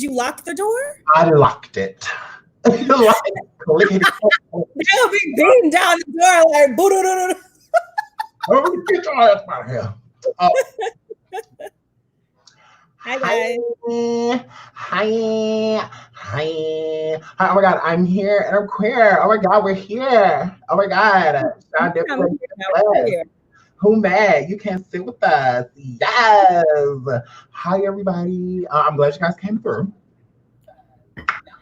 you lock the door? I locked it. Like, clicking. They'll be beating down the door like boo doo doo doo. Oh, get your ass out of here. Hi guys. Hi. Oh my God, I'm here and I'm queer. Oh my God, we're here. Oh my God. SeanDavieWay. Who mad? You can't sit with us. Yes. Hi, everybody. I'm glad you guys came through.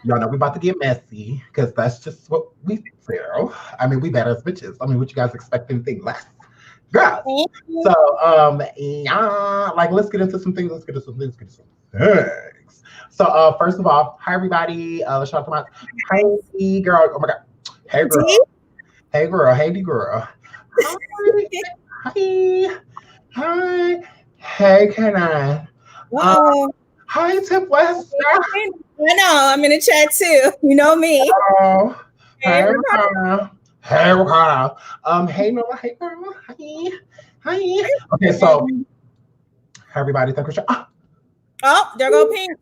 Y'all know we about to get messy because that's just what we feel. I mean, we bad as bitches. I mean, what you guys expect anything less? Girls. So, yeah, like, let's get into some things. So, first of all, hi, everybody. Let's shout out to my hey, girl. Oh, my God. Hey, girl. Hey, girl. Hey, girl. Hi. Hey, Kenan. Hi, Tip West. I know. I'm in the chat, too. You know me. Oh, hey, Ricardo. Hey, Ricardo. Hey, Noah. Hey, girl. Hi. Okay, so, everybody, thank you. Oh, there go Pink.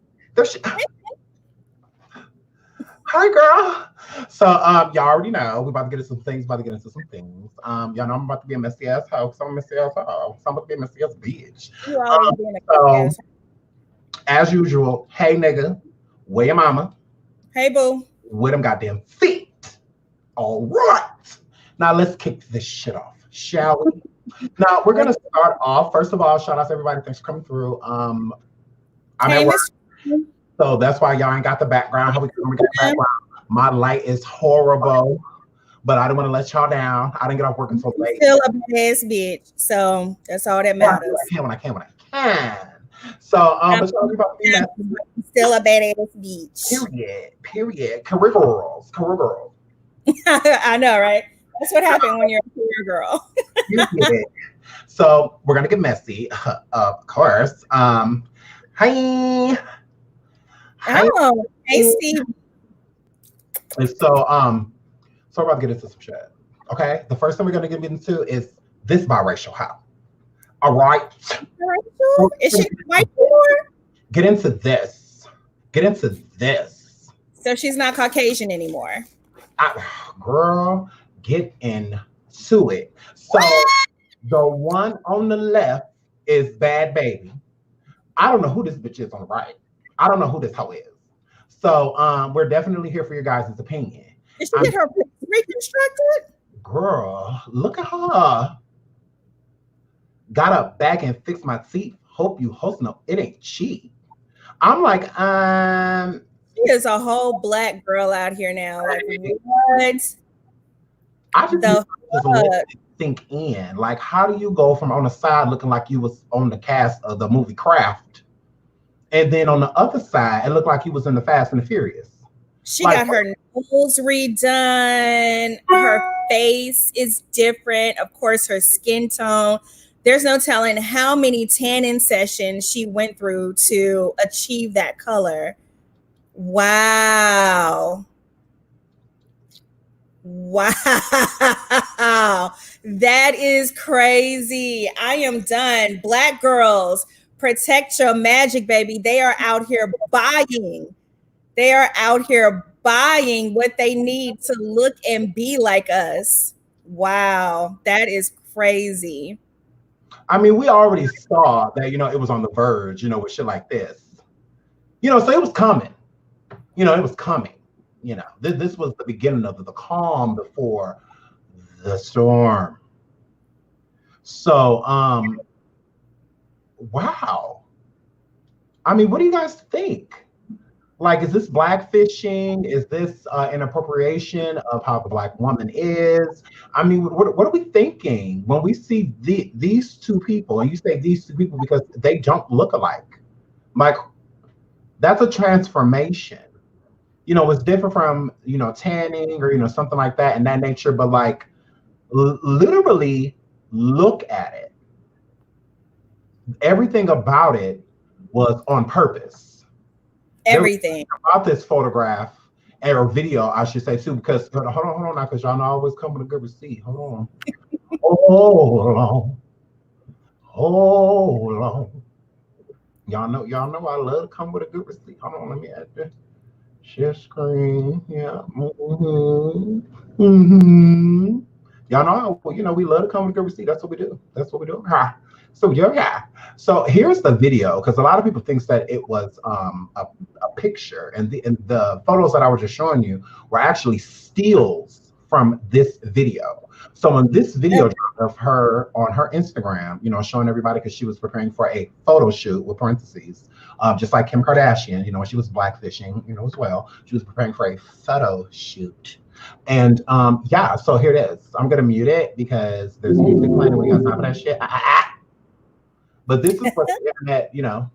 Hi, girl. So, y'all already know we're about to get into some things. Y'all know I'm about to be a messy ass hoe. So I'm a messy ass hoe. So I'm about to be a messy ass bitch. So, as usual, hey, nigga, where your mama? Hey, boo. With them goddamn feet. All right. Now let's kick this shit off, shall we? Now we're gonna start off. First of all, shout out to everybody. Thanks for coming through. I'm at work, so that's why y'all ain't got the background. How we got the background? My light is horrible, but I didn't want to let y'all down. I didn't get off work until late. Still a badass bitch, so that's all that matters. When I can. So, but y'all about to be still a badass bitch. Period. Career girls. I know, right? That's what happened when you're a career girl. So we're gonna get messy, of course. Hi. Oh, hey, Steve. So we're about to get into some shit. Okay. The first thing we're gonna get into is this biracial hoe. All right. Is she white anymore? Get into this. So she's not Caucasian anymore. Girl, get into it. So the one on the left is Bhad Bhabie. I don't know who this bitch is on the right. I don't know who this hoe is. So we're definitely here for your guys' opinion. Did she get her reconstructed? Girl, look at her. Got up back and fixed my teeth. Hope you host. No, it ain't cheap. I'm like, she is a whole black girl out here now. Like, what? I just think in. Like, how do you go from on the side looking like you was on the cast of the movie Craft, and then on the other side it looked like you was in the Fast and the Furious? She got her nose redone. Her face is different. Of course, her skin tone. There's no telling how many tanning sessions she went through to achieve that color. Wow. That is crazy. I am done. Black girls, protect your magic, baby. They are out here buying. They are out here buying what they need to look and be like us. Wow. That is crazy. I mean, we already saw that, it was on the verge, with shit like this. So it was coming. It was coming. This was the beginning of the calm before the storm. So, wow. I mean, what do you guys think? Like, is this blackfishing? Is this an appropriation of how the Black woman is? I mean, what are we thinking when we see these two people? And you say these two people because they don't look alike. Like, that's a transformation. It's different from, tanning or, something like that in that nature. But, like, literally look at it. Everything about it was on purpose. Everything about this photograph or video, I should say too, because hold on now, because y'all know I always come with a good receipt. Hold on. Y'all know I love to come with a good receipt. Hold on, let me add this. Share screen. Yeah. Y'all know, we love to come with a good receipt. That's what we do. That's what we do. Ha. So yeah. So here's the video, because a lot of people thinks that it was a picture, and the photos that I was just showing you were actually steals from this video. So in this video of her on her Instagram, showing everybody, because she was preparing for a photo shoot with parentheses, just like Kim Kardashian, when she was blackfishing, as well. She was preparing for a photo shoot. And yeah, so here it is. I'm gonna mute it because there's music playing. We got time for that shit. But this is what the internet,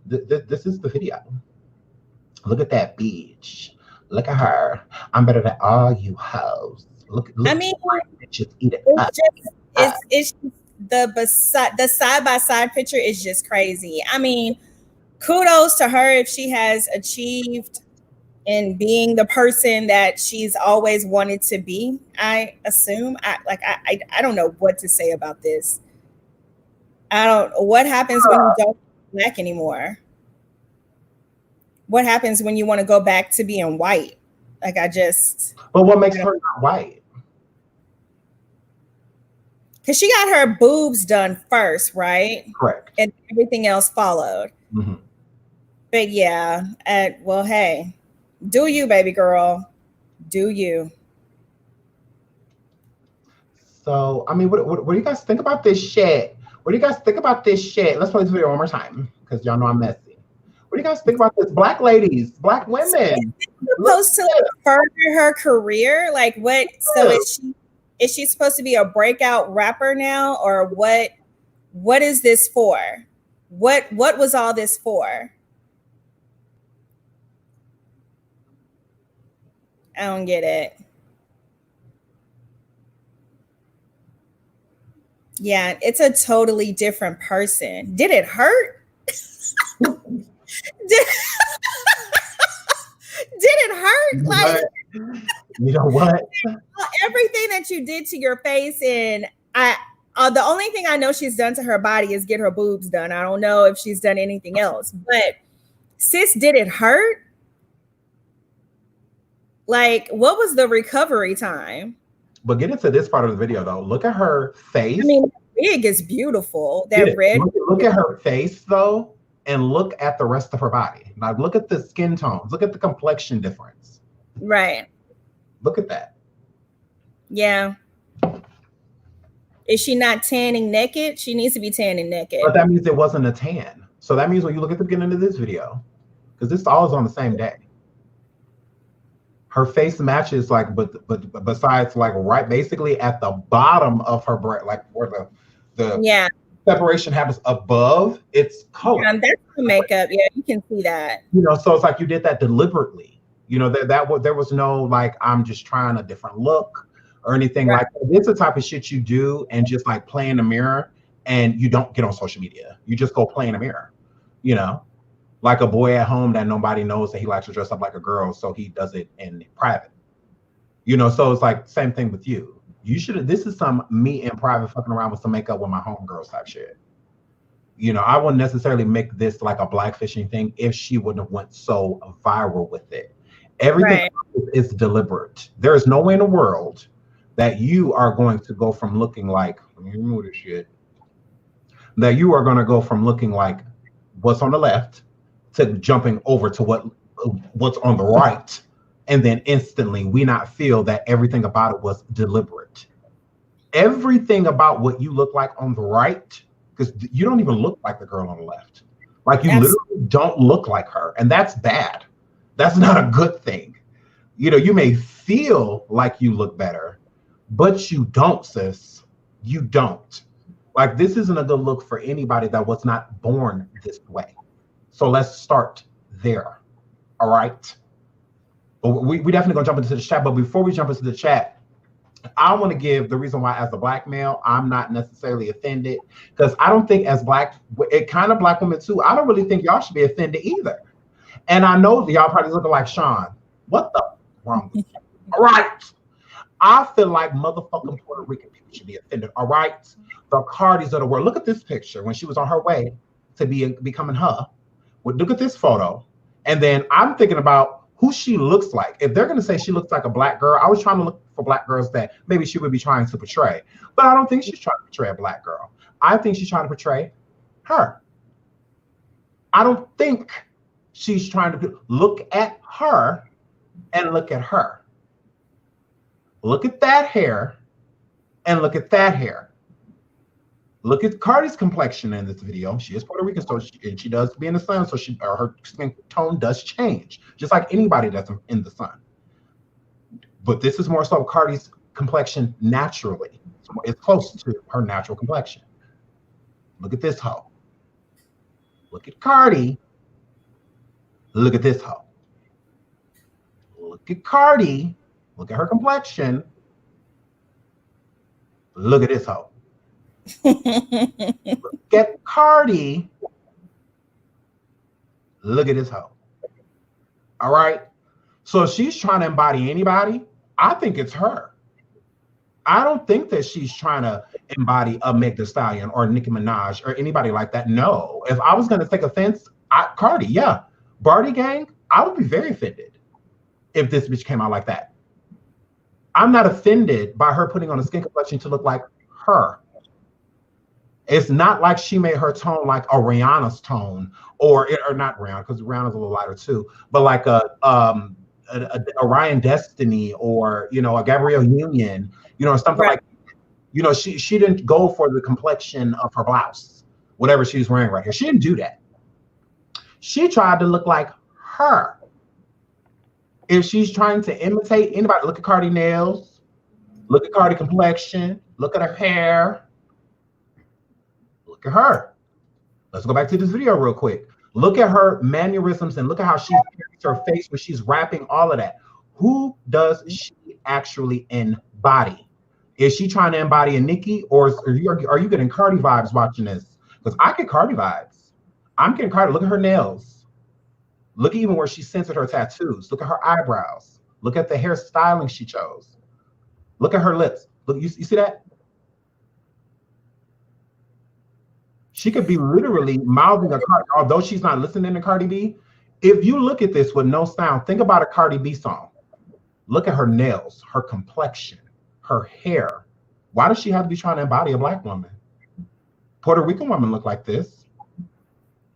this is the video. Look at that bitch. Look at her. I'm better than all you hoes. Look I mean, bitches eat it it's up. it's the side by side picture is just crazy. I mean, kudos to her if she has achieved in being the person that she's always wanted to be. I assume. I don't know what to say about this. What happens when you don't black anymore? What happens when you want to go back to being white? But what makes her not white? Because she got her boobs done first, right? Correct. And everything else followed. Mm-hmm. But yeah, well, hey, do you, baby girl? Do you? So, I mean, what do you guys think about this shit? What do you guys think about this shit? Let's play this video one more time, because y'all know I'm messy. What do you guys think about this? Black ladies, black women. Supposed to further her career? Like what? So is she supposed to be a breakout rapper now, or what? What is this for? What was all this for? I don't get it. Yeah, it's a totally different person. Did it hurt? Did it hurt? Like, you know what? Everything that you did to your face, and the only thing I know she's done to her body is get her boobs done. I don't know if she's done anything else. But sis, did it hurt? Like, what was the recovery time? But get into this part of the video, though. Look at her face. I mean, that wig is beautiful. That red. Look at her face, though, and look at the rest of her body. Now, look at the skin tones. Look at the complexion difference. Right. Look at that. Yeah. Is she not tanning naked? She needs to be tanning naked. But that means it wasn't a tan. So that means when you look at the beginning of this video, because this all is on the same day, her face matches, like, but besides, like, right basically at the bottom of her breast, like where the separation happens above, it's color. That's the makeup. Yeah, you can see that. So it's like you did that deliberately. There was no like, I'm just trying a different look or anything like that. It's the type of shit you do and just like play in the mirror, and you don't get on social media. You just go play in the mirror, like a boy at home that nobody knows that he likes to dress up like a girl, so he does it in private. So it's like same thing with you. This is some me in private fucking around with some makeup with my homegirls type shit. I wouldn't necessarily make this like a blackfishing thing if she wouldn't have went so viral with it. Everything is deliberate. There is no way in the world that you are going to go from looking like, let me remove this shit, that you are going to go from looking like what's on the left to jumping over to what's on the right, and then instantly we not feel that everything about it was deliberate. Everything about what you look like on the right, because you don't even look like the girl on the left. Like, you literally don't look like her, and that's bad. That's not a good thing. You may feel like you look better, but you don't, sis. You don't. Like, this isn't a good look for anybody that was not born this way. So let's start there. All right. We definitely gonna jump into the chat, but before we jump into the chat, I want to give the reason why, as a black male, I'm not necessarily offended, because I don't think, as black women too, I don't really think y'all should be offended either. And I know y'all probably looking like, Sean, what the wrong with you? All right. I feel like motherfucking Puerto Rican people should be offended. All right. The Cardis of the world. Look at this picture when she was on her way to becoming her. Well, look at this photo. And then I'm thinking about who she looks like. If they're going to say she looks like a black girl, I was trying to look for black girls that maybe she would be trying to portray. But I don't think she's trying to portray a black girl. I think she's trying to portray her. I don't think she's trying to look at her and look at her. Look at that hair and look at that hair. Look at Cardi's complexion in this video. She is Puerto Rican, so she does be in the sun, so her skin tone does change, just like anybody that's in the sun. But this is more so Cardi's complexion naturally. It's close to her natural complexion. Look at this hoe. Look at Cardi. Look at this hoe. Look at Cardi. Look at her complexion. Look at this hoe. Look at Cardi. Look at this hoe. All right. So if she's trying to embody anybody, I think it's her. I don't think that she's trying to embody a Meg Thee Stallion or Nicki Minaj or anybody like that. No. If I was going to take offense, Cardi, yeah. Barty Gang, I would be very offended if this bitch came out like that. I'm not offended by her putting on a skin complexion to look like her. It's not like she made her tone like a Rihanna's tone, or not Rihanna, because Rihanna's a little lighter too, but like a Ryan Destiny, or a Gabrielle Union, something right. Like, she didn't go for the complexion of her blouse, whatever she's wearing right here. She didn't do that. She tried to look like her. If she's trying to imitate anybody, look at Cardi nails, look at Cardi complexion, look at her hair. Look at her. Let's go back to this video real quick. Look at her mannerisms and look at how she carries her face when she's rapping, all of that. Who does she actually embody? Is she trying to embody a Nicki, or are you getting Cardi vibes watching this? Because I get Cardi vibes. I'm getting Cardi. Look at her nails. Look at even where she censored her tattoos. Look at her eyebrows. Look at the hairstyling she chose. Look at her lips. Look, you see that? She could be literally mouthing a Cardi, although she's not listening to Cardi B. If you look at this with no sound, think about a Cardi B song. Look at her nails, her complexion, her hair. Why does she have to be trying to embody a black woman? Puerto Rican women look like this.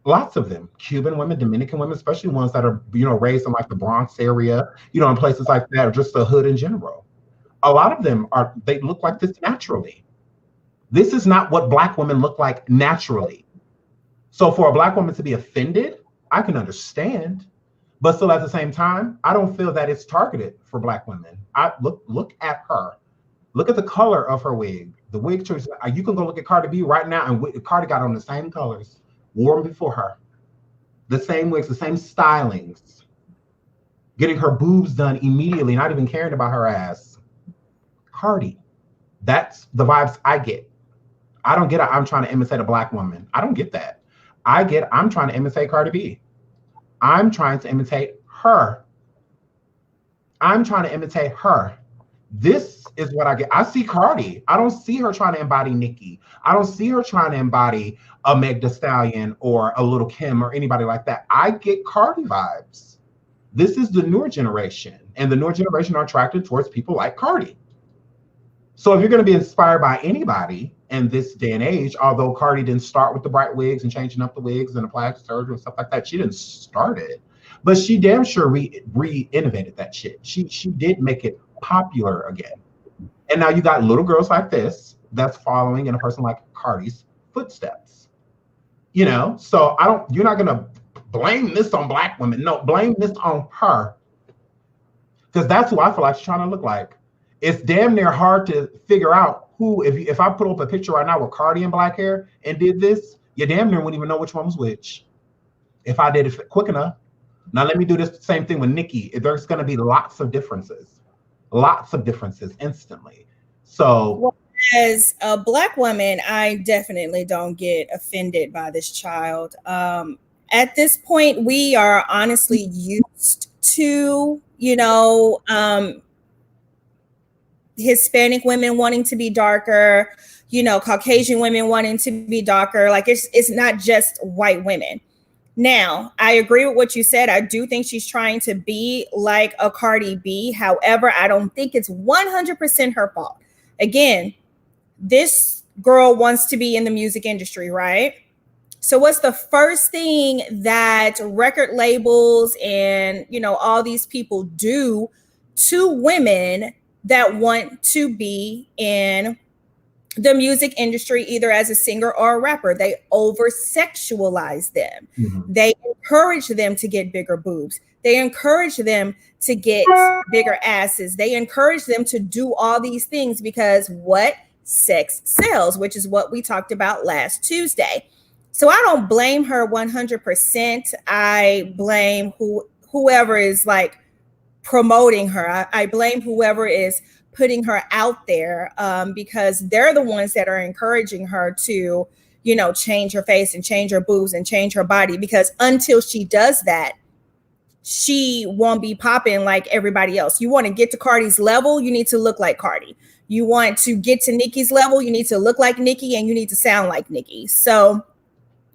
Lots of them. Cuban women, Dominican women, especially ones that are, raised in like the Bronx area, in places like that, or just the hood in general. A lot of them they look like this naturally. This is not what black women look like naturally. So for a black woman to be offended, I can understand. But still at the same time, I don't feel that it's targeted for black women. Look at her. Look at the color of her wig. The wig choice. You can go look at Cardi B right now, and Cardi got on the same colors, wore them before her. The same wigs, the same stylings. Getting her boobs done immediately, not even caring about her ass. Cardi. That's the vibes I get. I don't get I'm trying to imitate a black woman. I don't get that. I'm trying to imitate Cardi B. I'm trying to imitate her. I'm trying to imitate her. This is what I get. I see Cardi. I don't see her trying to embody Nicki. I don't see her trying to embody a Meg Thee Stallion or a Little Kim or anybody like that. I get Cardi vibes. This is the newer generation, and the newer generation are attracted towards people like Cardi. So if you're going to be inspired by anybody in this day and age, although Cardi didn't start with the bright wigs and changing up the wigs and the plastic surgery and stuff like that, she didn't start it, but she damn sure re-innovated that shit. She did make it popular again. And now you got little girls like this that's following in a person like Cardi's footsteps. So you're not going to blame this on black women. No, blame this on her. Because that's who I feel like she's trying to look like. It's damn near hard to figure out who, if I put up a picture right now with Cardi in black hair and did this, you damn near wouldn't even know which one was which. If I did it quick enough. Now let me do this same thing with Nicki. There's going to be lots of differences instantly. So as a black woman, I definitely don't get offended by this child. At this point, we are honestly used to, Hispanic women wanting to be darker, Caucasian women wanting to be darker. Like it's not just white women. Now, I agree with what you said. I do think she's trying to be like a Cardi B. However, I don't think it's 100% her fault. Again, this girl wants to be in the music industry, right? So what's the first thing that record labels and, all these people do to women that want to be in the music industry, either as a singer or a rapper? They over sexualize them. Mm-hmm. They encourage them to get bigger boobs. They encourage them to get bigger asses. They encourage them to do all these things because what? Sex sells, which is what we talked about last Tuesday. So I don't blame her 100%. I blame whoever is like promoting her. I blame whoever is putting her out there because they're the ones that are encouraging her to, change her face and change her boobs and change her body, because until she does that, she won't be popping like everybody else. You want to get to Cardi's level, you need to look like Cardi. You want to get to Nicki's level, you need to look like Nicki and you need to sound like Nicki. So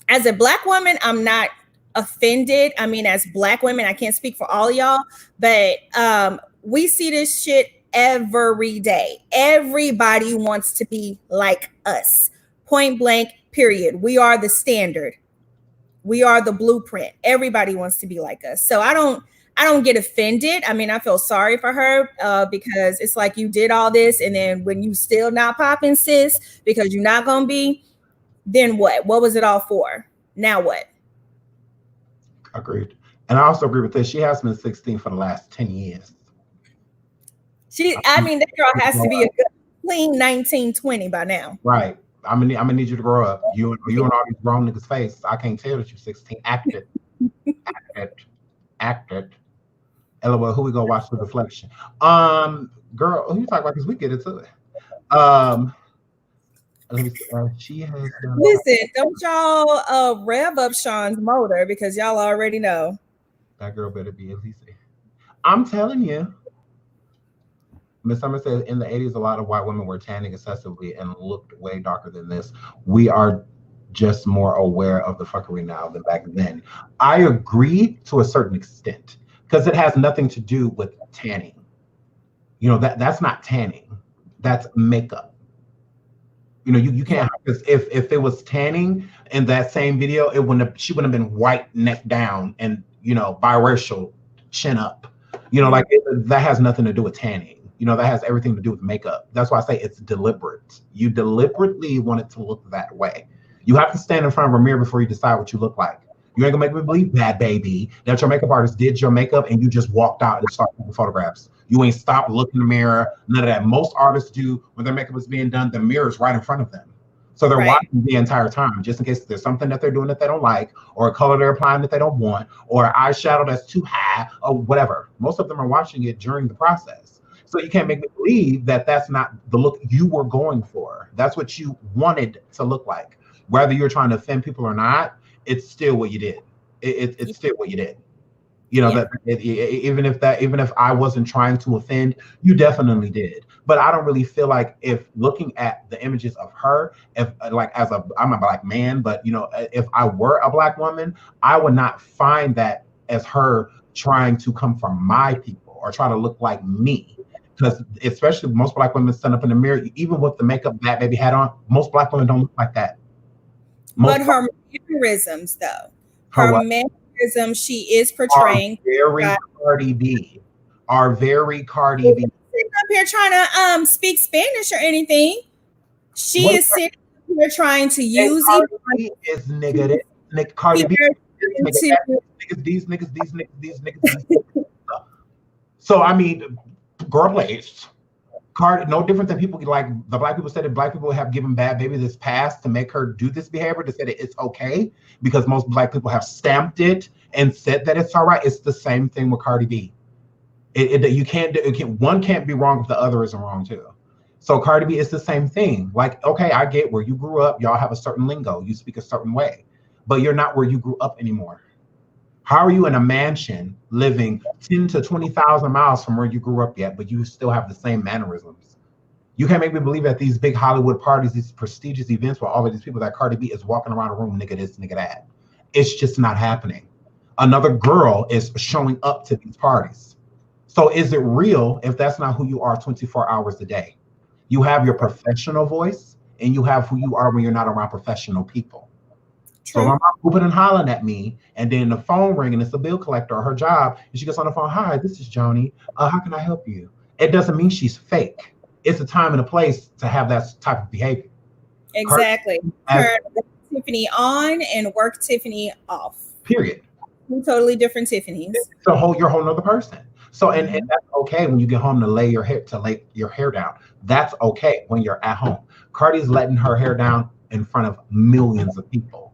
as a Black woman, I'm not offended. I mean, as Black women, I can't speak for all of y'all, but we see this shit every day. Everybody wants to be like us. Point blank, period. We are the standard. We are the blueprint. Everybody wants to be like us. So I don't get offended. I mean, I feel sorry for her because it's like you did all this, and then when you still not popping, sis, because you're not gonna be, then what? What was it all for? Now what? Agreed. And I also agree with this. She has been 16 for the last 10 years. That girl has to be a good clean 19, 20 by now. Right. I'm gonna need you to grow up. You and all these grown niggas' face. I can't tell that you're 16. Act it. LOL, who we gonna watch the deflection? Girl, who you talking about? Because we get into it. She has listen, don't y'all rev up Sean's motor, because y'all already know that girl better be Elise. I'm telling you. Miss Summer says in the 80s, a lot of white women were tanning excessively and looked way darker than this. We are just more aware of the fuckery now than back then. I agree to a certain extent, because it has nothing to do with tanning. That's not tanning. That's makeup. You can't, because if it was tanning in that same video, she wouldn't have been white neck down and biracial chin up. That has nothing to do with tanning. That has everything to do with makeup. That's why I say it's deliberate. You deliberately want it to look that way. You have to stand in front of a mirror before you decide what you look like. You ain't gonna make me believe, bad baby, that your makeup artist did your makeup and you just walked out and started taking photographs. You ain't stopped looking in the mirror. None of that. Most artists do, when their makeup is being done, the mirror is right in front of them. So they're watching the entire time, just in case there's something that they're doing that they don't like, or a color they're applying that they don't want, or eyeshadow that's too high, or whatever. Most of them are watching it during the process. So you can't make me believe that that's not the look you were going for. That's what you wanted to look like. Whether you're trying to offend people or not, it's still what you did. It's still what you did. Even if I wasn't trying to offend, you definitely did. But I don't really feel like, if looking at the images of her, I'm a Black man, but if I were a Black woman, I would not find that as her trying to come from my people or try to look like me. Because especially most Black women stand up in the mirror, even with the makeup that baby had on, most Black women don't look like that. But her mannerisms, though, her mannerisms, she is portraying very Cardi B. Are very Cardi B. Sitting up here trying to speak Spanish or anything. She is sitting up here trying to use Cardi is nigga. Cardi B. These niggas. So I mean, girl plays. Cardi, no different than people like the Black people said that Black people have given Bhad Bhabie this pass to make her do this behavior, to say that it's okay, because most Black people have stamped it and said that it's all right. It's the same thing with Cardi B. One can't be wrong if the other isn't wrong too. So Cardi B is the same thing. Like, okay, I get where you grew up. Y'all have a certain lingo. You speak a certain way, but you're not where you grew up anymore. How are you in a mansion living 10 to 20,000 miles from where you grew up yet, but you still have the same mannerisms? You can't make me believe at these big Hollywood parties, these prestigious events where all of these people that Cardi B is walking around a room, nigga this, nigga that. It's just not happening. Another girl is showing up to these parties. So is it real if that's not who you are 24 hours a day? You have your professional voice and you have who you are when you're not around professional people. So my mom whooping and hollering at me, and then the phone ring and it's a bill collector or her job, and she gets on the phone, "Hi, this is Joni. How can I help you?" It doesn't mean she's fake. It's a time and a place to have that type of behavior. Exactly. Turn Tiffany on and work Tiffany off. Period. Two totally different Tiffany's. It's you're a whole nother person. So and that's okay when you get home to lay your hair down. That's okay when you're at home. Cardi's letting her hair down in front of millions of people.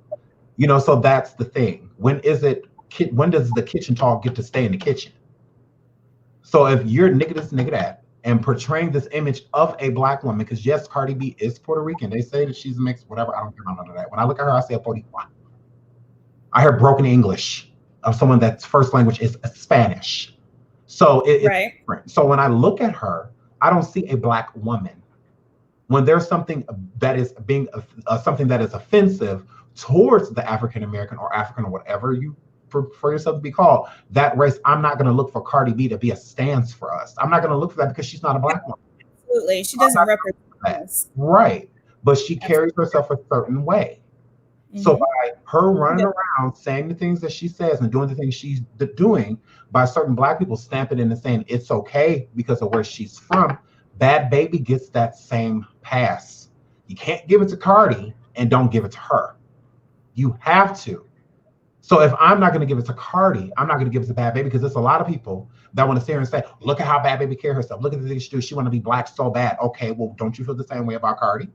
You know, so that's the thing. When does the kitchen talk get to stay in the kitchen? So if you're nigga this, nigga that, and portraying this image of a black woman, because yes, Cardi B is Puerto Rican. They say that she's mixed, whatever. I don't care about none of that. When I look at her, I say a 41. I hear broken English of someone that's first language is Spanish. So it's different. So when I look at her, I don't see a black woman. When there's something that is being something that is offensive towards the African American or African or whatever you prefer yourself to be called, that race, I'm not going to look for Cardi B to be a stance for us. I'm not going to look for that because she's not a black woman. Absolutely. She doesn't represent us. Right. But she carries herself a certain way. So by her running around saying the things that she says and doing the things she's doing, by certain black people stamping it and saying it's okay because of where she's from, Bhad Bhabie gets that same pass. You can't give it to Cardi and don't give it to her. You have to. So if I'm not going to give it to Cardi, I'm not going to give it to Bhad Bhabie, because there's a lot of people that want to sit here and say, look at how Bhad Bhabie carries herself. Look at the things she do. She want to be black so bad. Okay, well, don't you feel the same way about Cardi?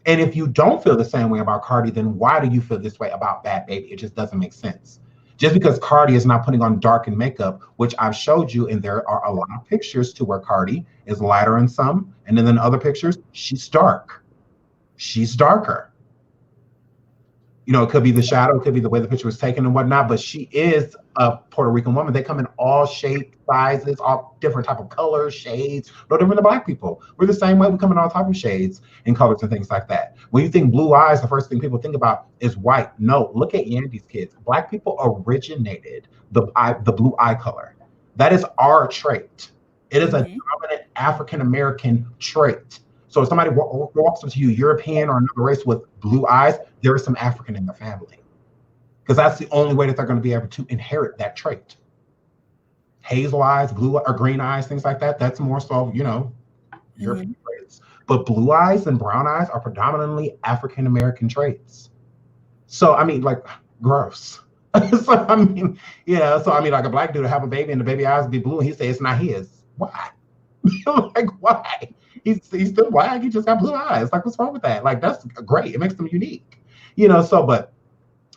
And if you don't feel the same way about Cardi, then why do you feel this way about Bhad Bhabie? It just doesn't make sense. Just because Cardi is not putting on darkened makeup, which I've showed you, and there are a lot of pictures to where Cardi is lighter in some, and then in other pictures, she's dark. She's darker. You know, it could be the shadow, it could be the way the picture was taken and whatnot, but she is a Puerto Rican woman. They come in all shapes, sizes, all different type of colors, shades, no different than black people. We're the same way. We come in all type of shades and colors and things like that. When you think blue eyes, the first thing people think about is white. No, look at Yandy's kids. Black people originated the blue eye color. That is our trait. It is a dominant African-American trait. So if somebody walks up to you, European or another race with blue eyes, there is some African in the family. Because that's the only way that they're going to be able to inherit that trait. Hazel eyes, blue or green eyes, things like that, that's more so, you know, European traits. But blue eyes and brown eyes are predominantly African-American traits. So, I mean, like, gross. So, I mean, you know, so, I mean, like a black dude to have a baby and the baby eyes be blue and he say it's not his. Why? Like, why? He's still black. He just got blue eyes. Like, what's wrong with that? Like, that's great. It makes them unique. You know, so, but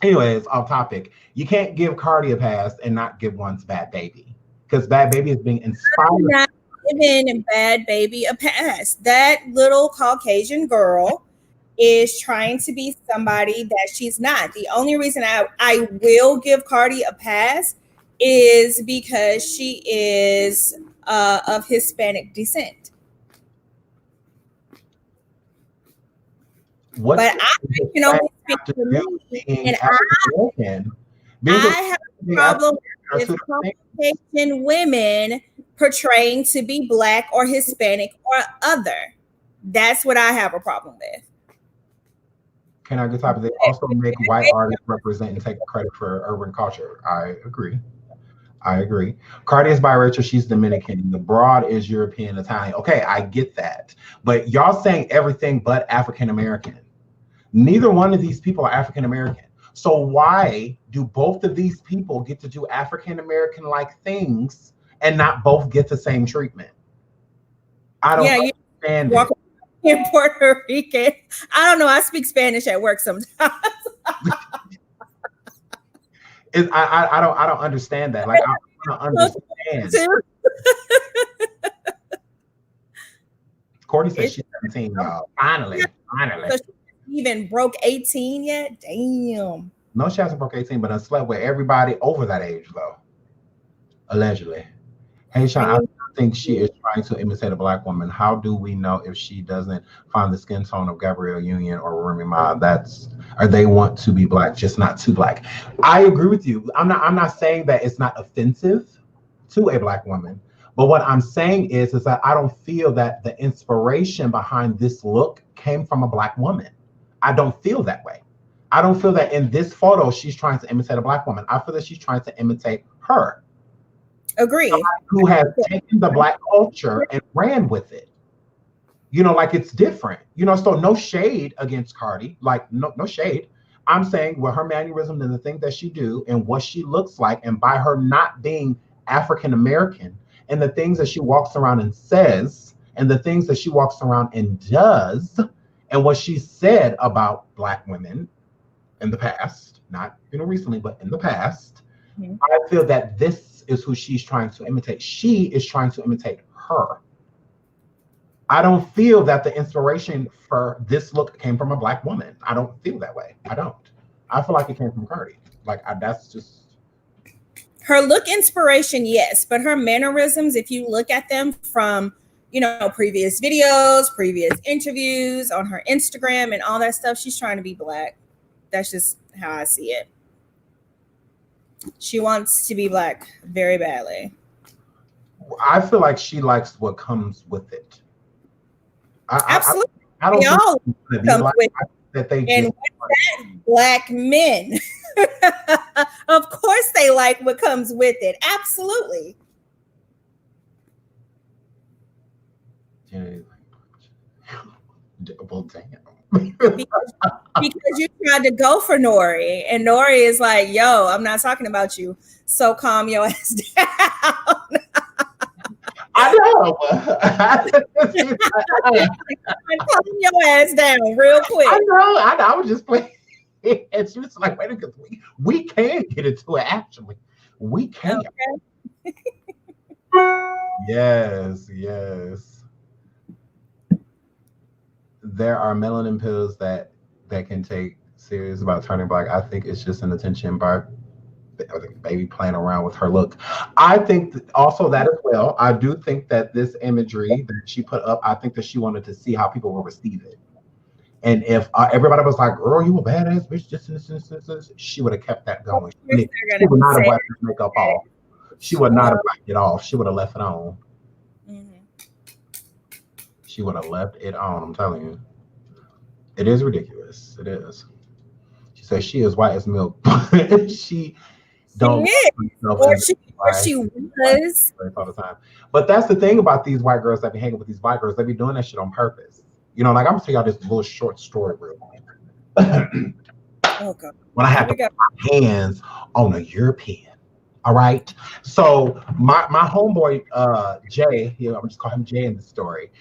anyways, off topic. You can't give Cardi a pass and not give one's Bhad Bhabie. Because Bhad Bhabie is being inspired. I'm not giving Bhad Bhabie a pass. That little Caucasian girl is trying to be somebody that she's not. The only reason I will give Cardi a pass is because she is of Hispanic descent. What but I can only speak for me, and I have a problem with Caucasian women portraying to be black or Hispanic or other. That's what I have a problem with. Can I get topic? They also make white artists represent and take credit for urban culture. I agree. Cardi is biracial. She's Dominican. The broad is European, Italian. Okay, I get that. But y'all saying everything but African American. Neither one of these people are African American. So why do both of these people get to do African American like things and not both get the same treatment? I don't understand it. In Puerto Rican. I don't know. I speak Spanish at work sometimes. I don't understand that. Like, I don't understand. Courtney said she's 17, y'all. Finally. So she even broke 18 yet? Damn. No, she hasn't broke 18, but I slept with everybody over that age, though. Allegedly. Hey, Sean, think she is trying to imitate a black woman. How do we know if she doesn't find the skin tone of Gabrielle Union or Remy Ma? Or they want to be black, just not too black. I agree with you. I'm not saying that it's not offensive to a black woman. But what I'm saying is that I don't feel that the inspiration behind this look came from a black woman. I don't feel that way. I don't feel that in this photo she's trying to imitate a black woman. I feel that she's trying to imitate her. Agree. Who has taken the black culture and ran with it. Like it's different. So no shade against Cardi. Like no shade. I'm saying with her mannerisms and the things that she do and what she looks like, and by her not being African American, and the things that she walks around and says, and the things that she walks around and does, and what she said about black women in the past, not recently, but in the past, I feel that this is who she's trying to imitate. She is trying to imitate her. I don't feel that the inspiration for this look came from a black woman. I don't feel that way. I don't. I feel like it came from Cardi. That's just... Her look inspiration, yes, but her mannerisms, if you look at them from, previous videos, previous interviews on her Instagram and all that stuff, she's trying to be black. That's just how I see it. She wants to be black very badly. I feel like she likes what comes with it. Absolutely. I don't all think come with that they and with that, black men. Of course they like what comes with it. Absolutely. Well, damn. because you tried to go for Nori, and Nori is like, yo, I'm not talking about you. So calm your ass down. I know. Calm your ass down real quick. I know. I was just playing. And she was like, wait a minute, we can get into it, actually. We can. Okay. Yes. There are melanin pills that can take serious about turning black. I think it's just an attention by Bhabie playing around with her look. I think also that as well. I do think that this imagery that she put up, I think that she wanted to see how people will receive it. And if everybody was like, girl, you a badass bitch, this, she would have kept that going. She would not have wiped her makeup off. She would not have wiped it off. She would have left it on. She would have left it on. I'm telling you. It is ridiculous. It is. She says she is white as milk. She don't. Or she was. All the time. But that's the thing about these white girls that be hanging with these white girls. They be doing that shit on purpose. I'm gonna tell y'all this little short story real quick. Okay. When I have to put my hands on a European. All right. So my homeboy Jay, I'm just call him Jay in the story.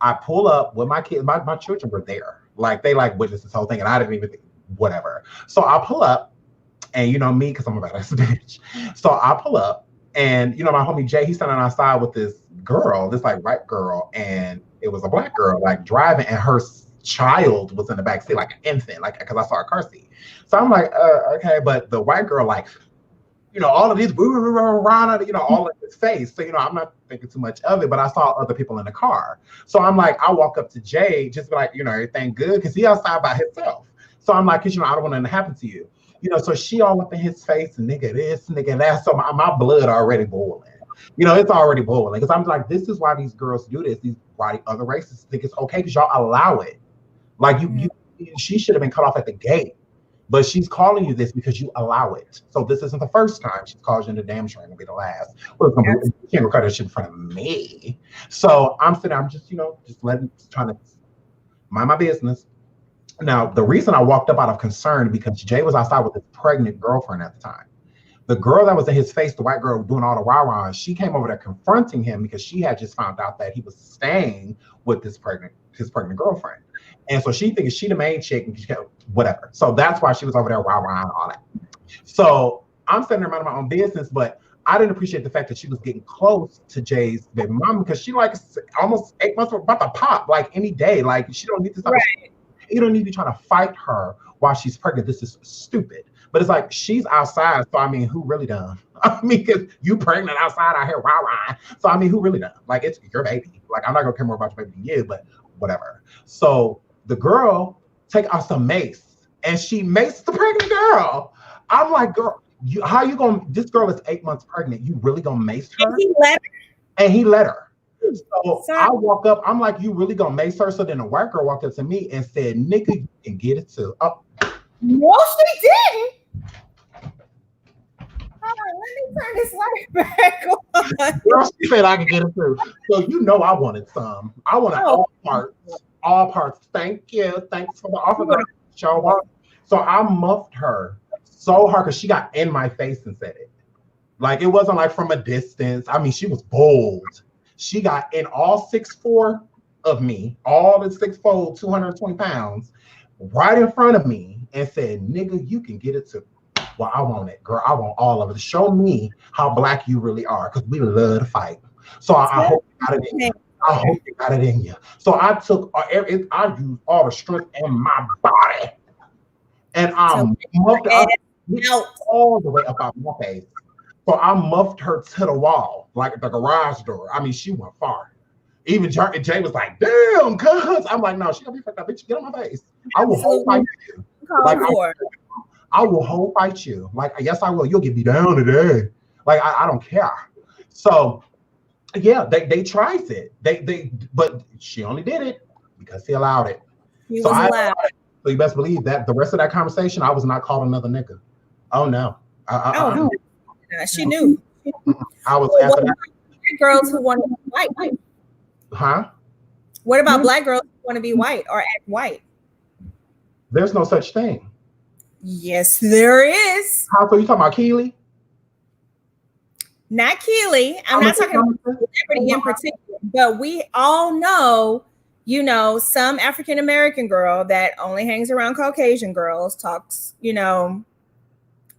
I pull up with my kids, my children were there. They witnessed this whole thing, and I didn't even think whatever. So I pull up, and me, because I'm a badass bitch. So I pull up, and my homie Jay, he's standing outside with this girl, this white girl, and it was a black girl driving, and her child was in the back seat, like an infant, because I saw a car seat. So I'm like, okay, but the white girl, all of these, all in his face. So, I'm not thinking too much of it, but I saw other people in the car. So I'm like, I walk up to Jay, just be like, everything good? Because he outside by himself. So I'm like, because, I don't want nothing to happen to you. So she all up in his face, and nigga this, nigga that. So my blood already boiling. It's already boiling. Because I'm like, this is why these girls do this. Why other races think it's okay, because y'all allow it. She should have been cut off at the gate. But she's calling you this because you allow it. So this isn't the first time she's called you, and the damn sure ain't gonna be the last. She can't record that shit in front of me. So I'm sitting there, I'm just, trying to mind my business. Now, the reason I walked up out of concern, because Jay was outside with his pregnant girlfriend at the time. The girl that was in his face, the white girl doing all the rah-rah, she came over there confronting him because she had just found out that he was staying with his pregnant girlfriend. And so she thinks she the main chick, and whatever. So that's why she was over there rah-rah and all that. So I'm sitting there minding my own business, but I didn't appreciate the fact that she was getting close to Jay's baby mama, because she almost 8 months about to pop any day. She don't need to stop. Right. You don't need to be trying to fight her while she's pregnant. This is stupid. But it's like she's outside, so I mean, who really done? I mean, because you pregnant outside out here, rah. So I mean, who really done? Like it's your baby. Like I'm not gonna care more about your baby than you, but whatever. So the girl take out some mace and she maced the pregnant girl. I'm like, girl, how you gonna? This girl is 8 months pregnant. You really gonna mace her? And he let her. So I walk up. I'm like, you really gonna mace her? So then the white girl walked up to me and said, "Nigga, you can get it too." Oh, no, she didn't. Hold on, let me turn this light back on. Girl, she said I could get it too. So you know I wanted some. I wanted all parts. All parts. Thank you. Thanks for the offer. Show up. So I muffed her so hard because she got in my face and said it. Like it wasn't like from a distance. I mean, she was bold. She got in all 6'4" of me, all the 6'4", 220 pounds, right in front of me and said, "Nigga, you can get it too." Well, I want it, girl. I want all of it. Show me how black you really are, because we love to fight. So I hope you got it in you. I hope you got it in you. So I took, I used all the strength in my body, and I muffed her all the way up out my face. So I muffed her to the wall, like the garage door. I mean, she went far. Even Jay was like, "Damn, cuz." I'm like, "No, she gonna be fucked up, bitch. Get on my face. I will whole fight you. Like, I will whole fight you. Like, yes, I will. You'll get me down today. Like, I don't care." So, yeah, they tried it. But she only did it because he allowed it. He was allowed. So you best believe that the rest of that conversation, I was not called another nigga. Oh no. She knew. I was after that. Girls who want to be white. Huh? What about black girls who want to be white or act white? There's no such thing. Yes, there is. How so? You talking about Keely? Not Keely. I'm not talking about celebrity in particular, but we all know, you know, some African American girl that only hangs around Caucasian girls, talks, you know,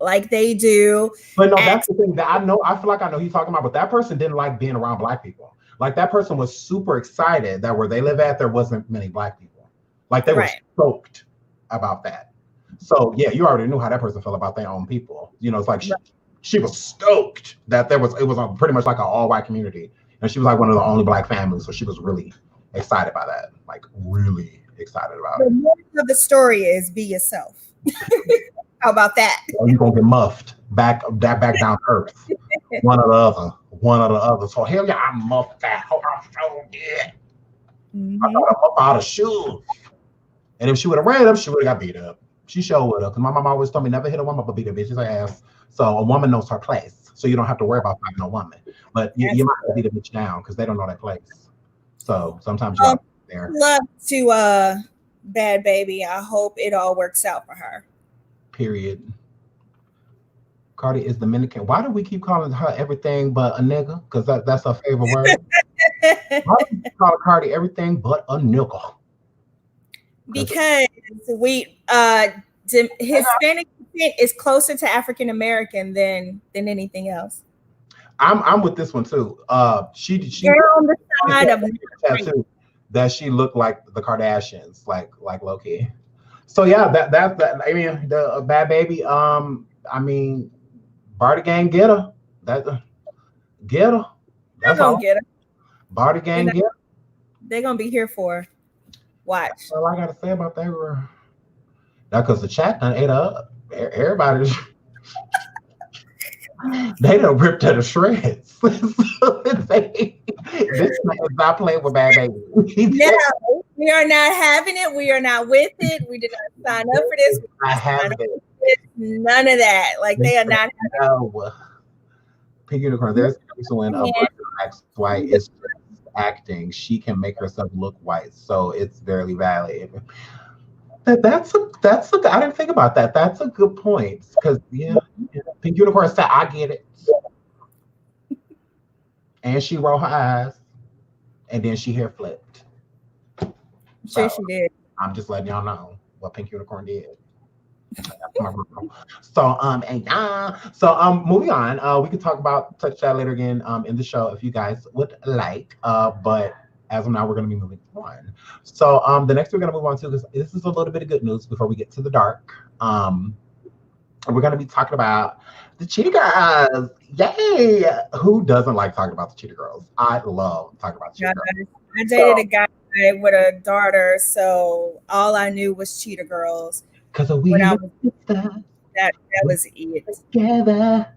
like they do. But no, that's the thing that I know. I feel like I know who you're talking about, but that person didn't like being around black people. Like that person was super excited that where they live at, there wasn't many black people. Like they were stoked about that. So yeah, you already knew how that person felt about their own people. You know, it's like she was stoked that it was pretty much like an all-white community. And she was like one of the only black families. So she was really excited by that. Like really excited about it. The moral of the story is be yourself. How about that? Or you're gonna get muffed back down to earth. One or the other. So hell yeah, I muffed that. Oh, I so did. I got up out of shoes. And if she would have ran up, she would have got beat up. She sure would have. Because my mom always told me never hit a woman but beat a bitch's ass. So a woman knows her place. So you don't have to worry about fighting a woman. But you might have to beat a bitch down because they don't know that place. So sometimes you're there. Love to Bhad Bhabie. I hope it all works out for her. Period. Cardi is Dominican. Why do we keep calling her everything but a nigga? Because that's her favorite word. Why do we call Cardi everything but a nigga? Because Hispanic is closer to African American than anything else. I'm with this one too. She on the side of tattoo that she looked like the Kardashians, like low-key. So yeah, that's I mean the Bhad Bhabie. I mean, Barty Gang get her. Get her. They're gonna get her. Barty Gang get her. They're gonna be here for. Watch. That's all I gotta say about that. Now, because the chat done ate up. Everybody's they done ripped her to shreds. This man is not playing with Bhad Bhabie. No, we are not having it. We are not with it. We did not sign up for this. I have it. None of that. Like they are not. No. Pink Unicorn. There's when a person acts white, it's just acting. She can make herself look white, so it's very valid. That's a. I didn't think about that. That's a good point because Pink Unicorn said, "I get it," and she rolled her eyes, and then she hair flipped. Sure, she did. I'm just letting y'all know what Pink Unicorn did. So moving on. We could touch that later again in the show if you guys would like. But as of now, we're going to be moving on. So the next we're going to move on to, because this is a little bit of good news before we get to the dark. we're going to be talking about the Cheetah Girls. Yay! Who doesn't like talking about the Cheetah Girls? I love talking about the Cheetah Girls. I dated a guy with a daughter, so all I knew was Cheetah Girls. Because we that was it. Together.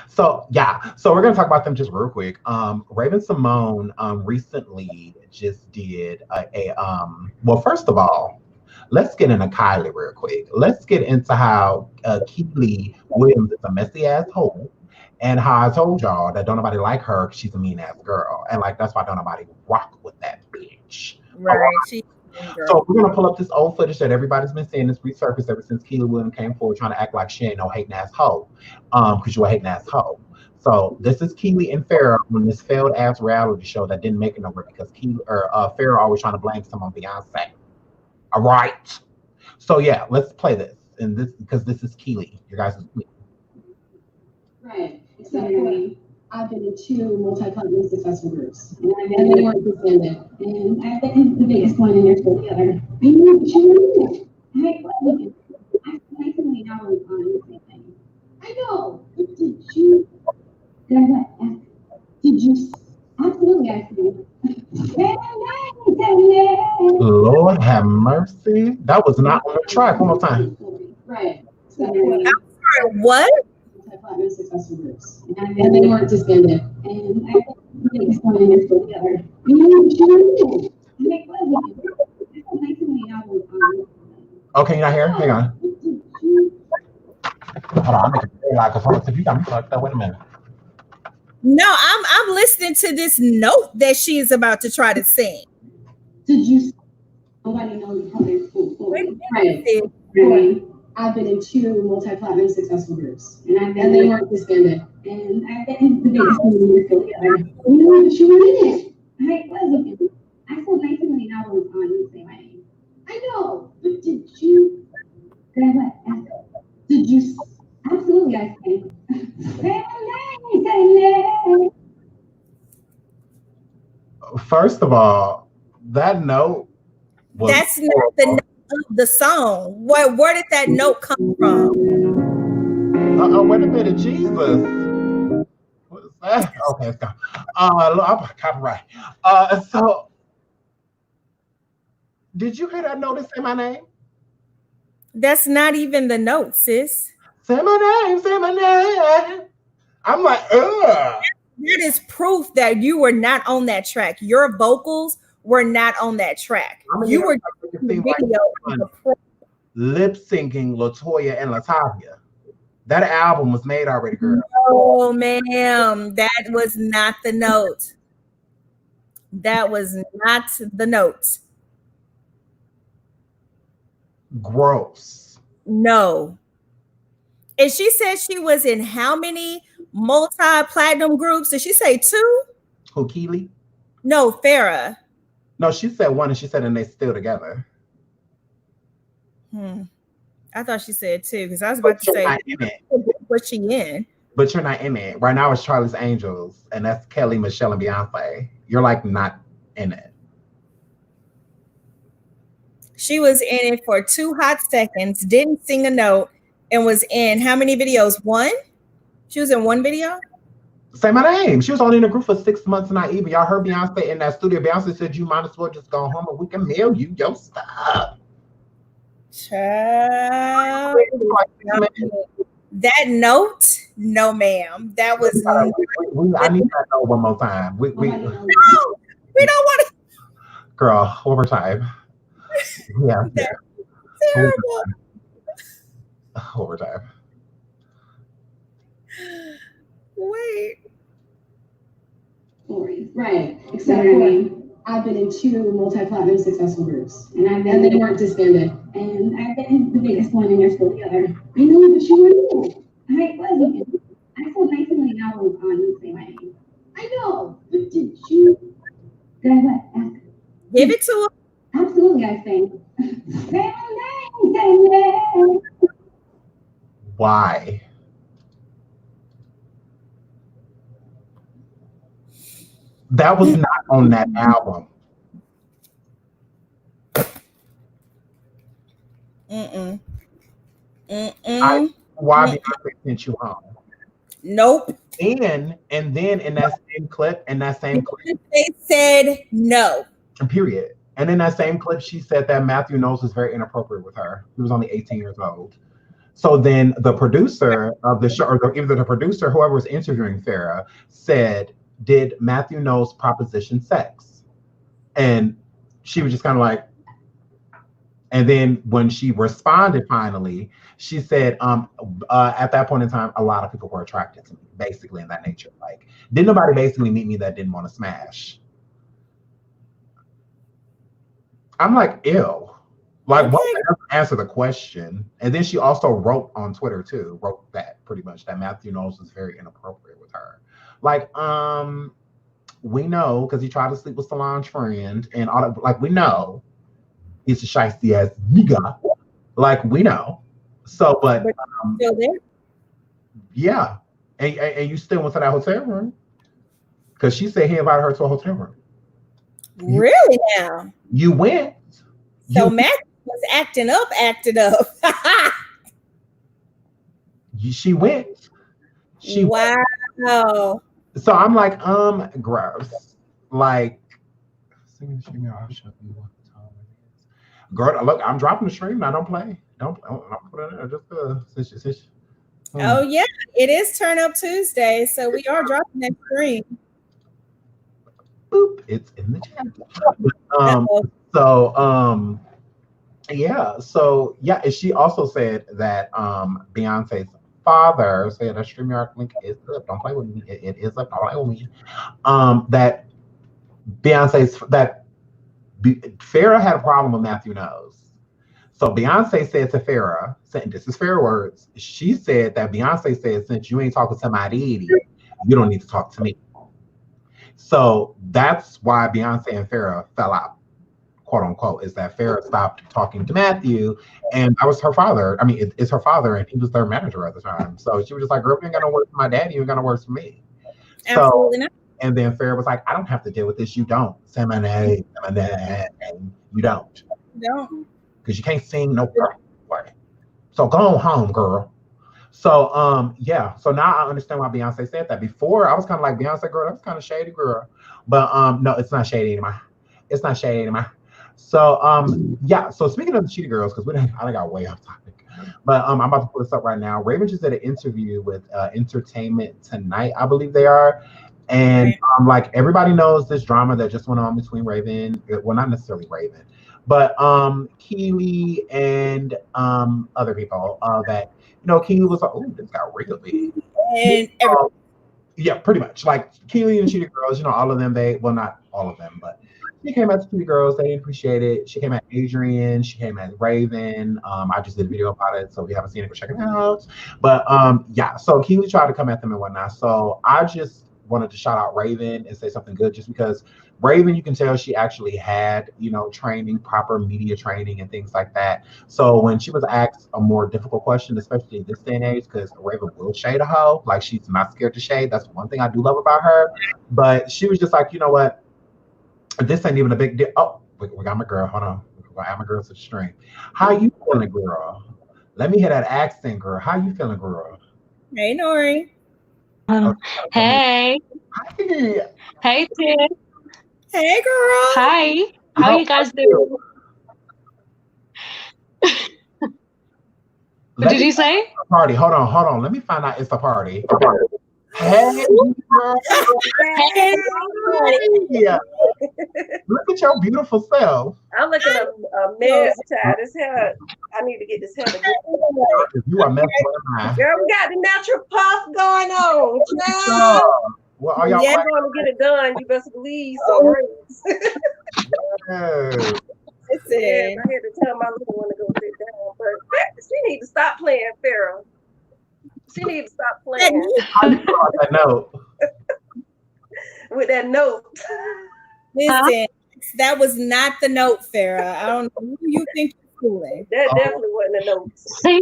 So yeah, so we're gonna talk about them just real quick. Raven-Symone recently just did well, first of all, let's get into Kylie real quick. Let's get into how Keely Williams is a messy asshole, and how I told y'all that don't nobody like her 'cause she's a mean ass girl, and like that's why don't nobody rock with that bitch. Right. So we're gonna pull up this old footage that everybody's been seeing this resurfaced ever since Keely Williams came forward trying to act like she ain't no hating ass hoe, because you a hating ass hoe. So this is Keely and Farrah on this failed ass reality show that didn't make it nowhere because Farrah always trying to blame someone on Beyonce. All right. So yeah, let's play this, and this because this is Keely, your guys' queen. Right. Exactly. I've been in 2 multi-platinum successful groups, and they weren't disbanded. And I've been the biggest one in their school together. I know what you mean. I recently now on the same thing. I know, but did you? Absolutely, I think. Lord have mercy. That was not on the track. One more time. Right. I'm sorry, what? Multi-platinum successful groups, and they weren't disbanded. And I've been the biggest one in their school together. I know what you mean. Okay, you're not here? Hang on. Hold on, I'm making it like a phone. If you got me fucked up, wait a minute. No, I'm listening to this note that she is about to try to sing. Did you? Nobody knows how they're school. Right. I've been in 2 multi-platinum successful groups, and they weren't disbanded. And I've been the biggest one in their school together. You know what you mean? I feel nice when you know on the same way. I know, but did you? Absolutely, I think. First of all, that note was that's not the note of the song. Where did that note come from? Wait a minute, Jesus. What is that? Okay, let's go. I'm copyright. So did you hear that note say my name? That's not even the note, sis. Say my name, say my name. I'm like, ugh. That is proof that you were not on that track. Your vocals were not on that track. You were lip syncing LaToya and LaTavia. That album was made already, girl. Oh, ma'am, that was not the note. That was not the note. Gross. No. And she said she was in how many multi-platinum groups? Did she say 2? Who, Keely? No, Farrah. No, she said 1, and she said, and they still together. I thought she said 2 because I was about to say, what's she in? But you're not in it. Right now it's Charlie's Angels, and that's Kelly, Michelle, and Beyonce. You're like not in it. She was in it for 2 hot seconds, didn't sing a note, and was in how many videos? 1? She was in 1 video? Say my name. She was only in the group for 6 months, not even. Y'all heard Beyonce in that studio. Beyonce said you might as well just go home and we can mail you your stuff. Child. That note? No, ma'am. That was I need that note one more time. We don't want to. Girl, one more time. Yeah. Terrible. Overtime. Wait. Right. Exactly. I've been in 2 multi-platinum successful groups, and they weren't disbanded. And I've been the biggest one in their school together. I know, but you were. I feel nice when you know on the same way. I know, but did you? Give it to her. Absolutely, I think. Why? That was not on that album. why Beyonce sent you home. Nope. And then in that same clip, they said no. Period. And in that same clip, she said that Matthew Knowles was very inappropriate with her. He was only 18 years old. So then the producer of the show, or either the producer, whoever was interviewing Farrah, said, "Did Matthew Knowles proposition sex?" And she was just kind of like, and then when she responded finally, she said, at that point in time, a lot of people were attracted to me, basically in that nature. Like, didn't nobody basically meet me that didn't want to smash? I'm like, ew. Like, okay. What answer the question? And then she also wrote on Twitter too, wrote that pretty much that Matthew Knowles was very inappropriate with her. Like, we know because he tried to sleep with Solange's friend and all that. Like, we know he's a shiesty ass nigga. Like, we know. So, but still there. Yeah, and you still went to that hotel room because she said he invited her to a hotel room. Really? Now you went. So Matt was acting up. She went. Wow. So I'm like, gross. Like, girl, look, I'm dropping the stream. I don't play. Don't put it just Oh yeah, it is Turn Up Tuesday, so we are dropping that stream. Boop, it's in the chat. Yeah. And she also said that Beyonce's father said that StreamYard link is up. Don't play with me. It is up. Don't play with me. That Farrah had a problem with Matthew Knowles. So Beyonce said to Farrah, this is Farrah words. She said that Beyonce said, since you ain't talking to my daddy, you don't need to talk to me. So that's why Beyonce and Farrah fell out, quote unquote, is that Farrah stopped talking to Matthew, and that was her father. I mean, it's her father, and he was their manager at the time. So she was just like, girl, you ain't got no words for my daddy, you ain't got no words for me. Absolutely not. And then Farrah was like, I don't have to deal with this. You don't. Say my name, and you don't. No. Because you can't sing no way. So go on home, girl. So yeah. So now I understand why Beyonce said that. Before I was kind of like, Beyonce, girl, that's kind of shady, girl. But no, it's not shady anymore. It's not shady anymore. So yeah. So speaking of the Cheetah Girls, because I got way off topic. But I'm about to pull this up right now. Raven just did an interview with Entertainment Tonight, I believe they are. And like everybody knows this drama that just went on between Raven, well, not necessarily Raven, but Keely and other people that, you know, Keely was like, oh, this got real big. And yeah, pretty much. Like Keely and Cheetah Girls, you know, all of them, well, not all of them, but she came at the Cheetah Girls, they didn't appreciate it. She came at Adrian, she came at Raven. I just did a video about it, so if you haven't seen it, go check it out. But yeah, so Keely tried to come at them and whatnot. So I just wanted to shout out Raven and say something good, just because Raven, you can tell she actually had, you know, training, proper media training and things like that. So when she was asked a more difficult question, especially in this day and age, because Raven will shade a hoe, like she's not scared to shade. That's one thing I do love about her. But she was just like, you know what? This ain't even a big deal. Oh, we got my girl. Hold on. We got my girl to the stream. How you feeling, girl? Let me hear that accent, girl. How you feeling, girl? Hey, Nori. Hey. Hi. Hey, Tim. Hey, girl. Hi. How you guys doing? What did you say? Party. Hold on. Let me find out it's a party. Hey, girl. Hey. Yeah. Look at your beautiful self. I'm looking a mess, child. This hair, I need to get this hair together. You are messing with mine. Girl, we got the natural puff going on, child. Well, are y'all going to get it done. You best believe some rings. Listen. I had to tell my little one to go sit down, but she need to stop playing Farrah. She needs to stop playing. How do you feel about that note? With that note. Listen, that was not the note, Farrah. I don't know who you think you're fooling. That definitely wasn't a note. Say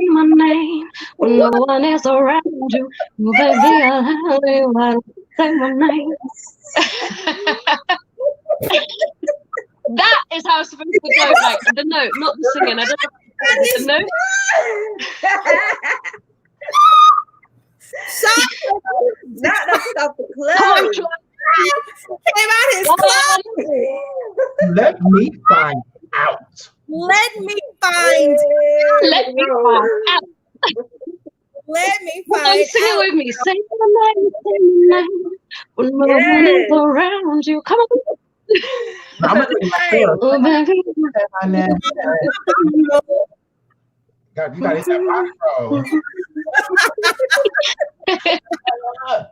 my name, when no one is around you. Baby, I'll tell you what. Say my name. That is how it's supposed to go, like the note, not the singing. I don't know No. Not to put off the Come on, clothes. Came out his clothes. Let me find out. Let me find. Let me find out. Let me Come on, find sing it out. with me. Say my name, say my name. When no one is around you. Come on. I'm gonna take my hair. Oh, baby. My name. God, you gotta hit that body roll.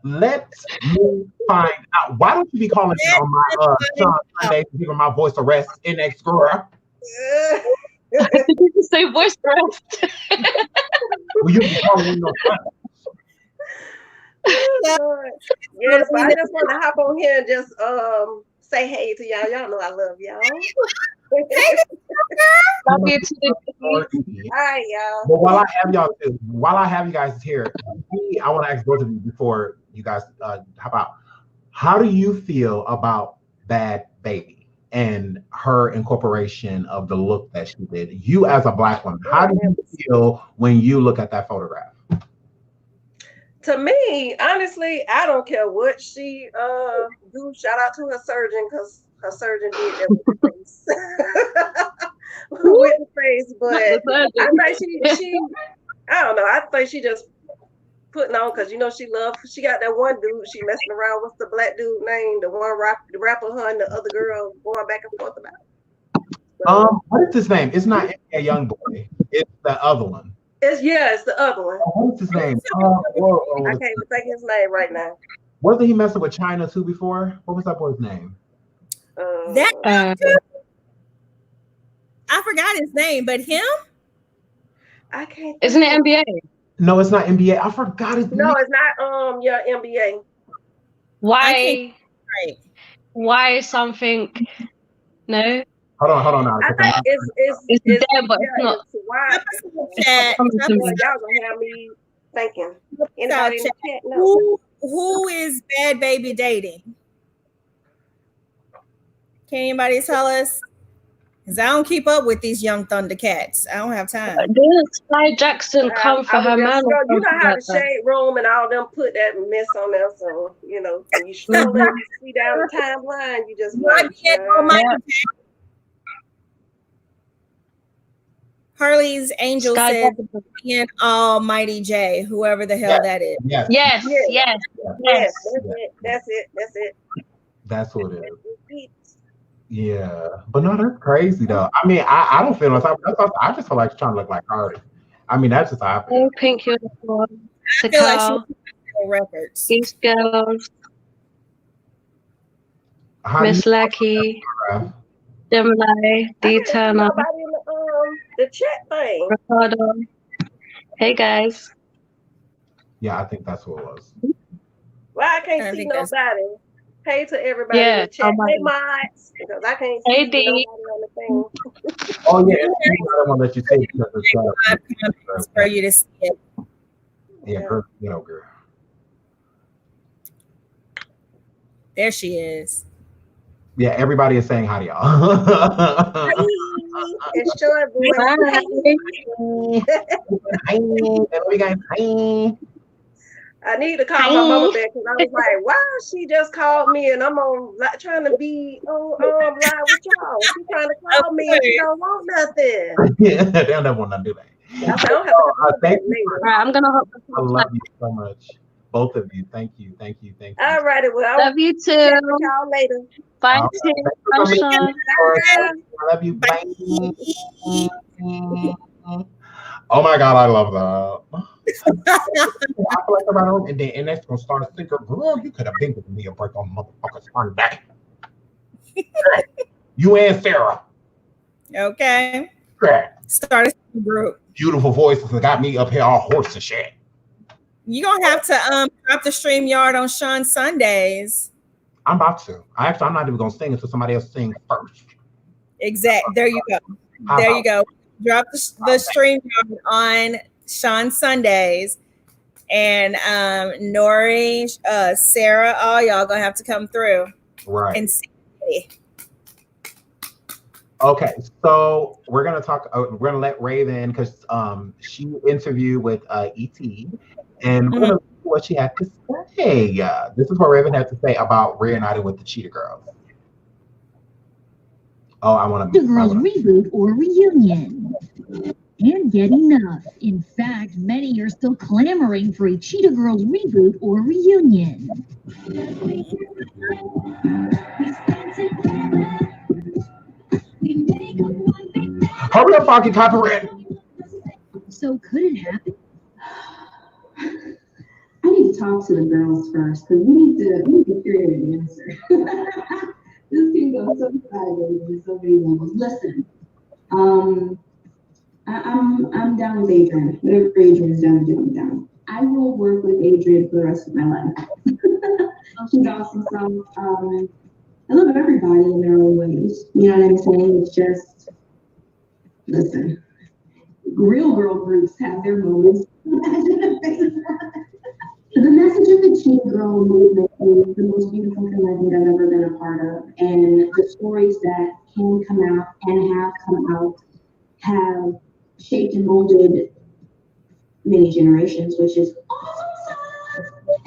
Let me find out. Why don't you be calling me on my Sean Sunday to give my voice a rest in next girl? Did you say voice rest? Will you be calling me no fun? Yes, but I just want to hop on here and just say hey to y'all. Y'all know I love y'all. Love you too. All right, y'all. But while I have you guys here, I want to ask both of you before you guys how do you feel about Bhad Bhabie and her incorporation of the look that she did? You as a Black woman, how do you feel when you look at that photograph? To me, honestly, I don't care what she do. Shout out to her surgeon, because her surgeon did that with the face. With the face, but I think she I don't know. I think she just putting on, because she got that one dude she messing around. What's the black dude name? The one the rapper, her and the other girl going back and forth about. So, what is his name? It's not a young boy. It's the other one. It's the other one. What's his name? I can't even think his name right now. Wasn't he messing with China too before? What was that boy's name? I forgot his name, but him? I can't. Isn't it NBA? No, it's not NBA. I forgot his name. No, it's not. NBA. Why? Why something? No. Hold on. I think it's there, but it's not. Why? Y'all gonna have me thinking. Anybody in the chat know? Who is Bhad Bhabie dating? Can anybody tell us? Because I don't keep up with these young Thundercats. I don't have time. Didn't Sky Jackson come for her man? You know how the Shade Room and all them put that mess on there, so when you scroll up, you see down the timeline, you just Harley's Angel said Almighty J, whoever the hell that is. Yes. That's it. That's what it is. Yeah, but no, that's crazy though. I mean, I don't feel like I just feel like trying to look like Cardi. I mean, that's just how I feel. Pink uniform, I feel like she records. These girls, Miss Lucky, Gemini, D Turner, the chat thing. Ricardo. Hey guys. Yeah, I think that's what it was. Well, I can't see nobody. Hey to everybody in the chat. Hey, mods, because I can't see nobody on the thing. Oh yeah, I don't want to let you see it because for you to see it. Yeah, girl, girl. There she is. Yeah, everybody is saying hi to y'all. It's short boy. Hi. I need to call my mama back, because I was like, why she just called me and I'm on trying to be on live with y'all. She trying to call me and she don't want nothing. Yeah, they don't want to do that. I don't have to thank you. I'm gonna hope. I love you so much. Both of you. Thank you. All righty, well, love you too. Y'all later. Bye. I love you. Bye. Oh my God, I love that. I feel like around and then that's gonna start thinking, girl, you could have been with me a break on motherfuckers on back. You and Sarah. Okay. Start a group. Beautiful voices that got me up here all hoarse and shit. You're gonna have to drop the StreamYard on Sean Sundays. I'm about to. I'm not even gonna sing until somebody else sings first. Exactly. There you go. There you go. Drop the StreamYard on Sean Sundays, and Nori, Sarah, all y'all gonna have to come through, right? And see. Okay, so we're gonna talk. We're gonna let Raven because she interviewed with ET, and we're gonna see what she had to say. This is what Raven had to say about reuniting with the Cheetah Girls. Oh, I want to. Cheetah Girls reboot or reunion. Can't get enough. In fact, many are still clamoring for a Cheetah Girls reboot or reunion. Hurry up, Foggy Copperhead. So could it happen? I need to talk to the girls first because we need to figure out an answer. This can go so sideways on so many levels. Listen, I'm down with Adrian. Whatever Adrian is down to do, I'm down. I will work with Adrian for the rest of my life. She's awesome. So I love everybody in their own ways. You know what I'm saying? It's just, listen, real girl groups have their moments. The message of the Cheetah Girl movement is the most beautiful thing I think I've ever been a part of. And the stories that can come out and have come out have shaped and molded many generations, which is awesome.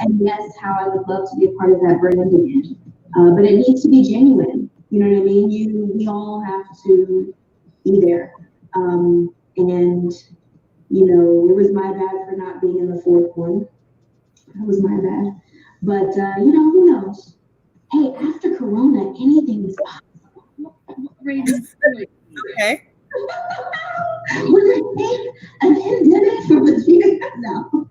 And that's how I would love to be a part of that brand again. But it needs to be genuine. You know what I mean? We all have to be there. And, you know, it was my bad for not being in the fourth one. That was my bad. But, you know, who knows? Hey, after Corona, anything is possible. Okay. Was it an endemic from the Cheetah? No.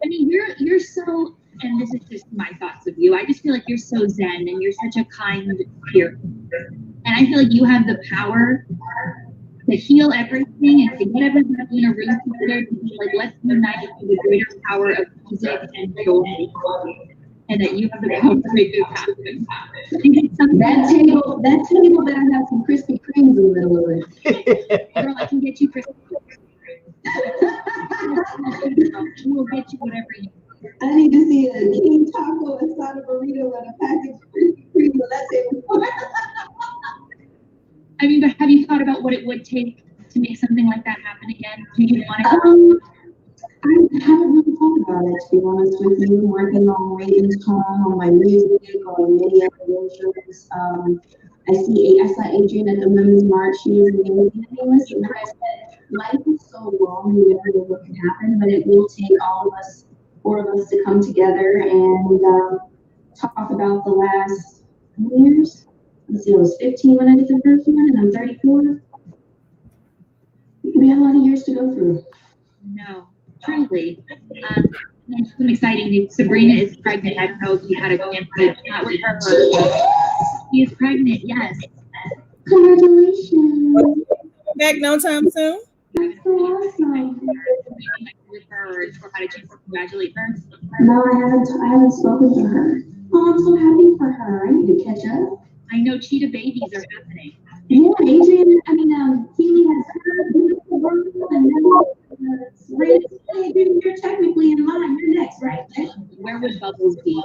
I mean, you're so, and this is just my thoughts of you. I just feel like you're so zen and you're such a kind spirit. And I feel like you have the power to heal everything and to get everybody in a room together to be like, let's unite to the greater power of music and joy. And that you have the power to make this happen. That table that I have some Krispy Kremes in the middle of it. Girl, I can get you Krispy Kremes. We'll get you whatever you need. I need to see a king taco inside a burrito and a package of Krispy Kreme on that table. I mean, but have you thought about what it would take to make something like that happen again? Do you want to? I haven't really thought about it, to be honest with you. I'm working on Raven's Home, on my music, on many other ventures. I saw Adrian at the Women's March. She was amazing. I mean, listen, like I said, life is so long, you never know what can happen, but it will take all of us, 4 of us, to come together and talk about the last years. Let's see, I was 15 when I did the first one, and I'm 34. We have a lot of years to go through. No, truly. And some exciting news. Sabrina is pregnant. I don't know if you had a chance to chat with her. She is pregnant, yes. Congratulations. Back no time soon? That's so awesome. With her or had a chance to congratulate her? No, I haven't spoken to her. Oh, I'm so happy for her. I need to catch up. I know cheetah babies are happening. Yeah, Adrian, Keely has her beautiful girl, and then you're technically in line. You're next, right? Where would Bubbles be?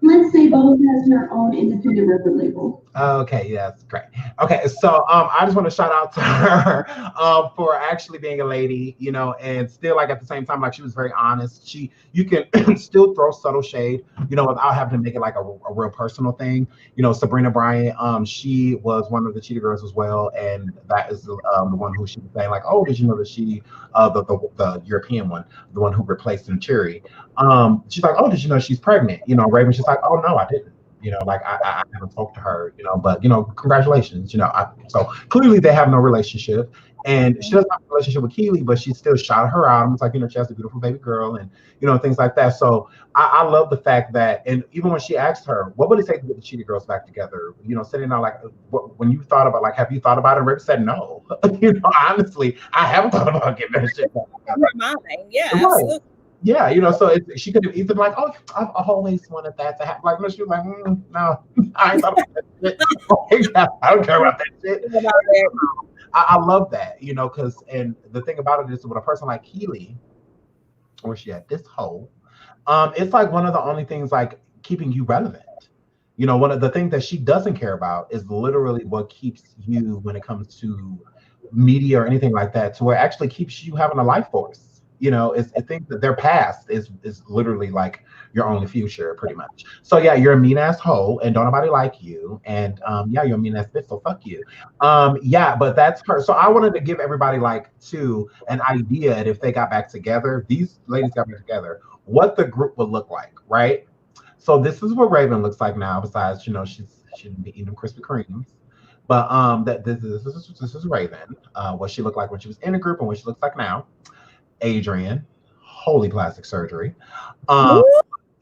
Let's say Bubbles has her own independent record label. Okay, yeah, that's great. Okay, so I just want to shout out to her for actually being a lady, you know, and still like at the same time, like she was very honest. You can still throw subtle shade, you know, without having to make it like a real personal thing. You know, Sabrina Bryant, she was one of the Cheetah Girls as well, and that is the one who she was saying like, oh, did you know that she, the European one, the one who replaced Cherry, she's like, oh, did you know she's pregnant? You know, Raven, she's like, oh no, I didn't. You know, like I haven't talked to her, you know, but you know, congratulations, you know. So clearly they have no relationship, and she doesn't have a relationship with Keely, but she still shot her out. And it's like, you know, she has a beautiful baby girl, and you know, things like that. So I love the fact that, and even when she asked her, what would it take to get the Cheetah Girls back together? You know, sitting down like, when you thought about, like, have you thought about it? And Raven said no. You know, honestly, I haven't thought about getting that shit back together. Yeah, right. absolutely. Yeah, you know, so she could have either like, oh, I've always wanted that to happen. Like, no, she was like, no, I ain't thought about that shit. I don't care about that shit. I love that, you know, because, and the thing about it is with a person like Keely, where she at this hole, it's like one of the only things like keeping you relevant. You know, one of the things that she doesn't care about is literally what keeps you when it comes to media or anything like that, to where it actually keeps you having a life force. You know, it's I think that their past is literally like your only future, pretty much. So yeah, you're a mean ass hoe and don't nobody like you. And yeah, you're a mean ass bitch, so fuck you. Yeah, but that's her. So I wanted to give everybody like too an idea, and if they got back together, these ladies got back together, what the group would look like, right? So this is what Raven looks like now. Besides, you know, she shouldn't be eating them Krispy Kremes. But that this is Raven. What she looked like when she was in a group and what she looks like now. Adrian, holy plastic surgery. Um,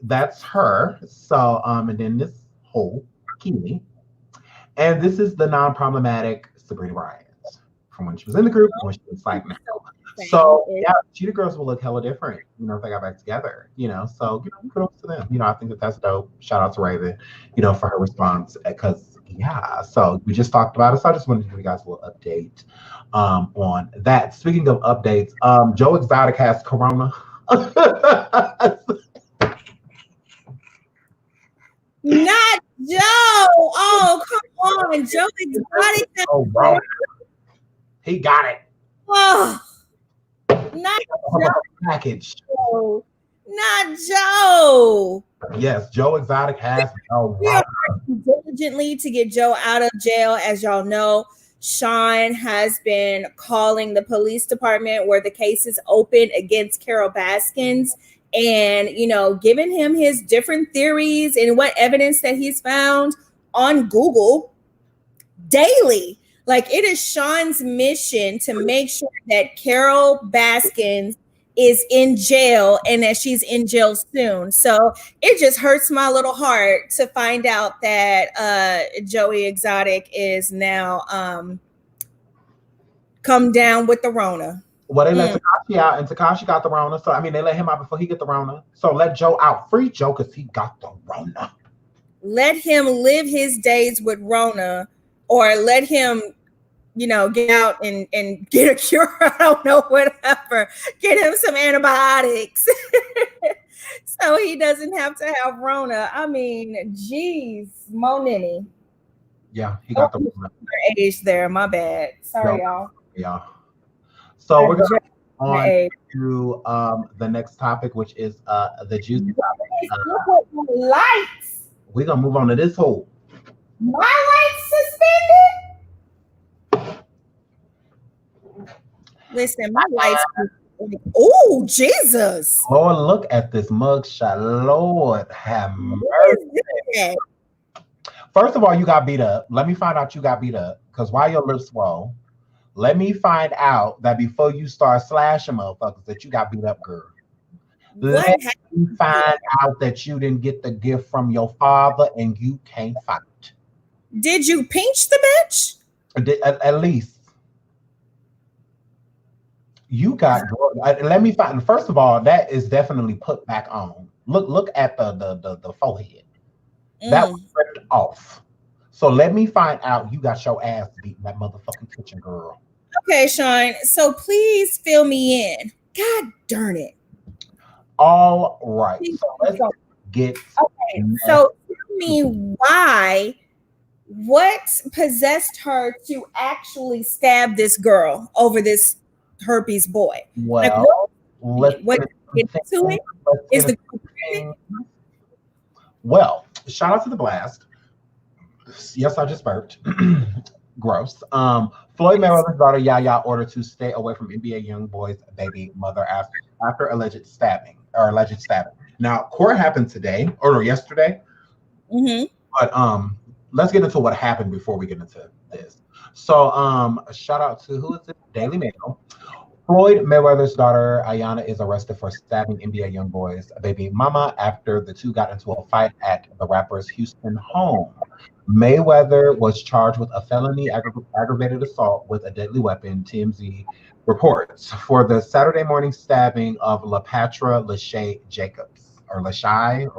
that's her. So and then this whole Keely. And this is the non-problematic Sabrina Bryant from when she was in the group and when she looks like now. So yeah, Cheetah Girls will look hella different, you know, if they got back together, you know. So you know, kudos to them. You know, I think that that's dope. Shout out to Raven, you know, for her response because yeah. So we just talked about it. So I just wanted to give you guys a little update on that. Speaking of updates, Joe Exotic has Corona. Not Joe. Oh, come on, Joe Exotic. Oh, bro. He got it. Oh, not Joe. Package. Not Joe. Yes, Joe Exotic has no. We are working diligently to get Joe out of jail. As y'all know, Sean has been calling the police department where the case is open against Carol Baskins and, you know, giving him his different theories and what evidence that he's found on Google daily. Like, it is Sean's mission to make sure that Carol Baskins is in jail and that she's in jail soon. So it just hurts my little heart to find out that Joey Exotic is now come down with the Rona. Well, they let Tekashi out, and Tekashi got the Rona. So I mean, they let him out before he get the Rona. So let Joe out, free Joe, because he got the Rona. Let him live his days with Rona, or let him, you know, get out and get a cure. I don't know, whatever. Get him some antibiotics so he doesn't have to have Rona. I mean, geez, Monini. Yeah, he got the Rona. Age there, my bad. Sorry, y'all. Yeah. So we're going on to the next topic, which is the juicy topic. Lights. We're gonna move on to this hole. My lights suspended. Listen, my lights. Oh, Jesus. Lord, look at this mugshot. Lord, have mercy. First of all, you got beat up. Let me find out you got beat up. Because why your lips swole? Let me find out that before you start slashing motherfuckers that you got beat up, girl. Let me find out that you didn't get the gift from your father and you can't fight. Did you pinch the bitch? At least. You got, let me find, first of all, that is definitely put back on. Look at the forehead. That was ripped off. So let me find out you got your ass beat in that motherfucking kitchen, girl. Okay, Sean. So please fill me in. God darn it. All right. So let's get. Okay. So tell me why. What possessed her to actually stab this girl over this herpes boy? Well, like, let's get into it. Is the well, shout out to the blast. Yes, I just burped. Gross. Floyd Mayweather's daughter Yaya ordered to stay away from NBA YoungBoy's baby mother after alleged stabbing. Now, court happened today or yesterday. But let's get into what happened before we get into this. So shout out to who is it? Daily Mail. Floyd Mayweather's daughter Ayana is arrested for stabbing NBA YoungBoy's baby mama after the two got into a fight at the rapper's Houston home. Mayweather was charged with a felony aggravated assault with a deadly weapon, TMZ reports, for the Saturday morning stabbing of LaPatra Lachey Jacobs, or Lachey,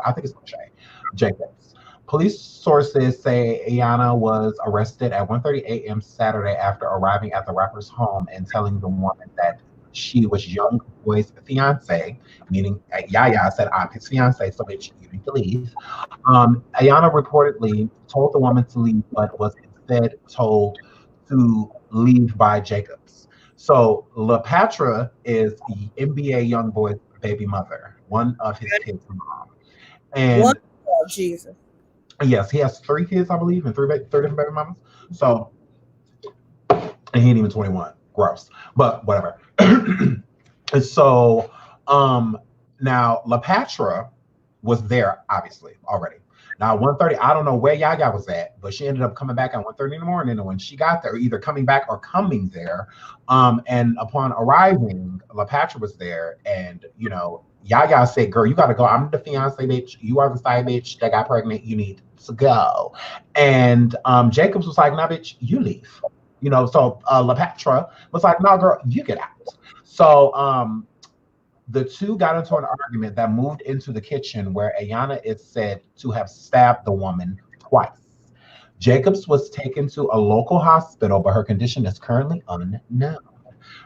I think it's Lachey Jacobs. Police sources say Ayana was arrested at 1:30 a.m. Saturday after arriving at the rapper's home and telling the woman that she was young boy's fiance, meaning Yaya said, I'm his fiance, so bitch, you need to leave. Ayana reportedly told the woman to leave, but was instead told to leave by Jacobs. So LaPatra is the NBA young boy's baby mother, one of his kids' mom. One, And oh, Jesus. yes, he has 3 kids, I believe, and three different baby mamas. So, and he ain't even 21. Gross. But whatever. And so, now LaPatra was there, obviously, already. Now, 1:30, I don't know where Yaya was at, but she ended up coming back at 1:30 in the morning. And when she got there, either coming back or coming there, and upon arriving, LaPatra was there. And, Yaya said, girl, you got to go. I'm the fiance, bitch. You are the side bitch that got pregnant. You need to go. And Jacobs was like, nah, bitch, you leave. So LaPatra was like, no, girl, you get out. So the two got into an argument that moved into the kitchen where Ayana is said to have stabbed the woman twice. Jacobs was taken to a local hospital, but her condition is currently unknown.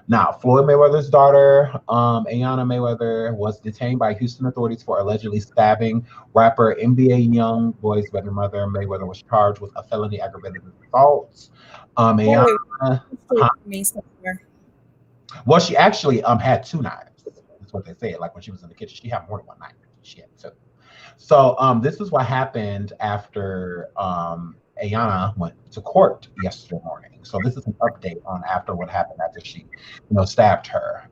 Now, Floyd Mayweather's daughter, Ayana Mayweather, was detained by Houston authorities for allegedly stabbing rapper NBA young boy's baby mother. Mayweather was charged with a felony aggravated assault. Ayana, well, she actually had 2 knives. That's what they said. Like when she was in the kitchen, she had more than 1 knife. She had 2. So this is what happened after Ayana went to court yesterday morning. So this is an update on after what happened after she, stabbed her.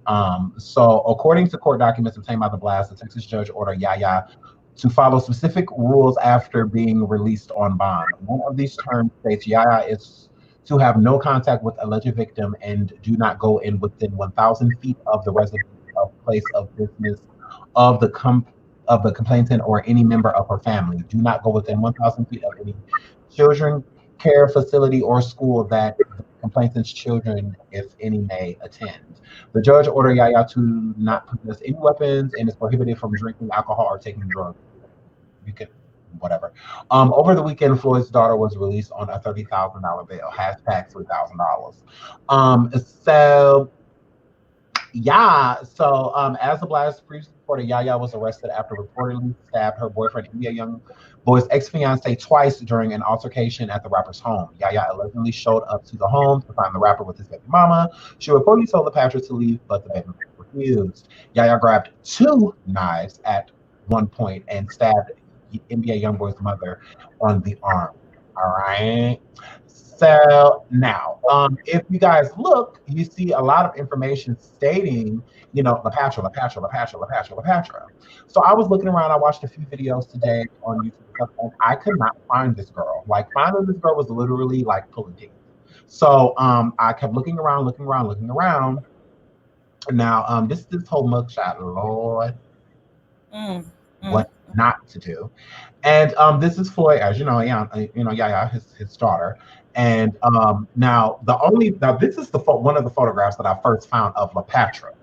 So according to court documents obtained by the Blast, the Texas judge ordered Yaya to follow specific rules after being released on bond. One of these terms states Yaya is to have no contact with alleged victim and do not go in within 1,000 feet of the residence of place of business of the complainant or any member of her family. Do not go within 1,000 feet of any children care facility or school that the complainant's children, if any, may attend. The judge ordered Yaya to not possess any weapons and is prohibited from drinking alcohol or taking drugs. You can, whatever. Over the weekend, Floyd's daughter was released on a $30,000 bail. Hashtag $3,000. So yeah. So as the Blast previously reported, Yaya was arrested after reportedly stabbed her boyfriend, NBA young boy's ex-fiance, twice during an altercation at the rapper's home. Yaya allegedly showed up to the home to find the rapper with his baby mama. She reportedly told the Patrick to leave, but the baby mama refused. Yaya grabbed 2 knives at one point and stabbed NBA young boy's mother on the arm. All right. So now, if you guys look, you see a lot of information stating, LaPatra. So I was looking around. I watched a few videos today on YouTube, and I could not find this girl. Like finding this girl was literally like pulling teeth. So I kept looking around. Now, this whole mugshot, Lord, what not to do. And this is Floyd, as you know, Yaya, his daughter. And now this is one of the photographs that I first found of LaPatra.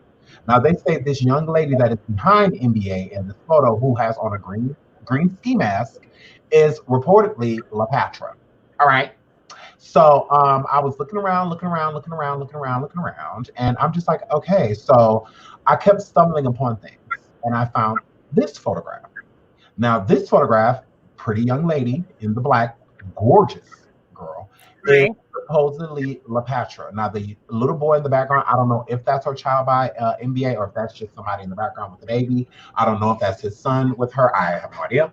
Now they say this young lady that is behind NBA in this photo, who has on a green ski mask, is reportedly LaPatra. All right. So I was looking around, and I'm just like, okay. So I kept stumbling upon things, and I found this photograph. Now, this photograph, pretty young lady in the black, gorgeous girl, is supposedly LaPatra. Now, the little boy in the background, I don't know if that's her child by NBA or if that's just somebody in the background with the baby. I don't know if that's his son with her. I have no idea.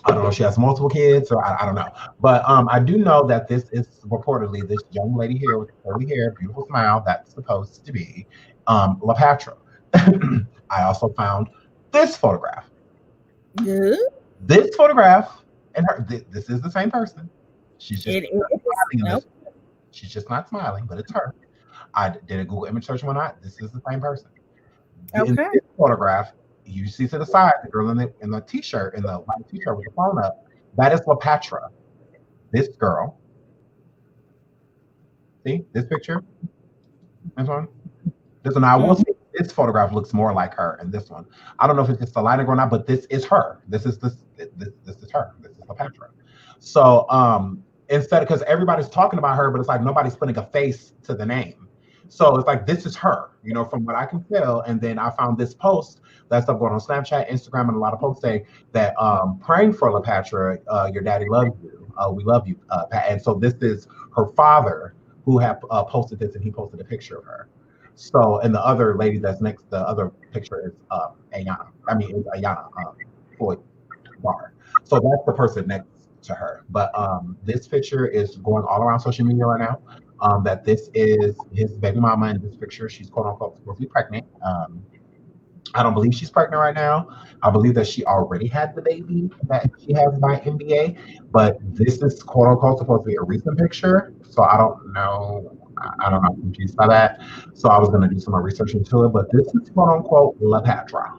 I don't know if she has multiple kids or I don't know. But I do know that this is reportedly this young lady here with curly hair, beautiful smile, that's supposed to be LaPatra. I also found this photograph. Yeah. This photograph and her, this is the same person. She's just she's just not smiling, but it's her. I did a Google image search one night. This is the same person. Okay. In this photograph, you see to the side, the girl in the t-shirt, in the white t-shirt with the phone up, that is LaPatra. This girl. See this picture? This one? This one. I will say this photograph looks more like her than this one. I don't know if it's just the lighting or not, but this is her. This is her. This is LaPatra. So instead, because everybody's talking about her, but it's like nobody's putting a face to the name. So it's like, this is her, you know, from what I can tell. And then I found this post that's up going on Snapchat, Instagram, and a lot of posts saying that praying for LaPatra, your daddy loves you. We love you, Pat. And so this is her father who had posted this, and he posted a picture of her. So, and the other lady that's next, the other picture is Ayana. I mean, it's Ayana Floyd Barr. So that's the person next to her. But this picture is going all around social media right now. That this is his baby mama in this picture. She's quote unquote supposed to be pregnant. I don't believe she's pregnant right now. I believe that she already had the baby that she has by NBA, but this is quote unquote supposed to be a recent picture. So I don't know. I don't know. I'm confused by that. So I was going to do some more research into it, but this is quote unquote LaPatra.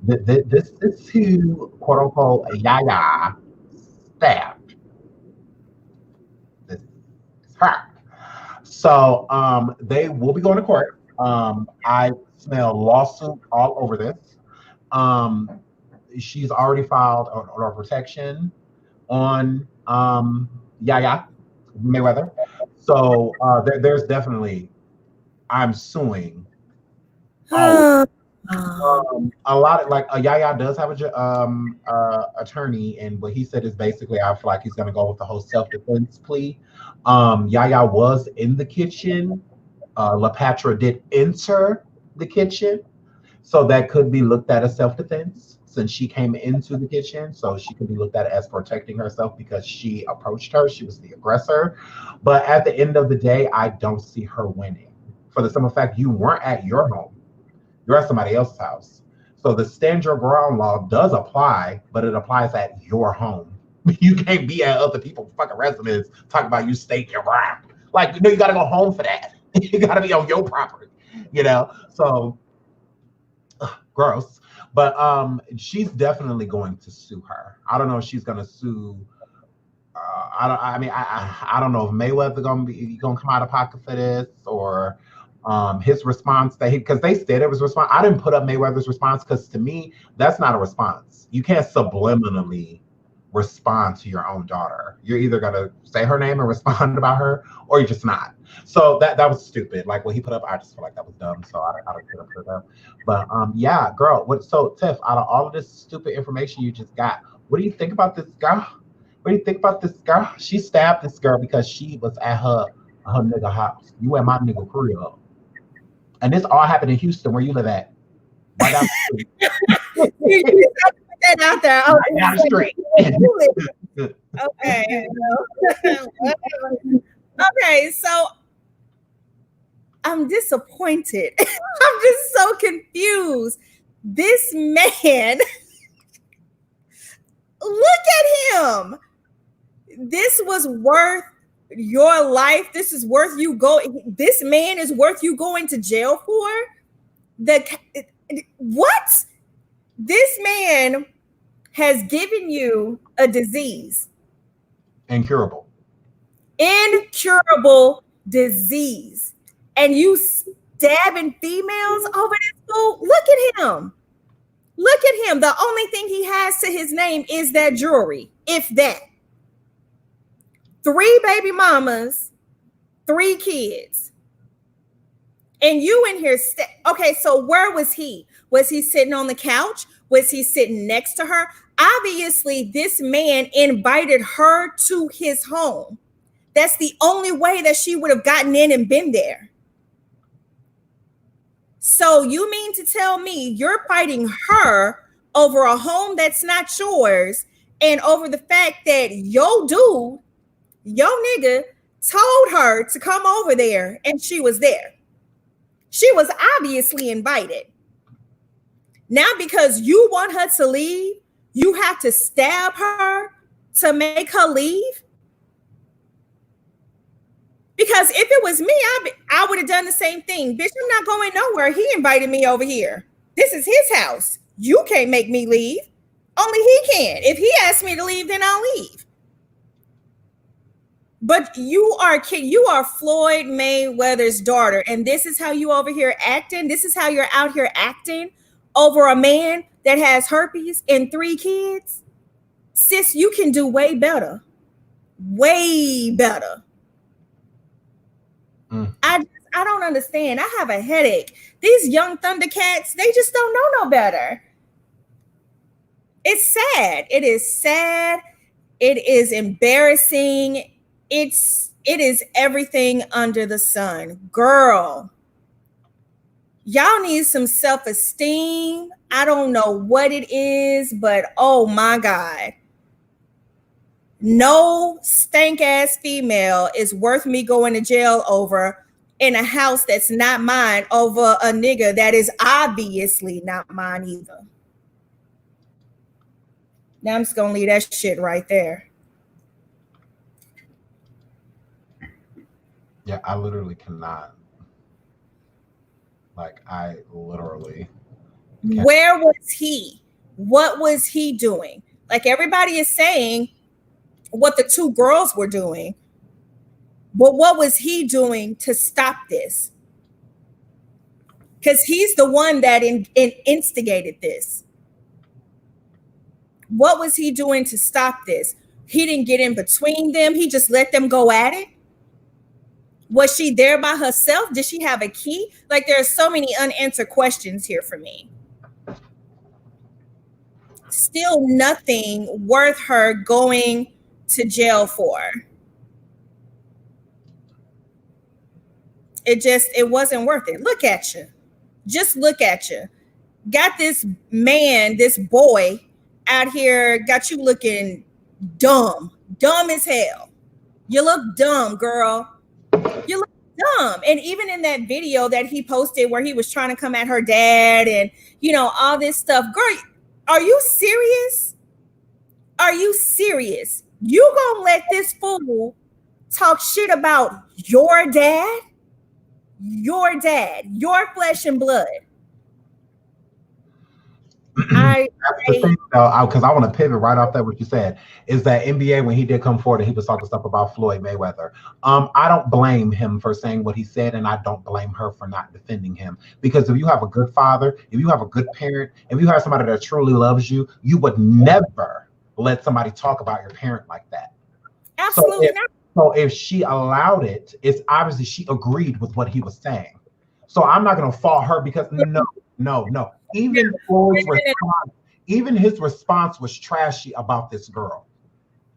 This is who quote unquote Yaya stabbed. This is her. So they will be going to court. I smell lawsuit all over this. She's already filed an order of protection on Yaya Mayweather. So there's definitely, I'm suing. A lot of, like, Yaya does have a attorney, and what he said is basically, I feel like he's going to go with the whole self-defense plea. Yaya was in the kitchen. LaPatra did enter the kitchen, so that could be looked at as self-defense since she came into the kitchen. So she could be looked at as protecting herself because she approached her. She was the aggressor. But at the end of the day, I don't see her winning, for the simple fact you weren't at your home. You're at somebody else's house. So the stand your ground law does apply, but it applies at your home. You can't be at other people's fucking residence talking about you stake your ground. Like, you know, you got to go home for that. You got to be on your property, you know? So, gross. But she's definitely going to sue her. I don't know if she's going to sue. I don't know if Mayweather gonna come out of pocket for this, or his response because they said it was response. I didn't put up Mayweather's response because to me that's not a response. You can't subliminally respond to your own daughter. You're either gonna say her name and respond about her, or you're just not. So that was stupid. Like what he put up, I just feel like that was dumb. So I don't put it up. But yeah, girl. So Tiff, out of all of this stupid information you just got, what do you think about this girl? What do you think about this girl? She stabbed this girl because she was at her nigga house. You at my nigga crib. And this all happened in Houston, where you live at. Right down the street. You put that out there. Oh, right down the street. Okay. Okay, so I'm disappointed. I'm just so confused. This man, look at him. This was worth your life. This is worth you going. This man is worth you going to jail for. What? This man has given you a disease. Incurable Disease. And you stabbing females over this fool? Look at him. Look at him. The only thing he has to his name is that jewelry, if that. 3 baby mamas, 3 kids. And you in here. Okay, so where was he? Was he sitting on the couch? Was he sitting next to her? Obviously, this man invited her to his home. That's the only way that she would have gotten in and been there. So you mean to tell me you're fighting her over a home that's not yours, and over the fact that your dude, your nigga, told her to come over there and she was there? She was obviously invited. Now, because you want her to leave, you have to stab her to make her leave? Because if it was me, I would have done the same thing. Bitch, I'm not going nowhere. He invited me over here. This is his house. You can't make me leave. Only he can. If he asks me to leave, then I'll leave. But you are Floyd Mayweather's daughter, and this is how you over here acting? This is how you're out here acting over a man that has herpes and 3 kids? Sis, you can do way better. Way better. I I don't understand. I have a headache. These young Thundercats, they just don't know no better. It's sad. It is sad. It is embarrassing. It is everything under the sun. Girl, y'all need some self-esteem. I don't know what it is, but oh my God. No stank ass female is worth me going to jail over in a house that's not mine over a nigga that is obviously not mine either. Now I'm just gonna leave that shit right there. Yeah, I literally cannot. Like, I literally can't. Where was he? What was he doing? Like, everybody is saying what the two girls were doing, but what was he doing to stop this? Because he's the one that instigated this. What was he doing to stop this? He didn't get in between them. He just let them go at it. Was she there by herself? Did she have a key? Like, there are so many unanswered questions here for me. Still nothing worth her going to jail for. It wasn't worth it. Look at you. Just look at you. Got this man, this boy out here, got you looking dumb as hell. You look dumb, girl. You look dumb. And even in that video that he posted where he was trying to come at her dad and, you know, all this stuff. Girl, are you serious? Are you serious? You gonna let this fool talk shit about your dad? Your dad, your flesh and blood. That's the thing, though, because I want to pivot right off that what you said, is that NBA, when he did come forward and he was talking stuff about Floyd Mayweather, I don't blame him for saying what he said, and I don't blame her for not defending him. Because if you have a good father, if you have a good parent, if you have somebody that truly loves you, you would never let somebody talk about your parent like that. Absolutely not. So if she allowed it, it's obviously she agreed with what he was saying. So I'm not going to fault her because no. Even Floyd's response, even his response was trashy about this girl.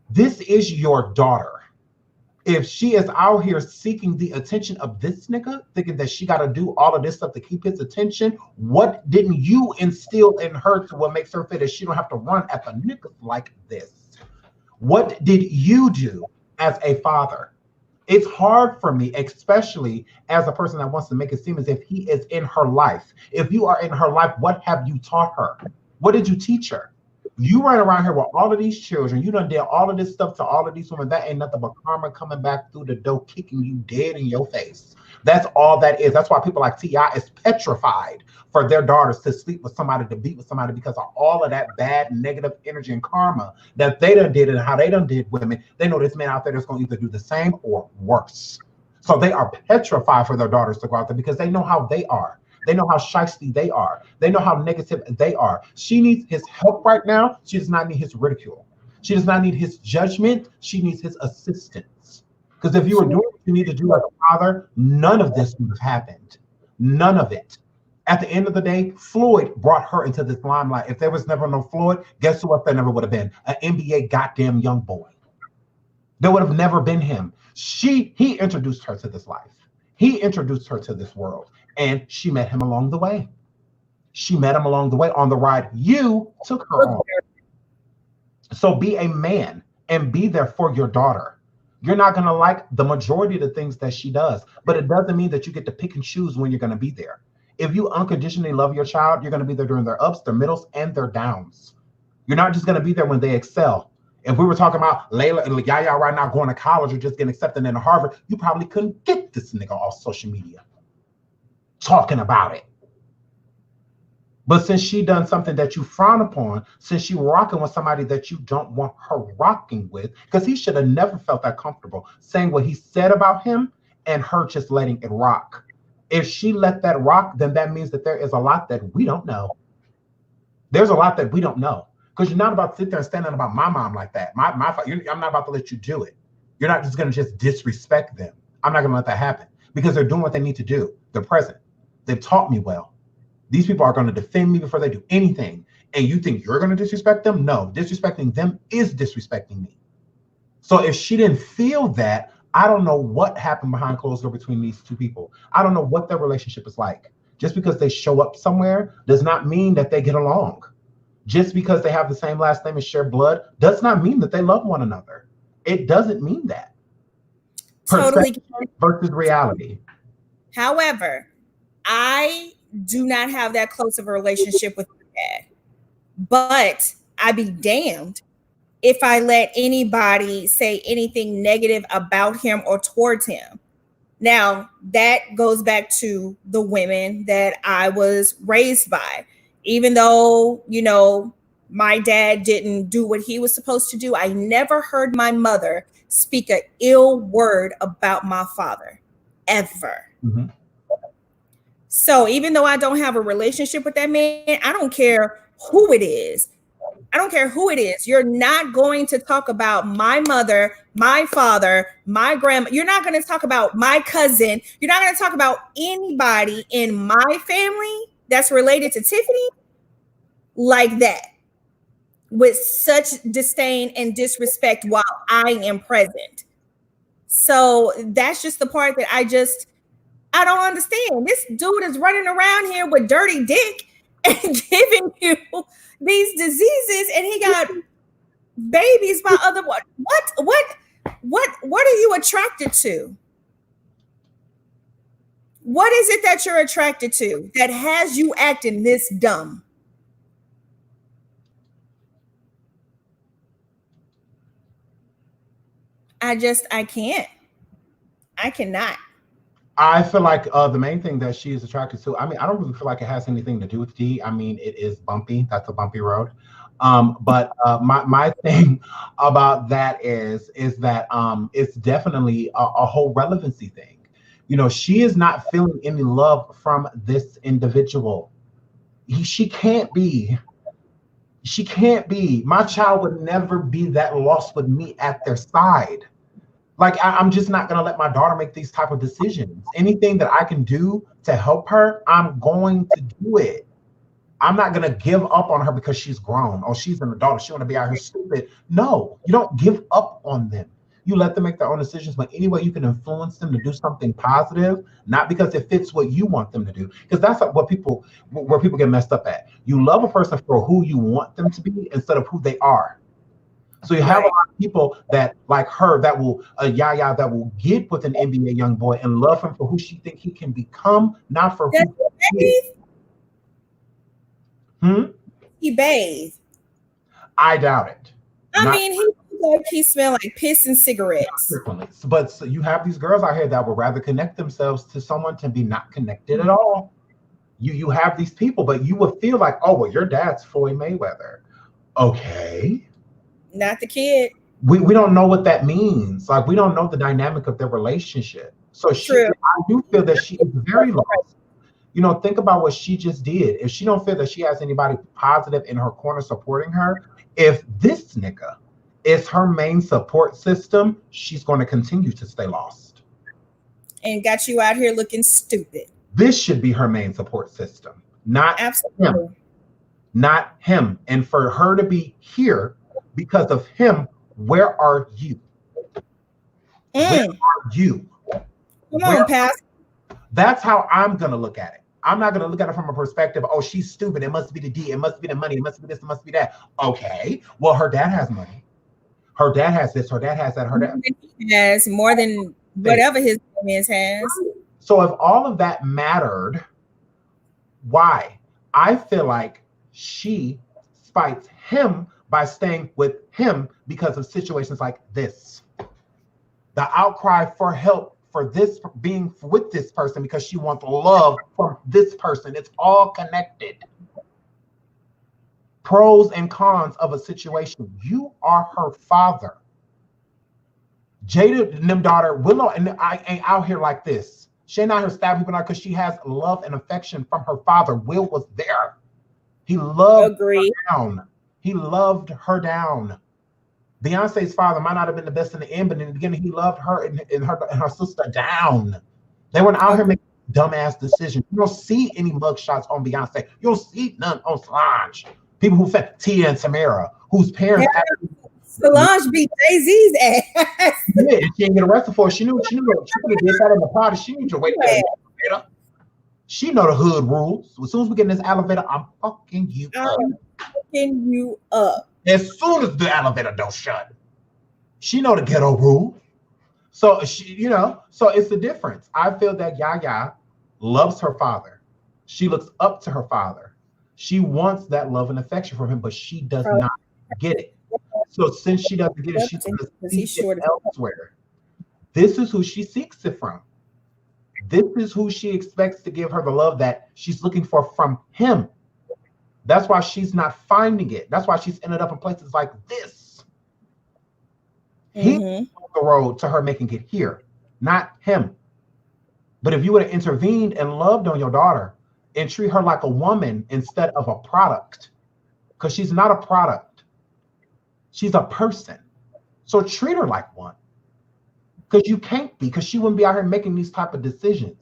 This is your daughter. If she is out here seeking the attention of this nigga, thinking that she got to do all of this stuff to keep his attention, what didn't you instill in her to what makes her feel that she don't have to run at the niggas like this? What did you do as a father? It's hard for me, especially as a person that wants to make it seem as if he is in her life. If you are in her life, what have you taught her? What did you teach her? You ran around here with all of these children. You done did all of this stuff to all of these women. That ain't nothing but karma coming back through the door, kicking you dead in your face. That's all that is. That's why people like T.I. is petrified for their daughters to sleep with somebody, to be with somebody, because of all of that bad negative energy and karma that they done did and how they done did women. They know this man out there that's going to either do the same or worse. So they are petrified for their daughters to go out there because they know how they are. They know how shysty they are. They know how negative they are. She needs his help right now. She does not need his ridicule. She does not need his judgment. She needs his assistance. Because if you were doing what you need to do as a father, none of this would have happened. None of it. At the end of the day, Floyd brought her into this limelight. If there was never no Floyd, guess what there never would have been? An NBA goddamn young boy. There would have never been him. He introduced her to this life. He introduced her to this world. And she met him along the way. She met him along the way on the ride you took her on. So be a man and be there for your daughter. You're not going to like the majority of the things that she does, but it doesn't mean that you get to pick and choose when you're going to be there. If you unconditionally love your child, you're going to be there during their ups, their middles, and their downs. You're not just going to be there when they excel. If we were talking about Layla and Yaya right now going to college or just getting accepted into Harvard, you probably couldn't get this nigga off social media talking about it. But since she done something that you frown upon, since she rocking with somebody that you don't want her rocking with, because he should have never felt that comfortable saying what he said about him and her just letting it rock. If she let that rock, then that means that there is a lot that we don't know. There's a lot that we don't know. Because you're not about to sit there and stand on about my mom like that. I'm not about to let you do it. You're not just going to just disrespect them. I'm not going to let that happen. because they're doing what they need to do. They're present. They've taught me well. These people are going to defend me before they do anything. And you think you're going to disrespect them? No, disrespecting them is disrespecting me. So if she didn't feel that, I don't know what happened behind closed door between these two people. I don't know what their relationship is like. Just because they show up somewhere does not mean that they get along. Just because they have the same last name and share blood does not mean that they love one another. It doesn't mean that. Totally. Versus reality. However, I do not have that close of a relationship with my dad. But I'd be damned if I let anybody say anything negative about him or towards him. Now, that goes back to the women that I was raised by. Even though, you know, my dad didn't do what he was supposed to do, I never heard my mother speak an ill word about my father, ever. Mm-hmm. So even though I don't have a relationship with that man, I don't care who it is. I don't care who it is. You're not going to talk about my mother, my father, my grandma. You're not going to talk about my cousin. You're not going to talk about anybody in my family that's related to Tiffany like that, with such disdain and disrespect while I am present. So that's just the part that I don't understand. This dude is running around here with dirty dick and giving you these diseases, and he got babies by other what are you attracted to? What is it that you're attracted to that has you acting this dumb? I can't. I cannot. I feel like the main thing that she is attracted to, I mean, I don't really feel like it has anything to do with D. I mean, it is bumpy. That's a bumpy road. But my thing about that is that it's definitely a whole relevancy thing. You know, she is not feeling any love from this individual. She can't be. She can't be. My child would never be that lost with me at their side. Like, I'm just not going to let my daughter make these type of decisions. Anything that I can do to help her, I'm going to do it. I'm not going to give up on her because she's grown or she's an adult. She want to be out here stupid. No, you don't give up on them. You let them make their own decisions, but any way you can influence them to do something positive, not because it fits what you want them to do. Because that's where people get messed up at. You love a person for who you want them to be instead of who they are. So you have a lot of people that like her that will Yaya that will get with an NBA young boy and love him for who she think he can become, not for who he is. He bathed. I doubt it. I mean, he smelled like piss and cigarettes. But so you have these girls out here that would rather connect themselves to someone to be not connected at all. You have these people, but you would feel like, oh, well, your dad's Floyd Mayweather. Okay. Not the kid. We don't know what that means. Like, we don't know the dynamic of their relationship. So I do feel that she is very lost. You know, think about what she just did. If she don't feel that she has anybody positive in her corner supporting her, if this nigga is her main support system, she's going to continue to stay lost. And got you out here looking stupid. This should be her main support system, not him. Not him. And for her to be here because of him, where are you? Where are you? Come on, Pastor. That's how I'm going to look at it. I'm not going to look at it from a perspective, oh, she's stupid. It must be the D. It must be the money. It must be this. It must be that. Okay. Well, her dad has money. Her dad has this. Her dad has that. Her dad has more than whatever his man has. So if all of that mattered, why? I feel like she spites him by staying with him because of situations like this. The outcry for help for this being with this person because she wants love from this person. It's all connected. Pros and cons of a situation. You are her father. Jada and them daughter, Willow, and I ain't out here like this. She ain't out here stabbing people out because she has love and affection from her father. Will was there. He loved her down. He loved her down. Beyonce's father might not have been the best in the end, but in the beginning, he loved her and her sister down. They weren't out here making dumbass decisions. You don't see any mugshots on Beyonce. You don't see none on Solange. People who fed Tia and Tamara, whose parents Solange beat Jay-Z's ass. Yeah, she didn't get arrested for it. She knew she could have did that in the party. She knew to wait there. She know the hood rules. As soon as we get in this elevator, I'm fucking you up. Fucking you up. As soon as the elevator door shut. She know the ghetto rules. So she, so it's the difference. I feel that Yaya loves her father. She looks up to her father. She wants that love and affection from him, but she does not get it. So since she doesn't get it, she's going to seek it elsewhere. This is who she seeks it from. This is who she expects to give her the love that she's looking for from him. That's why she's not finding it. That's why she's ended up in places like this. He's on the road to her making it here, not him. But if you would have intervened and loved on your daughter and treat her like a woman instead of a product, because she's not a product. She's a person. So treat her like one. Because you can't be, because she wouldn't be out here making these type of decisions.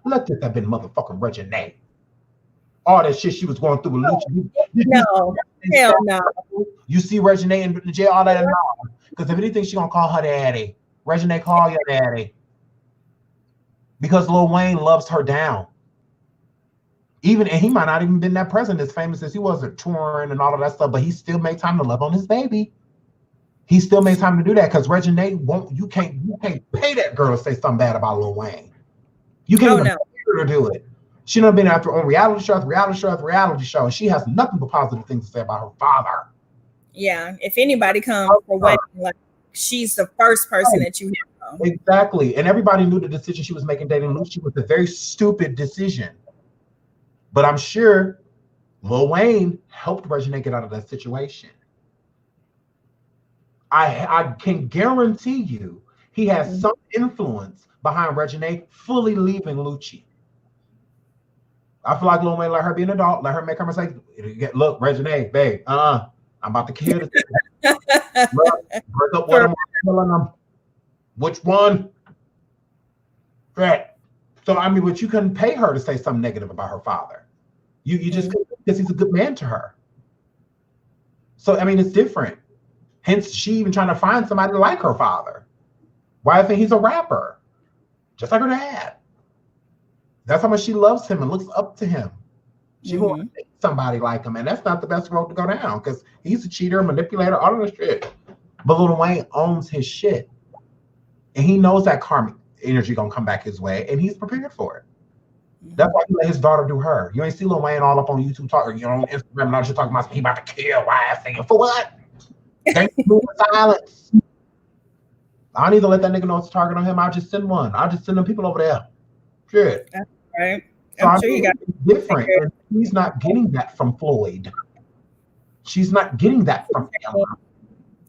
Let this have been motherfucking Reginae. All that shit she was going through with Lucci. No, hell no. You see Reginae in the jail, all that. No. Because if anything, she gonna call her daddy. Reginae, call your daddy. Because Lil Wayne loves her down. And he might not even been that present as famous as he was at touring and all of that stuff, but he still made time to love on his baby. He still made time to do that because Reginae you can't pay that girl to say something bad about Lil Wayne. You can't even pay her to do it. She done been after on reality show after reality show, and she has nothing but positive things to say about her father. Yeah, if anybody comes for Wayne, like she's the first person that you hear from. Exactly, and everybody knew the decision she was making dating Lucci was a very stupid decision. But I'm sure Lil Wayne helped Reginae get out of that situation. I can guarantee you he has some influence behind Reginae fully leaving Lucci. I feel like Lil Wayne let her be an adult, let her make her mistake. Look, Reginae, babe, I'm about to kill this. Break up what I'm killing them. Which one? Right. So I mean, but you couldn't pay her to say something negative about her father. You just couldn't, because he's a good man to her. So I mean, it's different. Hence, she even trying to find somebody like her father. Why? I think he's a rapper, just like her dad. That's how much she loves him and looks up to him. She wants to somebody like him, and that's not the best road to go down because he's a cheater, manipulator, all of this shit. But Lil Wayne owns his shit, and he knows that karmic energy gonna come back his way, and he's prepared for it. That's why he let his daughter do her. You ain't see Lil Wayne all up on YouTube talking, on Instagram and all shit talking about he about to kill wife saying for what? Thank you for silence. I don't need to let that nigga know it's a target on him. I'll just send one. I'll just send them people over there. Shit. That's right. So I'm sure you got different. And she's not getting that from Floyd. She's not getting that from Ella.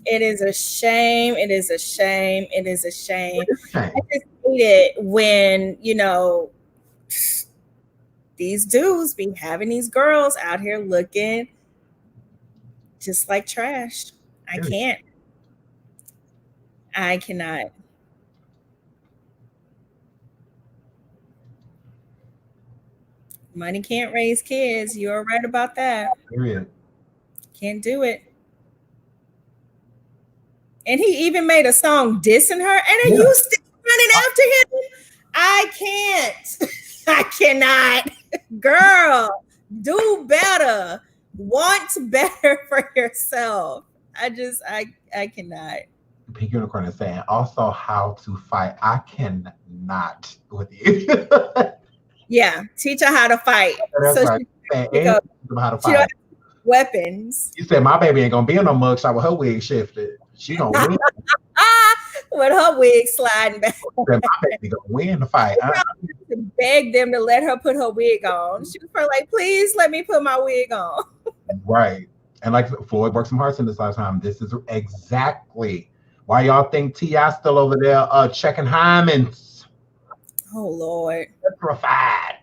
It is a shame. It is a shame. It is a shame. I just hate it when, these dudes be having these girls out here looking just like trash. I can't. I cannot. Money can't raise kids. You're right about that. Period. Can't do it. And he even made a song dissing her, and then you still running after him. I can't. I cannot. Girl, do better. Want better for yourself. I cannot. Pink Unicorn is saying also how to fight. I cannot with you. Yeah, teach her how to fight. That's so right. How to fight. Weapons. You said my baby ain't gonna be in no mugshot with her wig shifted. She gonna win. With her wig sliding back. My baby gonna win the fight. Beg them to let her put her wig on. She was probably like, please let me put my wig on. Right. And like Floyd broke some hearts in this lifetime. This is exactly why y'all think T.I. still over there checking hymens. Oh, Lord. Petrified.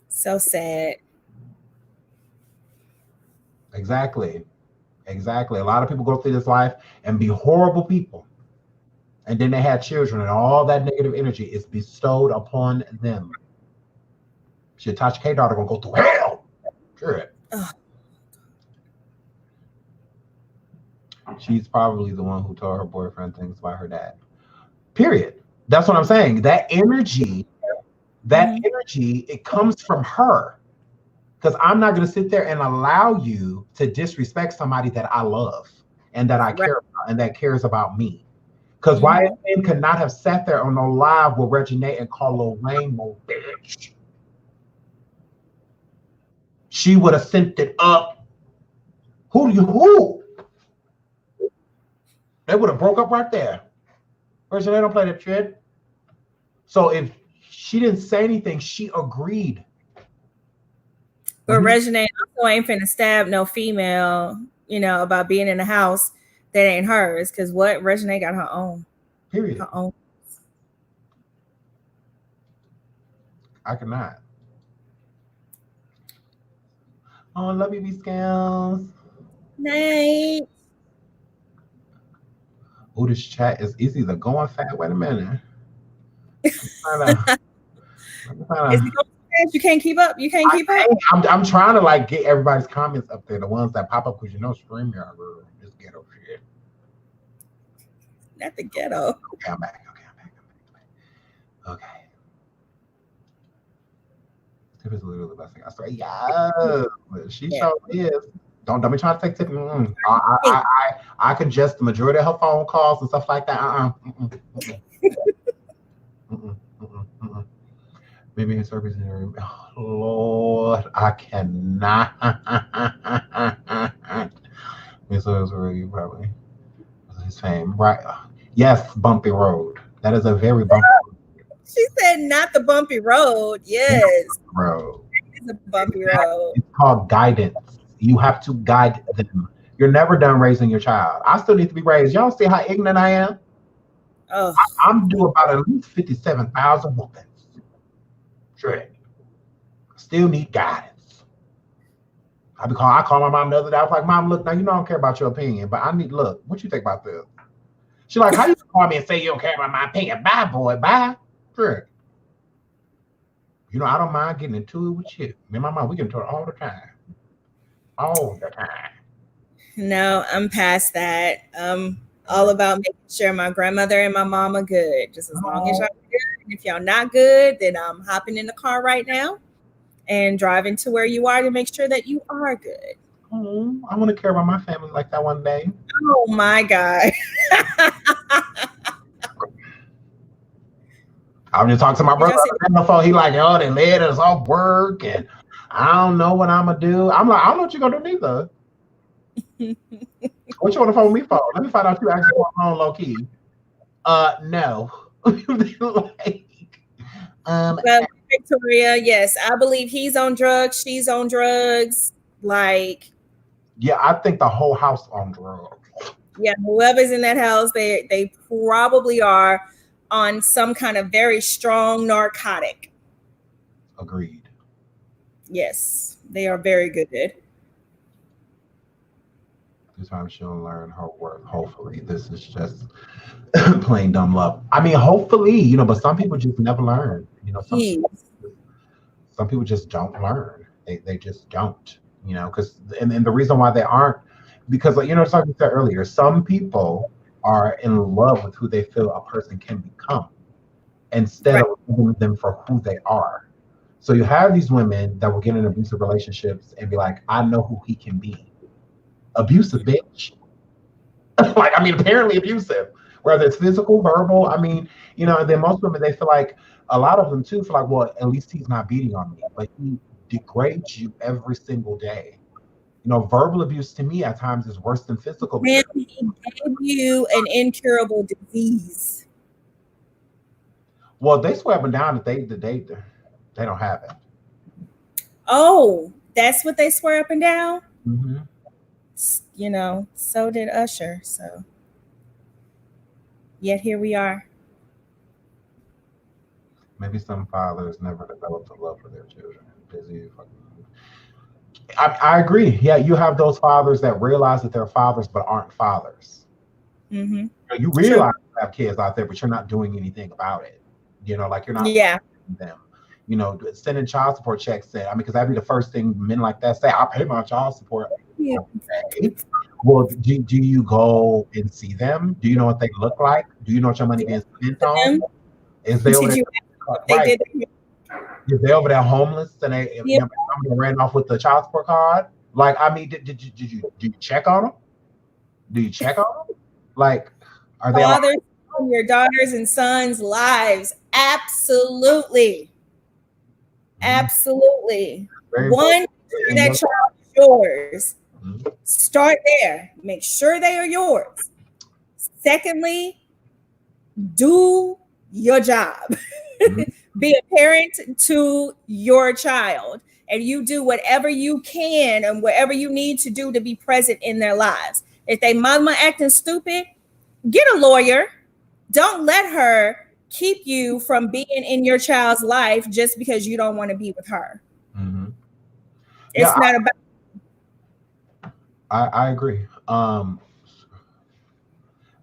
So sad. Exactly. A lot of people go through this life and be horrible people. And then they had children, and all that negative energy is bestowed upon them. Shit, Tasha K daughter gonna go through hell. Sure. She's probably the one who told her boyfriend things about her dad. Period. That's what I'm saying. That energy, it comes from her. Because I'm not going to sit there and allow you to disrespect somebody that I love and that I care about and that cares about me. Because YSN could not have sat there on no live with Reggie and called Lil Wayne "mo bitch." She would have sent it up. Who? They would have broke up right there. Reggie don't play that shit. So if she didn't say anything, she agreed. But Regina also ain't finna stab no female, about being in a house that ain't hers. Because what? Regina got her own. Period. Her own. I cannot. Oh, love you, B-Scales. Night. Oh, this chat is either going fast. Wait a minute. Is it going fast? You can't keep up. I'm trying to like get everybody's comments up there, the ones that pop up because StreamYard is ghetto shit. Not the ghetto. Okay, I'm back. Okay. Tip is literally the best thing. I swear, yeah, she sure is. Don't be trying to take Tiffany. I could just the majority of her phone calls and stuff like that. Maybe his service in her. Oh, Lord, I cannot. So it's really probably his fame, right? Yes, bumpy road. That is a very bumpy road. She said not the bumpy road. Yes. Road. It's a bumpy road. It's called guidance. You have to guide them. You're never done raising your child. I still need to be raised. Y'all see how ignorant I am? Oh. I'm due about at least 57,000 whoopings. Sure. Still need guidance. I call my mom the other day. I was like, Mom, look, now I don't care about your opinion, but look, what you think about this? She's like, how you call me and say you don't care about my opinion? Bye, boy, bye. Sure. I don't mind getting into it with you. Me and my mom, we get into it all the time. All the time. No, I'm past that. All about making sure my grandmother and my mom are good. Just as long as y'all are good. And if y'all not good, then I'm hopping in the car right now and driving to where you are to make sure that you are good. Oh, I want to care about my family like that one day. Oh my God. I was just talking to my brother on the phone. He like, they let us off work and I don't know what I'm going to do. I'm like, I don't know what you're going to do neither. What you on the phone with me for? Let me find out you actually want on low key. No. Well, Victoria, yes, I believe he's on drugs. She's on drugs. Like, yeah, I think the whole house on drugs. Yeah, whoever's in that house, they probably are on some kind of very strong narcotic. Agreed. Yes, they are very good. This time she'll learn her worth. Hopefully, this is just plain dumb love. I mean, hopefully, but some people just never learn. Some people just don't learn. They just don't. Because and the reason why they aren't, because like it's like we said earlier, some people are in love with who they feel a person can become, instead of loving them for who they are. So you have these women that will get in abusive relationships and be like, I know who he can be. Abusive bitch. Apparently abusive, whether it's physical, verbal. And then most women, they feel like, a lot of them too feel like, well, at least he's not beating on me. Like, he degrades you every single day. Verbal abuse to me at times is worse than physical. Man, he gave you an incurable disease. Well, they swear up and down that they don't have it. Oh, that's what they swear up and down? Mm-hmm. So did Usher. So yet here we are. Maybe some fathers never developed a love for their children. I agree. Yeah, you have those fathers that realize that they're fathers but aren't fathers. Mm-hmm. You realize you have kids out there, but you're not doing anything about it. Like you're not them. Sending child support checks. Because that'd be the first thing men like that say. I pay my child support. Yeah. Okay. Well, do you go and see them? Do you know what they look like? Do you know what your money being spent on? Is they over there? Is they over there homeless and they ran off with the child support card? Like, did you check on them? Do you check on them? Like, are they fathers in your daughters and sons' lives? Absolutely. Absolutely. One, that child is yours. Start there. Make sure they are yours. Secondly, do your job. Be a parent to your child, and you do whatever you can and whatever you need to do to be present in their lives. If they mama acting stupid, get a lawyer. Don't let her keep you from being in your child's life just because you don't want to be with her. It's not about. I agree.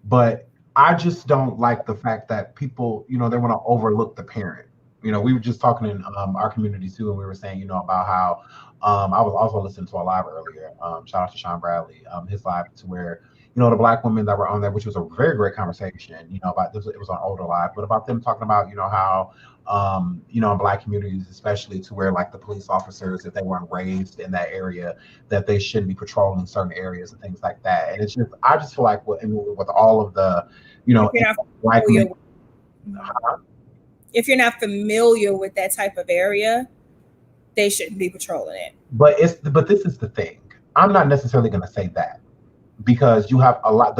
But I just don't like the fact that people, they want to overlook the parent. We were just talking in our community too, and we were saying, about how I was also listening to a live earlier. Shout out to Sean Bradley, his live, to where the Black women that were on there, which was a very great conversation. About this, it was on older live, but about them talking about how in Black communities, especially, to where like the police officers, if they weren't raised in that area, that they shouldn't be patrolling certain areas and things like that. And it's just, I just feel like with all of the, Black men. If you're not familiar with that type of area, they shouldn't be patrolling it. But this is the thing. I'm not necessarily going to say that, because you have a lot.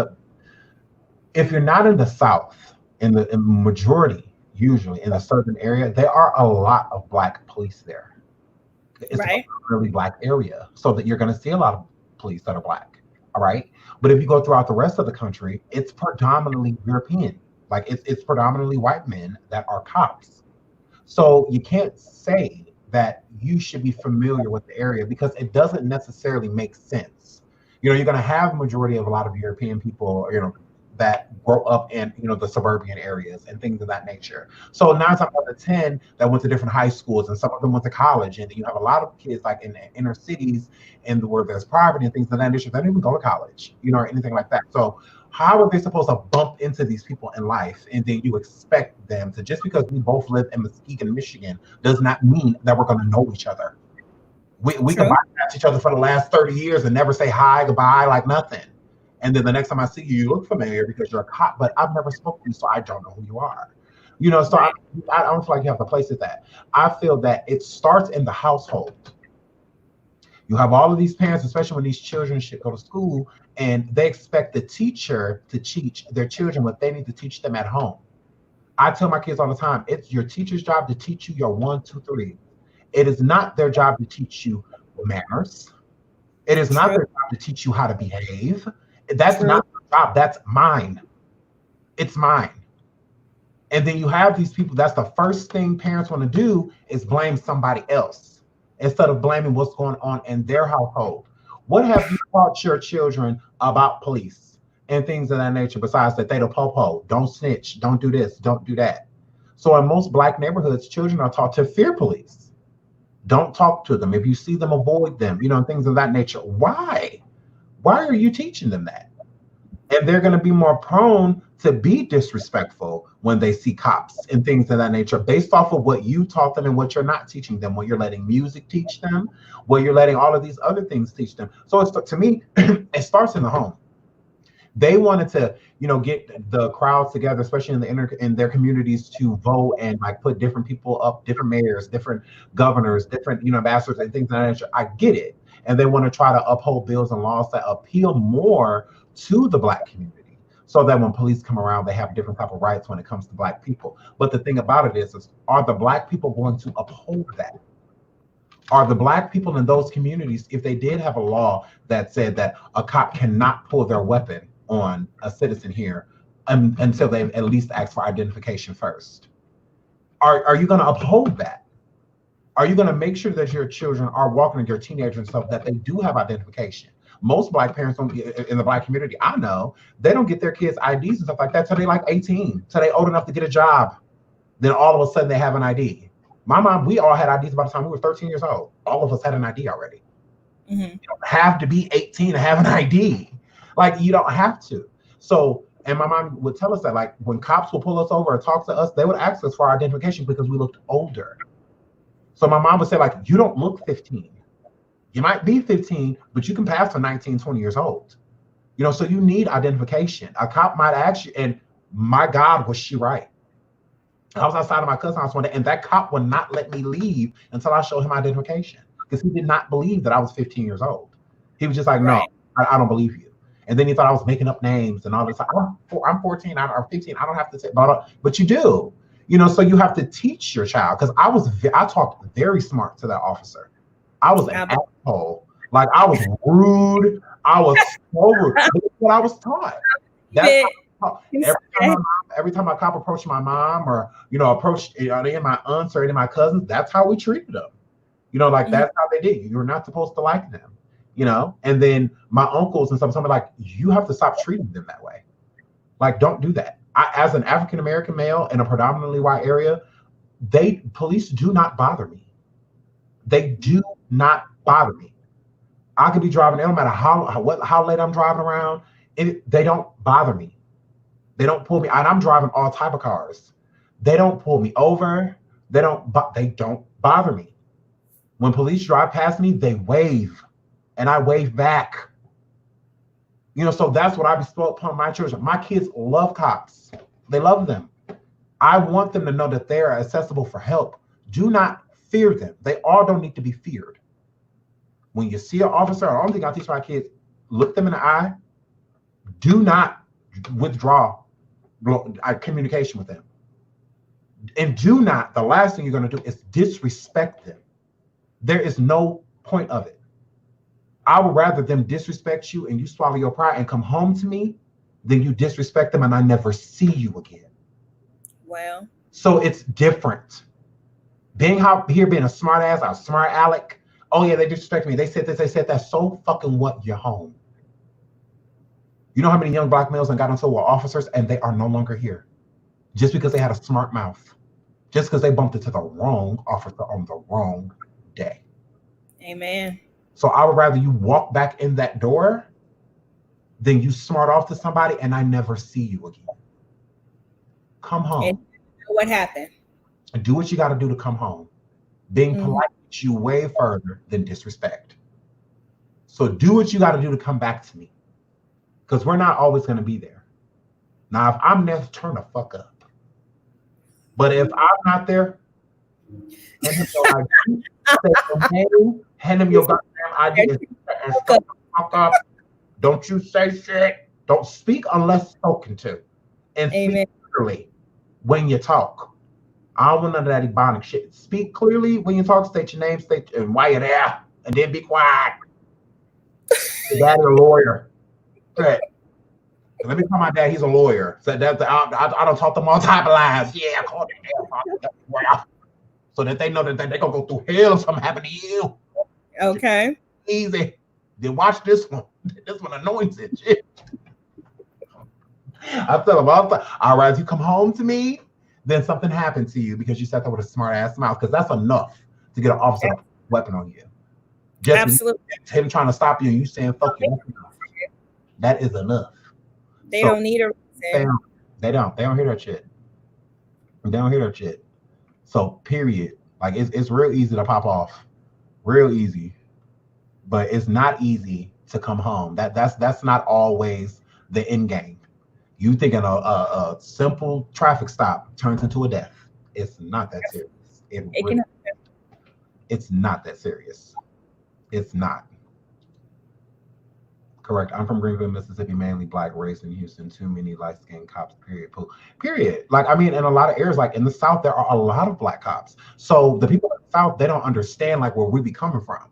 If you're not in the South, in the majority, usually in a certain area, there are a lot of Black police there. It's a really Black area, so that you're going to see a lot of police that are Black. All right. But if you go throughout the rest of the country, it's predominantly European. Like it's predominantly white men that are cops. So you can't say that you should be familiar with the area, because it doesn't necessarily make sense. You're going to have a majority of a lot of European people, that grow up in, the suburban areas and things of that nature. So 9 times out of 10 that went to different high schools, and some of them went to college, and you have a lot of kids like in the inner cities and where there's poverty and things of that nature, they don't even go to college, or anything like that. So how are they supposed to bump into these people in life? And then you expect them to, just because we both live in Muskegon, Michigan, does not mean that we're going to know each other. We can bypass each other for the last 30 years and never say hi, goodbye, like nothing. And then the next time I see you, you look familiar because you're a cop, but I've never spoken to you, so I don't know who you are. So I don't feel like you have to place it that. I feel that it starts in the household. You have all of these parents, especially when these children should go to school, and they expect the teacher to teach their children what they need to teach them at home. I tell my kids all the time, it's your teacher's job to teach you your 1, 2, 3. It is not their job to teach you manners. It is not their job to teach you how to behave. That's not their job. That's mine. It's mine. And then you have these people, that's the first thing parents want to do, is blame somebody else instead of blaming what's going on in their household. What have you taught your children about police and things of that nature, besides that they the po-po, don't snitch, don't do this, don't do that? So in most Black neighborhoods, children are taught to fear police. Don't talk to them. If you see them, avoid them, and things of that nature. Why? Why are you teaching them that? And they're going to be more prone to be disrespectful when they see cops and things of that nature, based off of what you taught them and what you're not teaching them, what you're letting music teach them, what you're letting all of these other things teach them. So to me, it starts in the home. They wanted to, get the crowds together, especially in their communities, to vote and like put different people up, different mayors, different governors, different, ambassadors and things of that nature. I get it. And they want to try to uphold bills and laws that appeal more to the Black community, so that when police come around, they have different type of rights when it comes to Black people. But the thing about it is are the Black people going to uphold that? Are the Black people in those communities, if they did have a law that said that a cop cannot pull their weapon on a citizen here until they've at least asked for identification first, are you going to uphold that? Are you going to make sure that your children are walking, and your teenagers and stuff, that they do have identification? most Black parents don't get, in the Black community, I know, they don't get their kids IDs and stuff like that till they like 18, till they old enough to get a job. Then all of a sudden they have an ID. My mom, we all had IDs by the time we were 13 years old. All of us had an ID already. You don't have to be 18 to have an ID. Like, you don't have to. So, and my mom would tell us that, like, when cops would pull us over or talk to us, they would ask us for our identification because we looked older. So my mom would say, like, you don't look 15. You might be 15, but you can pass for 19, 20 years old. You know, so you need identification. A cop might ask you, and my God, was she right? I was outside of my cousin's house one day, and that cop would not let me leave until I showed him identification because he did not believe that I was 15 years old. He was just like, no, I don't believe you. And then he thought I was making up names and all this. I'm 14, I'm 15. I don't have to say, but you do. You know, so you have to teach your child. Because I talked very smart to that officer. I was an asshole. Like, I was rude. I was so rude. That's what I was taught. That's every time a cop approached my mom or, you know, approached any of my aunts or any of my cousins, that's how we treated them. You know, like that's how they did. You were not supposed to like them, you know? And then my uncles and something like, you have to stop treating them that way. Like, don't do that. As an African-American male in a predominantly white area, police do not bother me. They do not bother me. I could be driving, it don't matter how late I'm driving around, they don't bother me. They don't pull me, and I'm driving all type of cars. They don't pull me over. They don't bother me. When police drive past me, they wave, and I wave back. You know, so that's what I bestow upon my children. My kids love cops. They love them. I want them to know that they are accessible for help. Do not fear them. They all don't need to be feared. When you see an officer, I don't think I teach my kids, look them in the eye. Do not withdraw communication with them. And do not, the last thing you're going to do is disrespect them. There is no point of it. I would rather them disrespect you and you swallow your pride and come home to me than you disrespect them and I never see you again. Well, so it's different. Being a smart ass, a smart aleck. Oh yeah, they disrespect me. They said this, they said that. So fucking what? You're home. You know how many young Black males that got into with officers and they are no longer here just because they had a smart mouth, just because they bumped into the wrong officer on the wrong day. Amen. So I would rather you walk back in that door than you smart off to somebody and I never see you again. Come home. And what happened? Do what you got to do to come home. Being polite gets you way further than disrespect. So do what you got to do to come back to me. Because we're not always going to be there. Now, if I'm there, turn the fuck up. But if I'm not there, hand him your ID, say your name, hand him your goddamn ID, and shut the fuck up. Don't you say shit. Don't speak unless spoken to. And speak clearly when you talk. I don't want none of that ebonic shit. Speak clearly when you talk, state your name, state and why you're there, and then be quiet. Your daddy a lawyer. Right. Let me call my dad, he's a lawyer. So that's I don't talk them all type of lies. Yeah, call them. So that they know that they're gonna go through hell if something happened to you. Okay. Easy. Then watch this one. This one anoints it. Shit. I tell them all the time, I'd rather you come home to me than something happened to you because you said that with a smart ass mouth, because that's enough to get an officer weapon on you. Just absolutely. Him trying to stop you and you saying fuck you. That is enough. They don't need a reason. They don't hear that shit. They don't hear that shit. So period. Like it's real easy to pop off. Real easy. But it's not easy to come home. That's not always the end game. You thinking a simple traffic stop turns into a death. It's not that serious. It's not that serious. It's not. Correct. I'm from Greenville, Mississippi, mainly Black, raised in Houston. Too many light-skinned cops, period. Period. Like, I mean, in a lot of areas, like in the South, there are a lot of Black cops. So the people in the South, they don't understand like where we be coming from.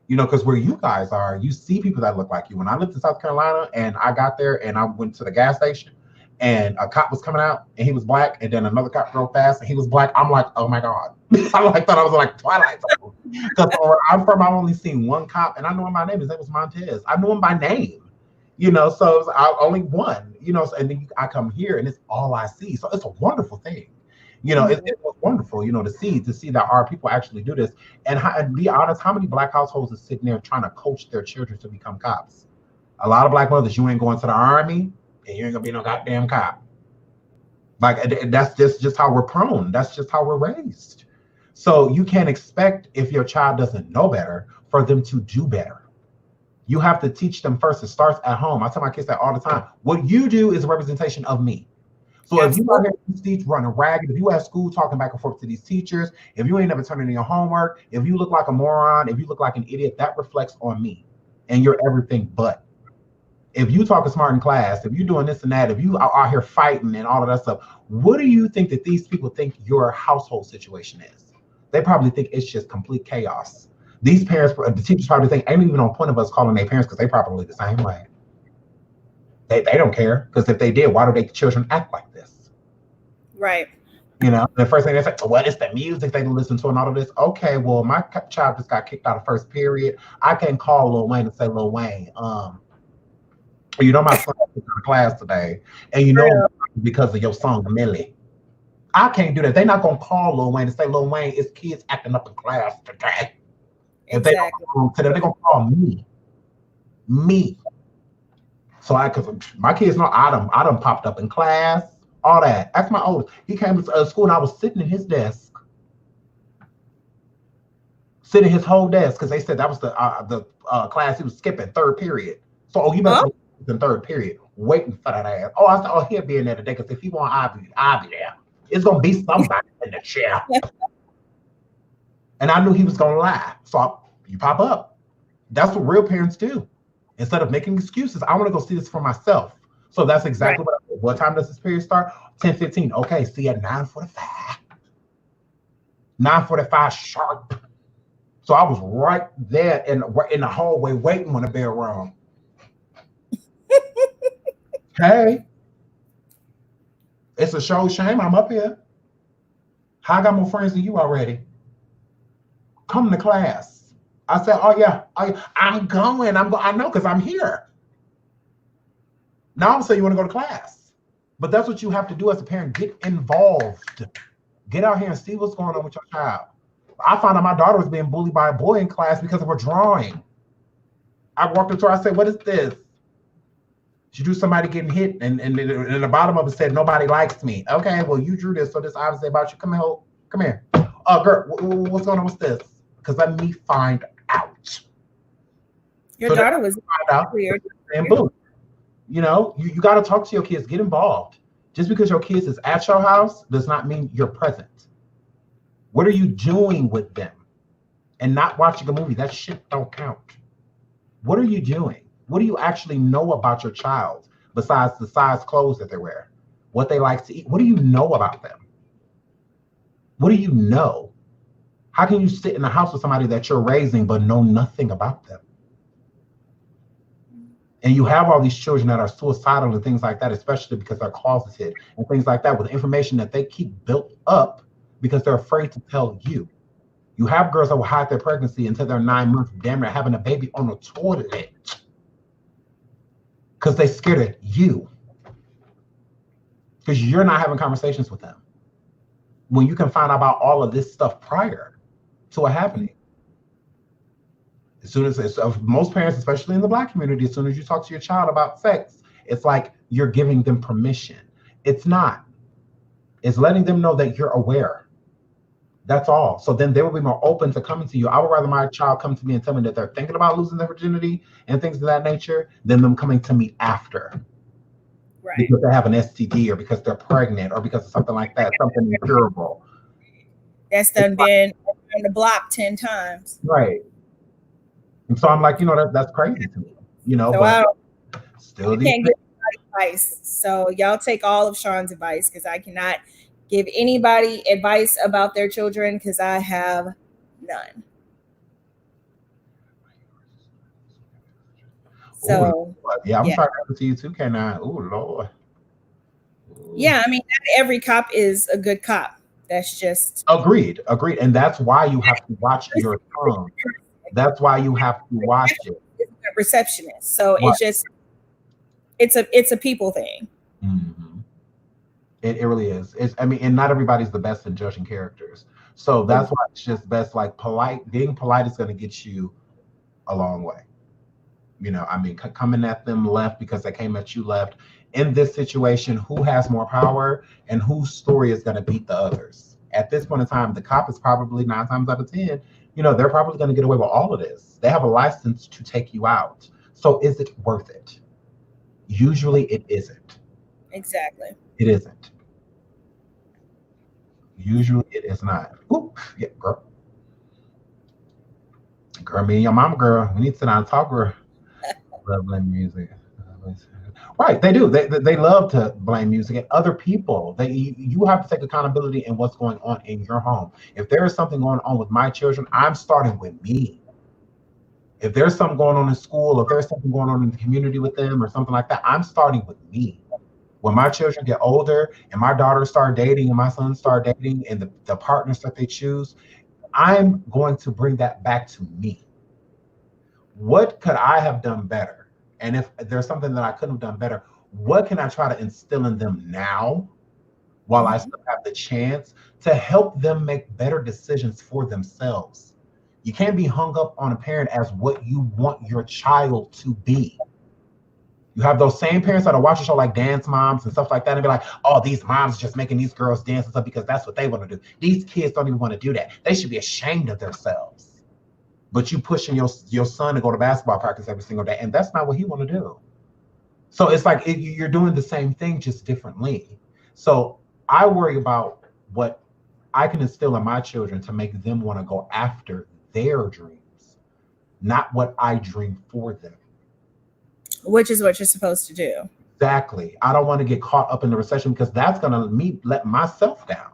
You know, because where you guys are, you see people that look like you. When I lived in South Carolina and I got there and I went to the gas station, and a cop was coming out and he was black, and then another cop drove fast and he was black. I'm like, oh my God. I like thought I was like Twilight Zone. Because where I'm from, I've only seen one cop, and I know him by name. His name was Montez. I knew him by name. So it was only one, and then I come here and it's all I see. So it's a wonderful thing. It was wonderful, to see that our people actually do this. And be honest, how many black households are sitting there trying to coach their children to become cops? A lot of black mothers, you ain't going to the army and you ain't gonna be no goddamn cop. Like that's just how we're prone. That's just how we're raised. So you can't expect, if your child doesn't know better, for them to do better. You have to teach them first. It starts at home. I tell my kids that all the time. What you do is a representation of me. So if you are here in these running ragged, if you at school talking back and forth to these teachers, if you ain't never turning in your homework, if you look like a moron, if you look like an idiot, that reflects on me. And you're everything but. If you talking smart in class, if you're doing this and that, if you are out here fighting and all of that stuff, what do you think that these people think your household situation is? They probably think it's just complete chaos. These parents, the teachers probably think, ain't even on point of us calling their parents because they probably the same way. They don't care, because if they did, why do their children act like this? Right. The first thing they say, well, it's the music they listen to and all of this. Okay, well, my child just got kicked out of first period. I can't call Lil Wayne and say, Lil Wayne, my son was in class today, and because of your song, Millie. I can't do that. They're not going to call Lil Wayne and say, Lil Wayne, it's kids acting up in class today. If they don't call to them, they're gonna call me. So because my kids know I done popped up in class, all that. That's my oldest. He came to school and I was sitting in his desk, sitting his whole desk, because they said that was the class he was skipping, third period. So you better be in third period, waiting for that ass. I said, he'll be in there today, because if he want, I'll be there. It's gonna be somebody in the chair. And I knew he was going to lie. So you pop up. That's what real parents do. Instead of making excuses, I want to go see this for myself. So that's exactly what I did. What time does this period start? 10:15. Okay, see you at 9:45. 9:45 sharp. So I was right there in the hallway waiting when the bell rang. Hey, it's a show shame I'm up here. I got more friends than you already. Come to class. I said, oh yeah, I'm going. I know, because I'm here. Now I'm saying you want to go to class. But that's what you have to do as a parent. Get involved. Get out here and see what's going on with your child. I found out my daughter was being bullied by a boy in class because of her drawing. I walked up to her, I said, what is this? She drew somebody getting hit, and the bottom of it said, nobody likes me. Okay, well, you drew this, so this obviously about you. Come here. Girl, what's going on with this? Because let me find out. Your daughter was weird. And boom. You got to talk to your kids. Get involved. Just because your kids is at your house does not mean you're present. What are you doing with them? And not watching a movie. That shit don't count. What are you doing? What do you actually know about your child besides the size clothes that they wear? What they like to eat? What do you know about them? What do you know? How can you sit in the house with somebody that you're raising but know nothing about them? And you have all these children that are suicidal and things like that, especially because they're closeted and things like that, with information that they keep built up because they're afraid to tell you. You have girls that will hide their pregnancy until they're 9 months, damn near having a baby on a toilet, because they're scared of you. Because you're not having conversations with them, when you can find out about all of this stuff prior to it happening. As soon as most parents, especially in the Black community, as soon as you talk to your child about sex, it's like you're giving them permission. It's not. It's letting them know that you're aware. That's all. So then they will be more open to coming to you. I would rather my child come to me and tell me that they're thinking about losing their virginity and things of that nature than them coming to me after. Right. Because they have an STD or because they're pregnant or because of something like that, something incurable. That's done been on the block 10 times. Right. And so I'm like, that's crazy to me, so but still I can't give advice. So y'all take all of Sean's advice, because I cannot give anybody advice about their children, because I have none. So yeah, I'm trying to to you too, can I? Oh Lord. Yeah, I mean, not every cop is a good cop. That's just agreed. And that's why you have to watch your tongue. That's why you have to watch it. It's a receptionist, so Right. it's a people thing. Mm-hmm. It really is. And not everybody's the best in judging characters. So that's why it's just best, like, being polite is going to get you a long way. Coming at them left because they came at you left. In this situation, who has more power and whose story is going to beat the others? At this point in time, the cop is probably 9 times out of 10, they're probably going to get away with all of this. They have a license to take you out. So is it worth it? Usually it isn't. Exactly. It isn't. Usually it is not. Ooh, yeah, girl. Girl, me and your mama, girl. We need to sit down and talk, girl. Love blame music. Right, they do. They love to blame music at other people. You have to take accountability in what's going on in your home. If there is something going on with my children, I'm starting with me. If there's something going on in school, if there's something going on in the community with them or something like that, I'm starting with me. When my children get older and my daughters start dating and my sons start dating and the partners that they choose, I'm going to bring that back to me. What could I have done better? And if there's something that I couldn't have done better, what can I try to instill in them now while I still have the chance to help them make better decisions for themselves? You can't be hung up on a parent as what you want your child to be. You have those same parents that'll watch a show like Dance Moms and stuff like that and be like, oh, these moms are just making these girls dance and stuff because that's what they want to do. These kids don't even want to do that. They should be ashamed of themselves. But you pushing your son to go to basketball practice every single day, and that's not what he want to do. So it's like you're doing the same thing, just differently. So I worry about what I can instill in my children to make them want to go after their dreams, not what I dream for them. Which is what you're supposed to do. Exactly. I don't want to get caught up in the recession because that's going to let myself down.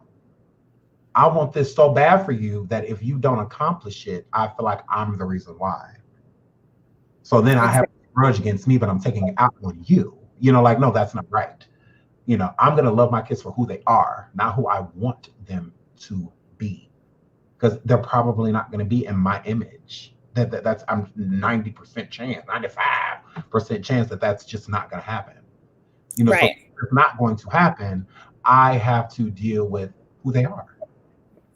I want this so bad for you that if you don't accomplish it, I feel like I'm the reason why. So then I have a grudge against me, but I'm taking it out on you. No, that's not right. I'm going to love my kids for who they are, not who I want them to be. Because they're probably not going to be in my image. That's I'm 90% chance, 95% chance that's just not going to happen. Right. So if it's not going to happen, I have to deal with who they are.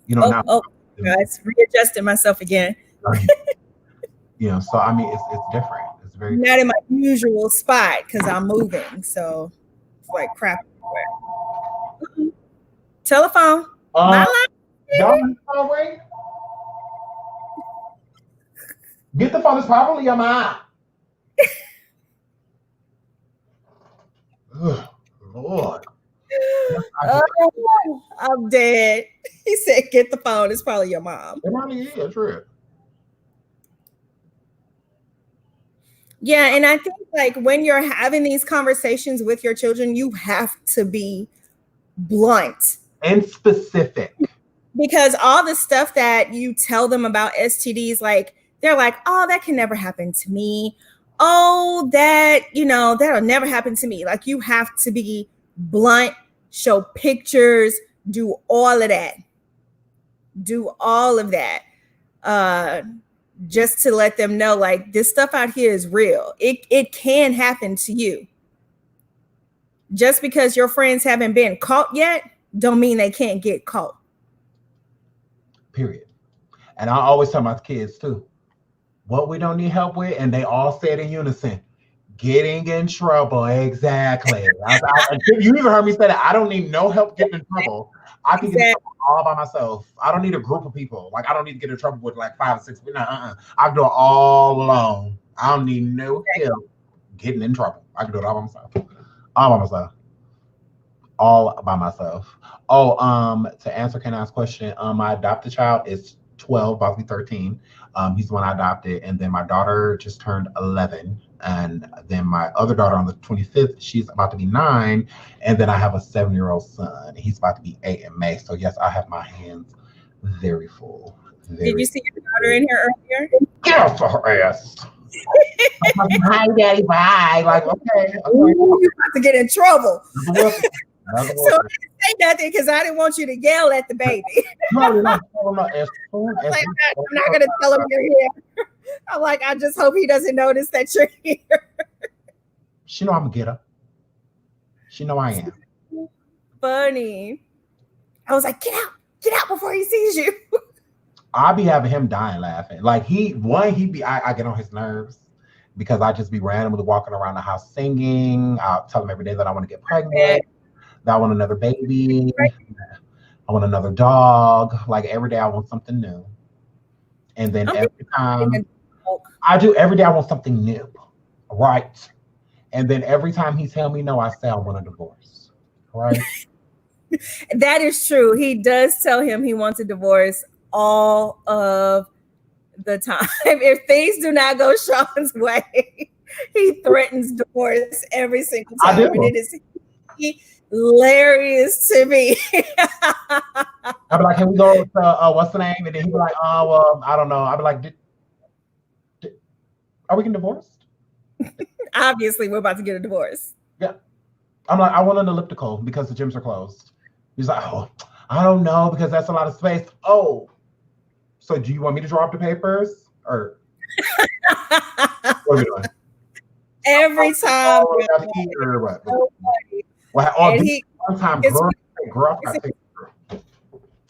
Guys, readjusting myself again. So I mean, it's different. It's very not in my usual spot because I'm moving, so it's like crap everywhere. Telephone. Get the phone. It's probably your mom. Lord. Oh, I'm dead. He said, get the phone. It's probably your mom. It probably is, true. Yeah, and I think like when you're having these conversations with your children, you have to be blunt and specific. Because all the stuff that you tell them about STDs, like they're like, oh, that can never happen to me. Oh, that'll never happen to me. Like you have to be blunt, show pictures, do all of that. Just to let them know, like, this stuff out here is real. It can happen to you. Just because your friends haven't been caught yet, don't mean they can't get caught. Period. And I always tell my kids too, what we don't need help with, and they all say it in unison, getting in trouble. Exactly. You even heard me say that. I don't need no help getting in trouble. I can get in trouble all by myself. I don't need a group of people. Like, I don't need to get in trouble with like 5 or 6 people. I can do it all alone. I don't need no help getting in trouble. I can do it all by myself. All by myself. To answer Kenan's question, my adopted child is 12, about to be 13. He's the one I adopted. And then my daughter just turned 11. And then my other daughter on the 25th, she's about to be 9. And then I have a 7-year-old son. He's about to be 8 in May. So yes, I have my hands very full. Did you see your daughter in here earlier? Get off her ass. Hi, Daddy. Bye. Like, okay. Ooh, you're about to get in trouble. So I didn't say nothing because I didn't want you to yell at the baby. No. I'm not going to tell him you're here. I'm like, I just hope he doesn't notice that you're here. She know I'm a getter. She know I am. Funny. I was like, get out before he sees you. I'll be having him dying laughing. Like I get on his nerves because I just be randomly walking around the house singing. I'll tell him every day that I want to get pregnant, that I want another baby, I want another dog. Like every day I want something new. And then every time I want something new. Right. And then every time he tells me no, I say I want a divorce. Right. That is true. He does tell him he wants a divorce all of the time. If things do not go Sean's way, he threatens divorce every single time. And it is hilarious to me. I'll be like, can we go to what's the name? And then he'll be like, oh, well, I don't know. I'll be like, are we getting divorced? Obviously, we're about to get a divorce. Yeah. I'm like, I want an elliptical because the gyms are closed. He's like, oh, I don't know because that's a lot of space. Oh, so do you want me to draw up the papers or what are we doing? Every time. One time, girl,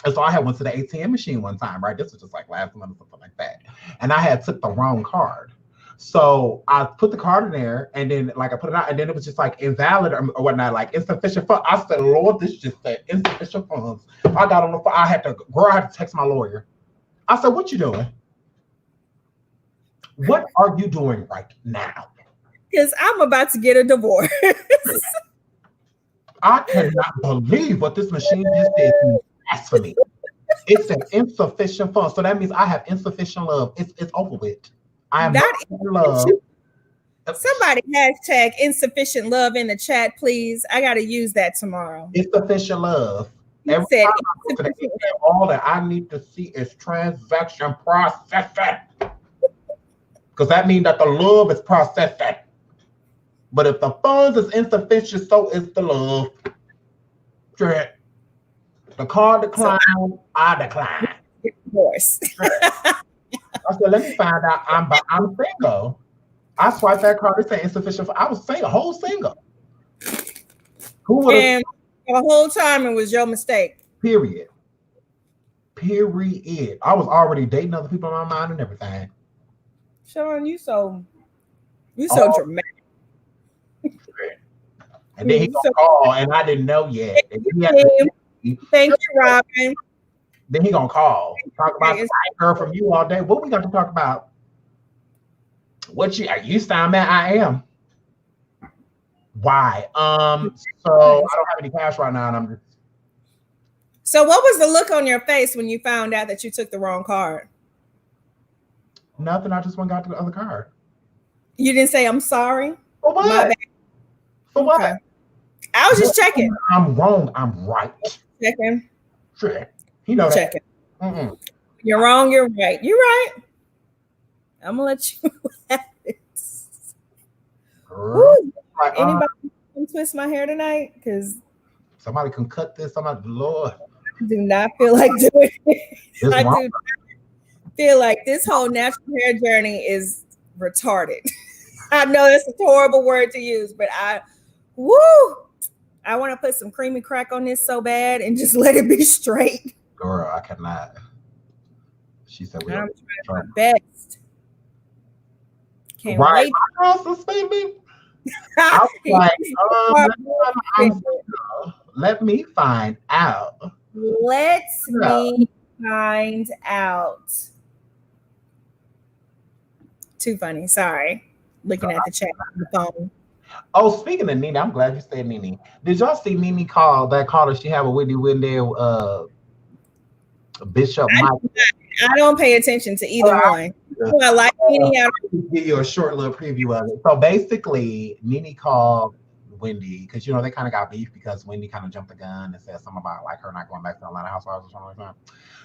and so I had went to the ATM machine one time, right? This was just like last month or something like that. And I had took the wrong card. So I put the card in there and then like I put it out and then it was just like invalid or whatnot, like insufficient funds. I said, Lord, this just said insufficient funds. I got on the phone. I had to text my lawyer. I said, what you doing? What are you doing right now? Because I'm about to get a divorce. I cannot believe what this machine just did to me. That's for me. It said insufficient funds. So that means I have insufficient love. It's over with. I am not in love. Somebody hashtag insufficient love in the chat, please. I got to use that tomorrow. Insufficient love. Every time I go to the ATM, all that I need to see is transaction processing. Because that means that the love is processing. But if the funds is insufficient, so is the love. Sure. The card declined, I decline. Divorce. I said, let me find out I'm single. I swiped that card and said insufficient. I was single, whole single. Who would have? The whole time it was your mistake. Period. I was already dating other people in my mind and everything. Sean, you so dramatic. And then he gonna call, and I didn't know yet. Thank you, Robin. Then he gonna call, talk about her from you all day. What we got to talk about? What you sound mad? I am. Why? So I don't have any cash right now, and I'm. So what was the look on your face when you found out that you took the wrong card? Nothing. I just went and got the other card. You didn't say I'm sorry. For what? My bad. For what? Okay. I was just checking. I'm wrong. I'm right. Checking. Sure. You know that. Checking. You're wrong. You're right. You're right. I'm gonna let you have it. Anybody can twist my hair tonight? Because somebody can cut this. Somebody, Lord. I do not feel like doing it. I do not feel like this whole natural hair journey is retarded. I know that's a horrible word to use, but I want to put some creamy crack on this so bad and just let it be straight. Girl, I cannot. She said, I'm trying my best. Can't wait. I was like, let me find out. Let me find out. Too funny. Sorry. Looking at the chat on the phone. Oh, speaking of Nene, I'm glad you said Nene. Did y'all see Nene call that caller she had with Whitney Wendell, Bishop Mike? I don't pay attention to either one. I like Nene. I'll give you a short little preview of it. So basically, Nene called Wendy because they kind of got beef because Wendy kind of jumped the gun and said something about like her not going back to Atlanta Housewives or something like that.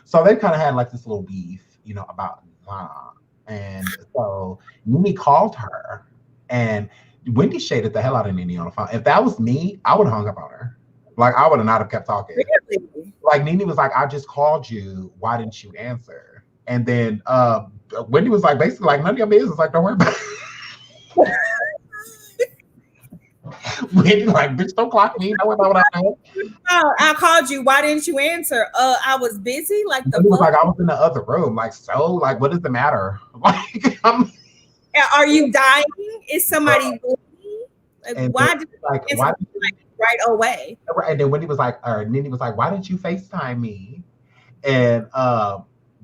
So they kind of had like this little beef, about Lana. And so Nene called her, and Wendy shaded the hell out of Nene on the phone. If that was me, I would have hung up on her. Like, I would have not have kept talking. Really? Like, Nene was like, I just called you. Why didn't you answer? And then Wendy was like, basically, like, none of your business. Like, don't worry about it. Wendy like, bitch, don't clock me. Don't worry about what I said. I called you. Why didn't you answer? I was busy. Like, the was like, I was in the other room. Like, so, like, what does it matter? Like, are you dying? Is somebody bleeding? Like, why did like, why did you, like, right away? And then Wendy was like, or Nene was like, why didn't you FaceTime me? And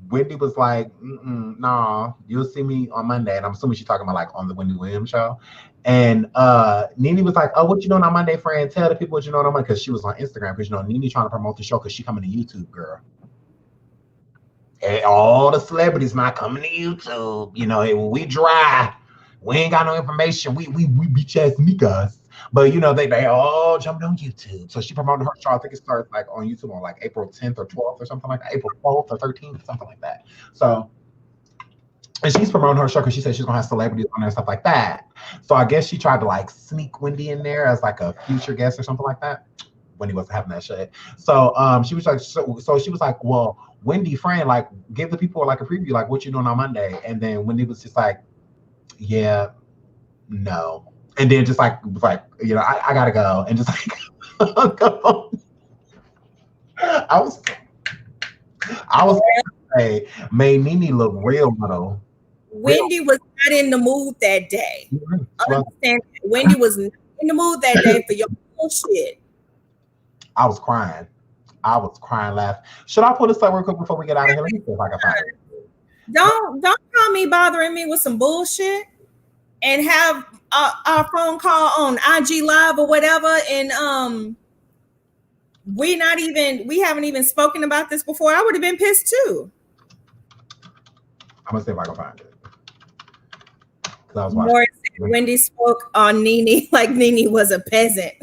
Wendy was like, nah, you'll see me on Monday. And I'm assuming she's talking about like on the Wendy Williams show. And Nene was like, oh, what you doing on Monday, friend? Tell the people what you doing on Monday. Because she was on Instagram. Because, you know, Nene trying to promote the show because she coming to YouTube, girl. And all the celebrities not coming to YouTube. You know, when we dry, we ain't got no information. We beach ass niggas. But, you know, they all jumped on YouTube. So she promoted her show. I think it starts like on YouTube on like April 10th or 12th or something like that. April 12th or 13th, something like that. So, and she's promoting her show because she said she's going to have celebrities on there and stuff like that. So I guess she tried to like sneak Wendy in there as like a future guest or something like that. Wendy wasn't having that shit. So she was like, so she was like, well, Wendy, friend, like give the people like a preview, like what you doing on Monday. And then Wendy was just like, yeah, no. And then just like, you know, I gotta go. And just like, go. I was gonna say, made Nene look real little. Wendy was not in the mood that day. Understand? Wendy was not in the mood that day for your bullshit. I was crying. Laughing. Should I pull this up real quick before we get out of here? Let me see if I can find it. Don't call me bothering me with some bullshit and have our phone call on IG Live or whatever. And we haven't even spoken about this before. I would have been pissed too. I'm gonna see if I can find it. I was Morris said Wendy spoke on Nene like Nene was a peasant.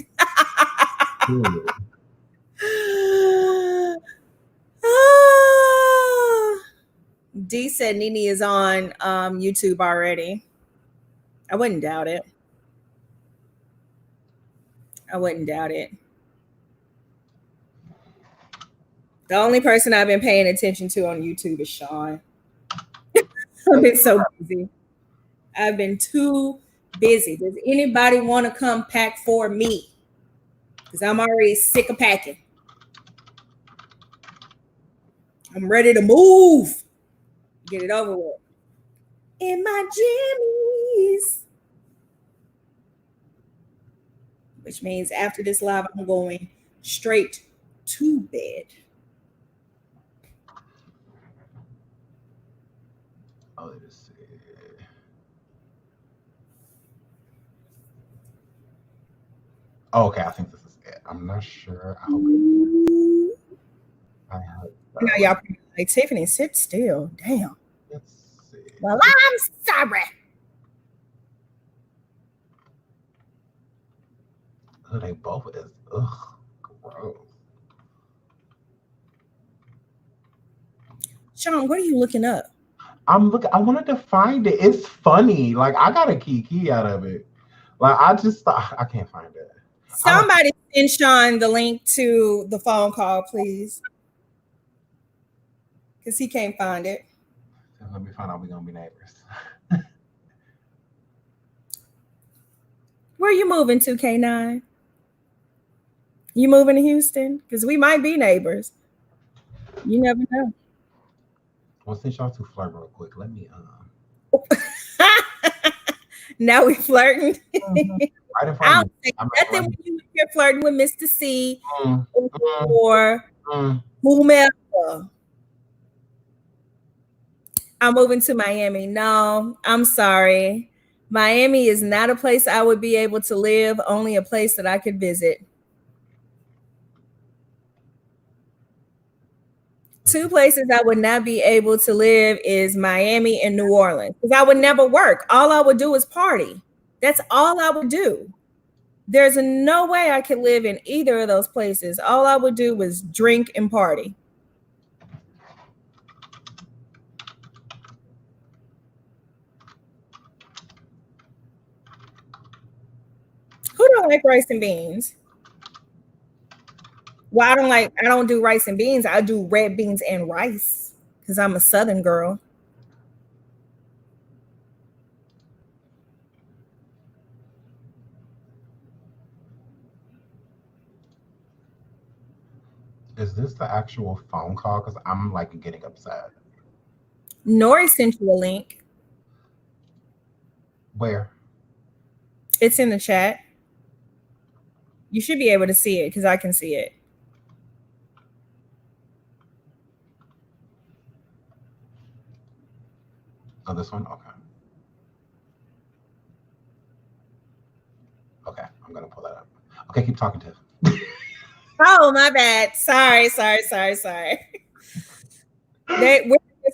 D said Nene is on YouTube already. I wouldn't doubt it. The only person I've been paying attention to on YouTube is Sean. I've been so busy. I've been too busy. Does anybody want to come pack for me? Because I'm already sick of packing. I'm ready to move. Get it over with. In my jammies. Which means after this live, I'm going straight to bed. Oh, let's see. Oh, okay, I think this is it. I'm not sure. I hope I have. Now y'all like Tiffany, sit still. Damn. Let's see. Well, I'm sorry. Oh, they both is gross. Sean, what are you looking up? I wanted to find it. It's funny. Like I got a key out of it. Like I can't find it. Somebody send Sean the link to the phone call, please. Because he can't find it. Let me find out we're gonna be neighbors. Where are you moving to, K9? You moving to Houston? Because we might be neighbors. You never know. Well, since y'all two flirt real quick, let me Now we flirting. Right in front I of don't think nothing when you're flirting with Mr. C or whomever. I'm moving to Miami. No, I'm sorry. Miami is not a place I would be able to live, only a place that I could visit. Two places I would not be able to live is Miami and New Orleans because I would never work. All I would do is party. That's all I would do. There's no way I could live in either of those places. All I would do was drink and party. Who don't like rice and beans? Well, I don't do rice and beans. I do red beans and rice because I'm a Southern girl. Is this the actual phone call? Because I'm like getting upset. Nori sent you a link. Where? It's in the chat. You should be able to see it because I can see it. Oh, this one? Okay. Okay, I'm gonna pull that up. Okay, keep talking to. Oh, my bad. Sorry. We're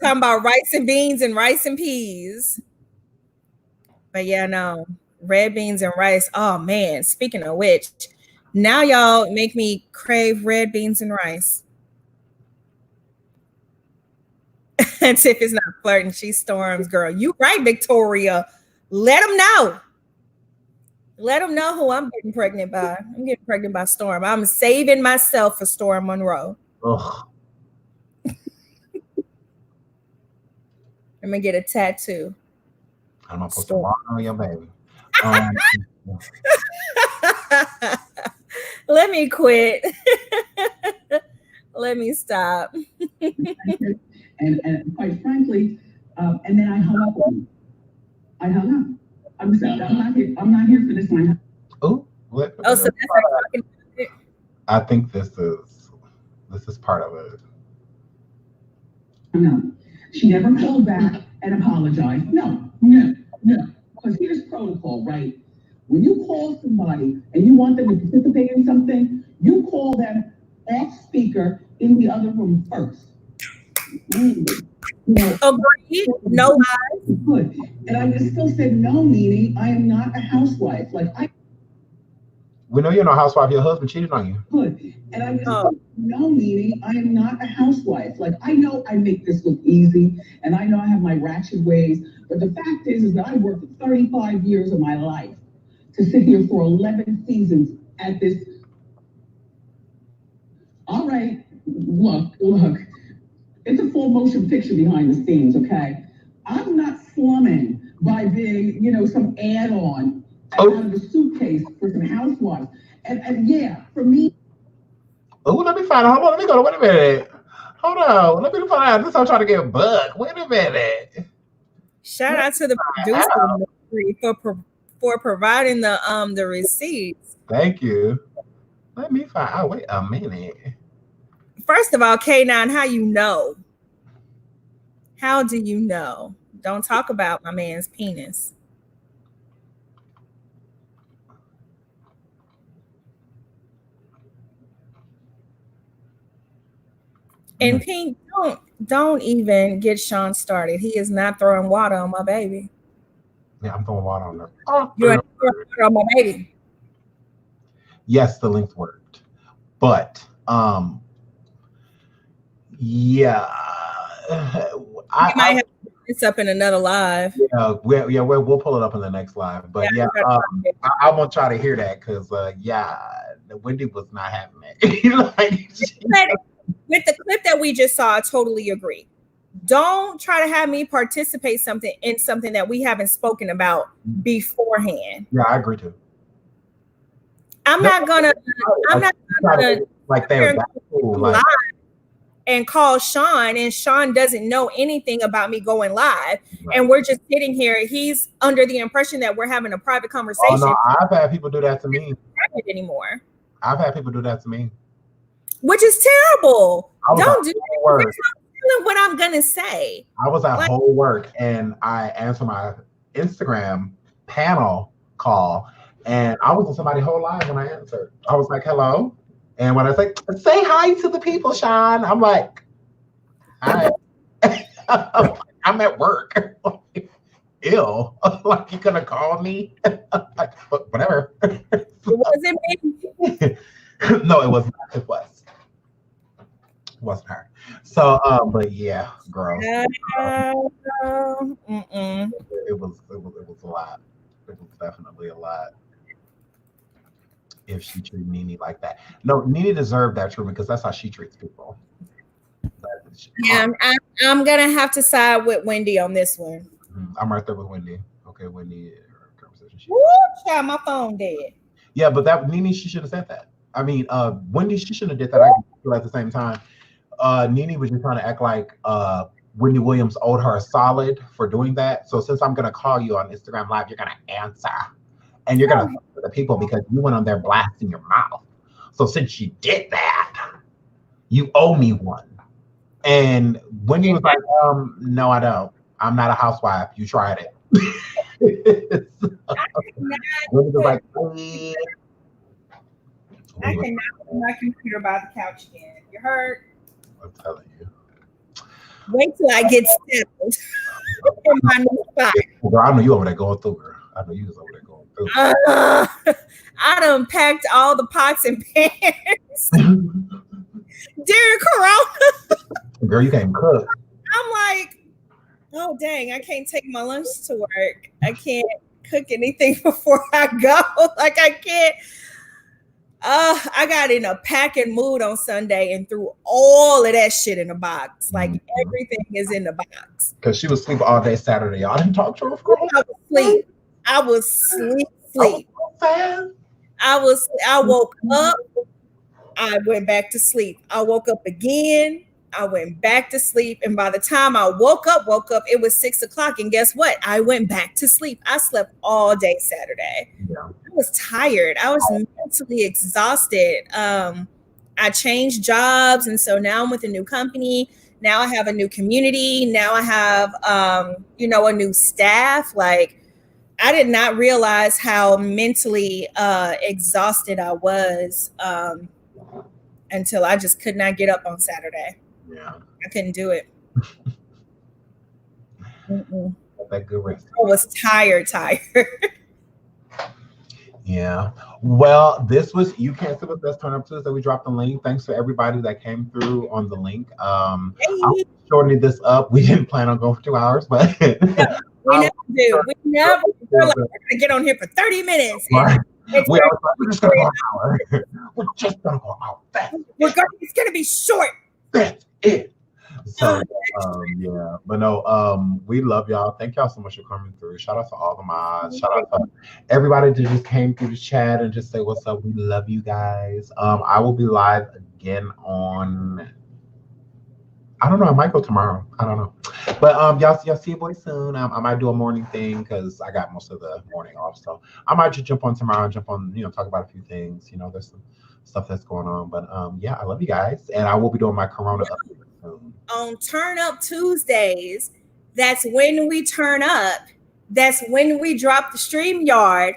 talking about rice and beans and rice and peas. But yeah, no, red beans and rice. Oh man, speaking of which, now y'all make me crave red beans and rice. And Tiff is not flirting. She storms, girl. You right, Victoria. Let them know. Let them know who I'm getting pregnant by. I'm getting pregnant by Storm. I'm saving myself for Storm Monroe. Ugh. I'm gonna get a tattoo. I'm gonna put some water on your baby. Let me quit. Let me stop. and quite frankly, and then I hung up. I'm not here. I'm not here for this one. Oh, what? Oh, so that's how talking about it? I think this is part of it. No, she never called back and apologized. No. Because here's protocol, right? When you call somebody and you want them to participate in something, you call them off speaker in the other room first. Agreed. No lies. Good. And I just still said no, meaning I am not a housewife. We know you're not a housewife. Your husband cheated on you. Good. And I just said no, meaning I am not a housewife. I know I make this look easy, and I know I have my ratchet ways, but the fact is that I worked 35 years of my life to sit here for 11 seasons at this. All right, look. It's a full motion picture behind the scenes, okay? I'm not slumming by being, some add-on out of the suitcase for some housewives. And yeah, for me. Oh, let me find out. Hold on, let me go. Wait a minute. Hold on. Let me find out. This I'm trying to get a buck. Wait a minute. Shout out to the producer for providing the receipts. Thank you. Let me find out. Wait a minute. First of all, K9, how you know? How do you know? Don't talk about my man's penis. And Pink, don't even get Sean started. He is not throwing water on my baby. Yeah, I'm throwing water on her. You're not throwing water on my baby. Yes, the link worked. But yeah. I might have to put this up in another live. Yeah, we'll pull it up in the next live. But I won't try to hear that because Wendy was not having it. With the clip that we just saw, I totally agree. Don't try to have me participate in something that we haven't spoken about beforehand. Yeah, I agree too. I'm not gonna like they're live and call Sean, and Sean doesn't know anything about me going live, right. And we're just sitting here. He's under the impression that we're having a private conversation. Oh, no, I've had people do that to me. Anymore. I've had people do that to me, which is terrible. Don't do that. What I'm gonna say. I was at whole work and I answered my Instagram panel call, and I was in somebody's whole live when I answered. I was like, "Hello," and when I say hi to the people, Sean, I'm like, "Hi." I'm at work. Ew. Like, you gonna call me? Like, whatever. Was it me? No, it was not. It wasn't her. So, but yeah, girl. It was a lot. It was definitely a lot. if she treated Nene like that. No, Nene deserved that treatment because that's how she treats people. Yeah, I'm gonna have to side with Wendy on this one. I'm right there with Wendy. Okay, Wendy. Woo, child, my phone dead. Yeah, but that Nene, she should have said that. I mean, Wendy, she shouldn't have did that. I feel at the same time. Nene was just trying to act like Wendy Williams owed her a solid for doing that. So since I'm gonna call you on Instagram Live, you're gonna answer, and you're gonna talk to the people because you went on there blasting your mouth. So since you did that, you owe me one. And Wendy was like, no, I don't. I'm not a housewife. You tried it. Wendy was like, I cannot put my computer by the couch again. You heard? I'm telling you. Wait till I get settled in my new spot. Girl, I know you over there going through, girl. I know you was over there going through. I done packed all the pots and pans during Corona. Girl, you can't cook. I'm like, oh dang, I can't take my lunch to work. I can't cook anything before I go. Like I can't. I got in a packing mood on Sunday and threw all of that shit in a box. Like everything is in the box. Because she was asleep all day Saturday. Y'all didn't talk to her. I was sleep. I woke up. I went back to sleep. I woke up again. I went back to sleep. And by the time I woke up, it was 6 o'clock. And guess what? I went back to sleep. I slept all day Saturday. Yeah. I was tired. I was mentally exhausted. I changed jobs. And so now I'm with a new company. Now I have a new community. Now I have, a new staff. Like I did not realize how mentally exhausted I was until I just could not get up on Saturday. Yeah. I couldn't do it. That good rest. I was tired. Yeah. Well, this was You Can't Sit With Us Turn Up Tuesday. We dropped the link. Thanks for everybody that came through on the link. I'm shortening this up. We didn't plan on going for 2 hours, but we never do. We never. We're like, we're gonna get on here for 30 minutes. Right. We're just gonna go an hour. We're just gonna go out fast. It's gonna be short. That's it. So yeah, but no, we love y'all. Thank y'all so much for coming through. Shout out to all the mods. Shout out to everybody that just came through the chat and just say what's up. We love you guys. I will be live again on, I don't know, I might go tomorrow. I don't know. But y'all see your boy soon. I might do a morning thing because I got most of the morning off. So I might just jump on tomorrow and talk about a few things. There's some stuff that's going on. But yeah, I love you guys. And I will be doing my Corona update soon. On Turn Up Tuesdays, that's when we turn up. That's when we drop the StreamYard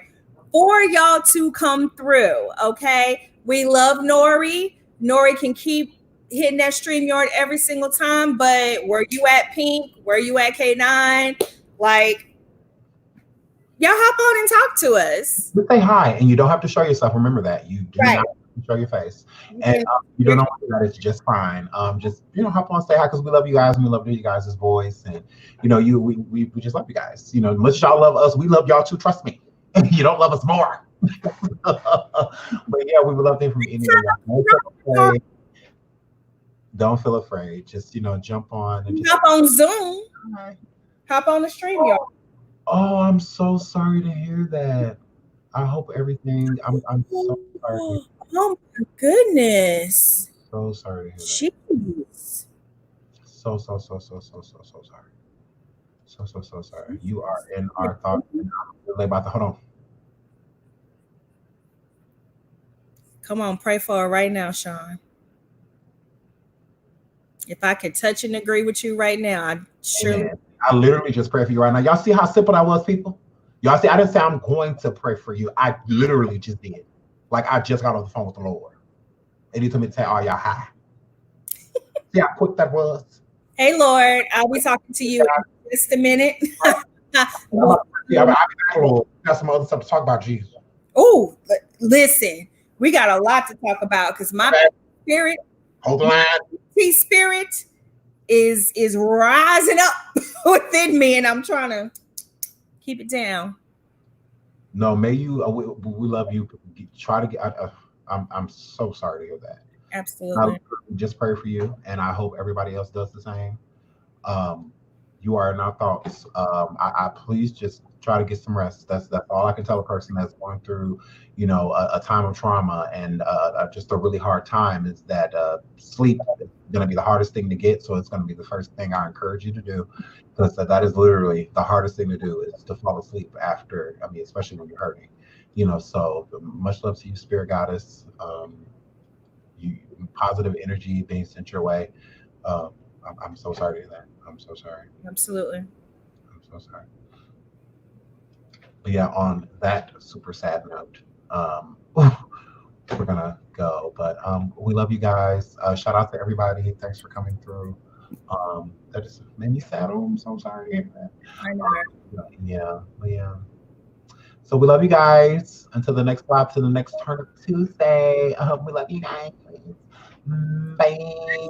for y'all to come through. Okay. We love Nori. Nori can keep hitting that StreamYard every single time, but where you at, Pink? Where you at, K9? Like, y'all hop on and talk to us. Just say hi, and you don't have to show yourself. Remember that. You do not have to show your face. And you don't know that it's just fine. Just hop on, say hi, because we love you guys, and we love you guys' voice, and we just love you guys. Much as y'all love us, we love y'all too. Trust me. You don't love us more. But yeah, we would love to hear from any of y'all. Don't feel afraid. Just jump on and hop on Zoom. Hop on the StreamYard. Oh, I'm so sorry to hear that. I hope everything. I'm so sorry. Oh my goodness. So sorry to hear that. Jeez. So sorry. So sorry. You are in our thoughts. Hold on. Come on, pray for her right now, Sean. If I could touch and agree with you right now, I surely. I literally just pray for you right now. Y'all see how simple that was, people? Y'all see, I didn't say I'm going to pray for you. I literally just did. Like I just got on the phone with the Lord. And he told me to say, "Oh, y'all high." See how quick that was? Hey, Lord, I'll be talking to you in just a minute. I got some other stuff to talk about, Jesus. Oh, listen, we got a lot to talk about because my spirit. Hold the line. Spirit is rising up within me, and I'm trying to keep it down. No, may you. We love you. try to get. I'm so sorry to hear that. Absolutely. Just pray for you, and I hope everybody else does the same. You are in our thoughts. I please just try to get some rest. That's all I can tell a person that's going through, a time of trauma and just a really hard time is that sleep is going to be the hardest thing to get. So it's going to be the first thing I encourage you to do, because that is literally the hardest thing to do is to fall asleep after. I mean, especially when you're hurting. So much love to you, Spirit Goddess. You positive energy being sent your way. I'm so sorry to hear that. I'm so sorry. Absolutely. I'm so sorry. But yeah, on that super sad note, we're gonna go. But we love you guys. Shout out to everybody. Thanks for coming through. That just made me sad. Oh, I'm so sorry to hear that. I know. Yeah. So we love you guys. Until the next live, to the next Turn Up Tuesday. We love you guys. Bye.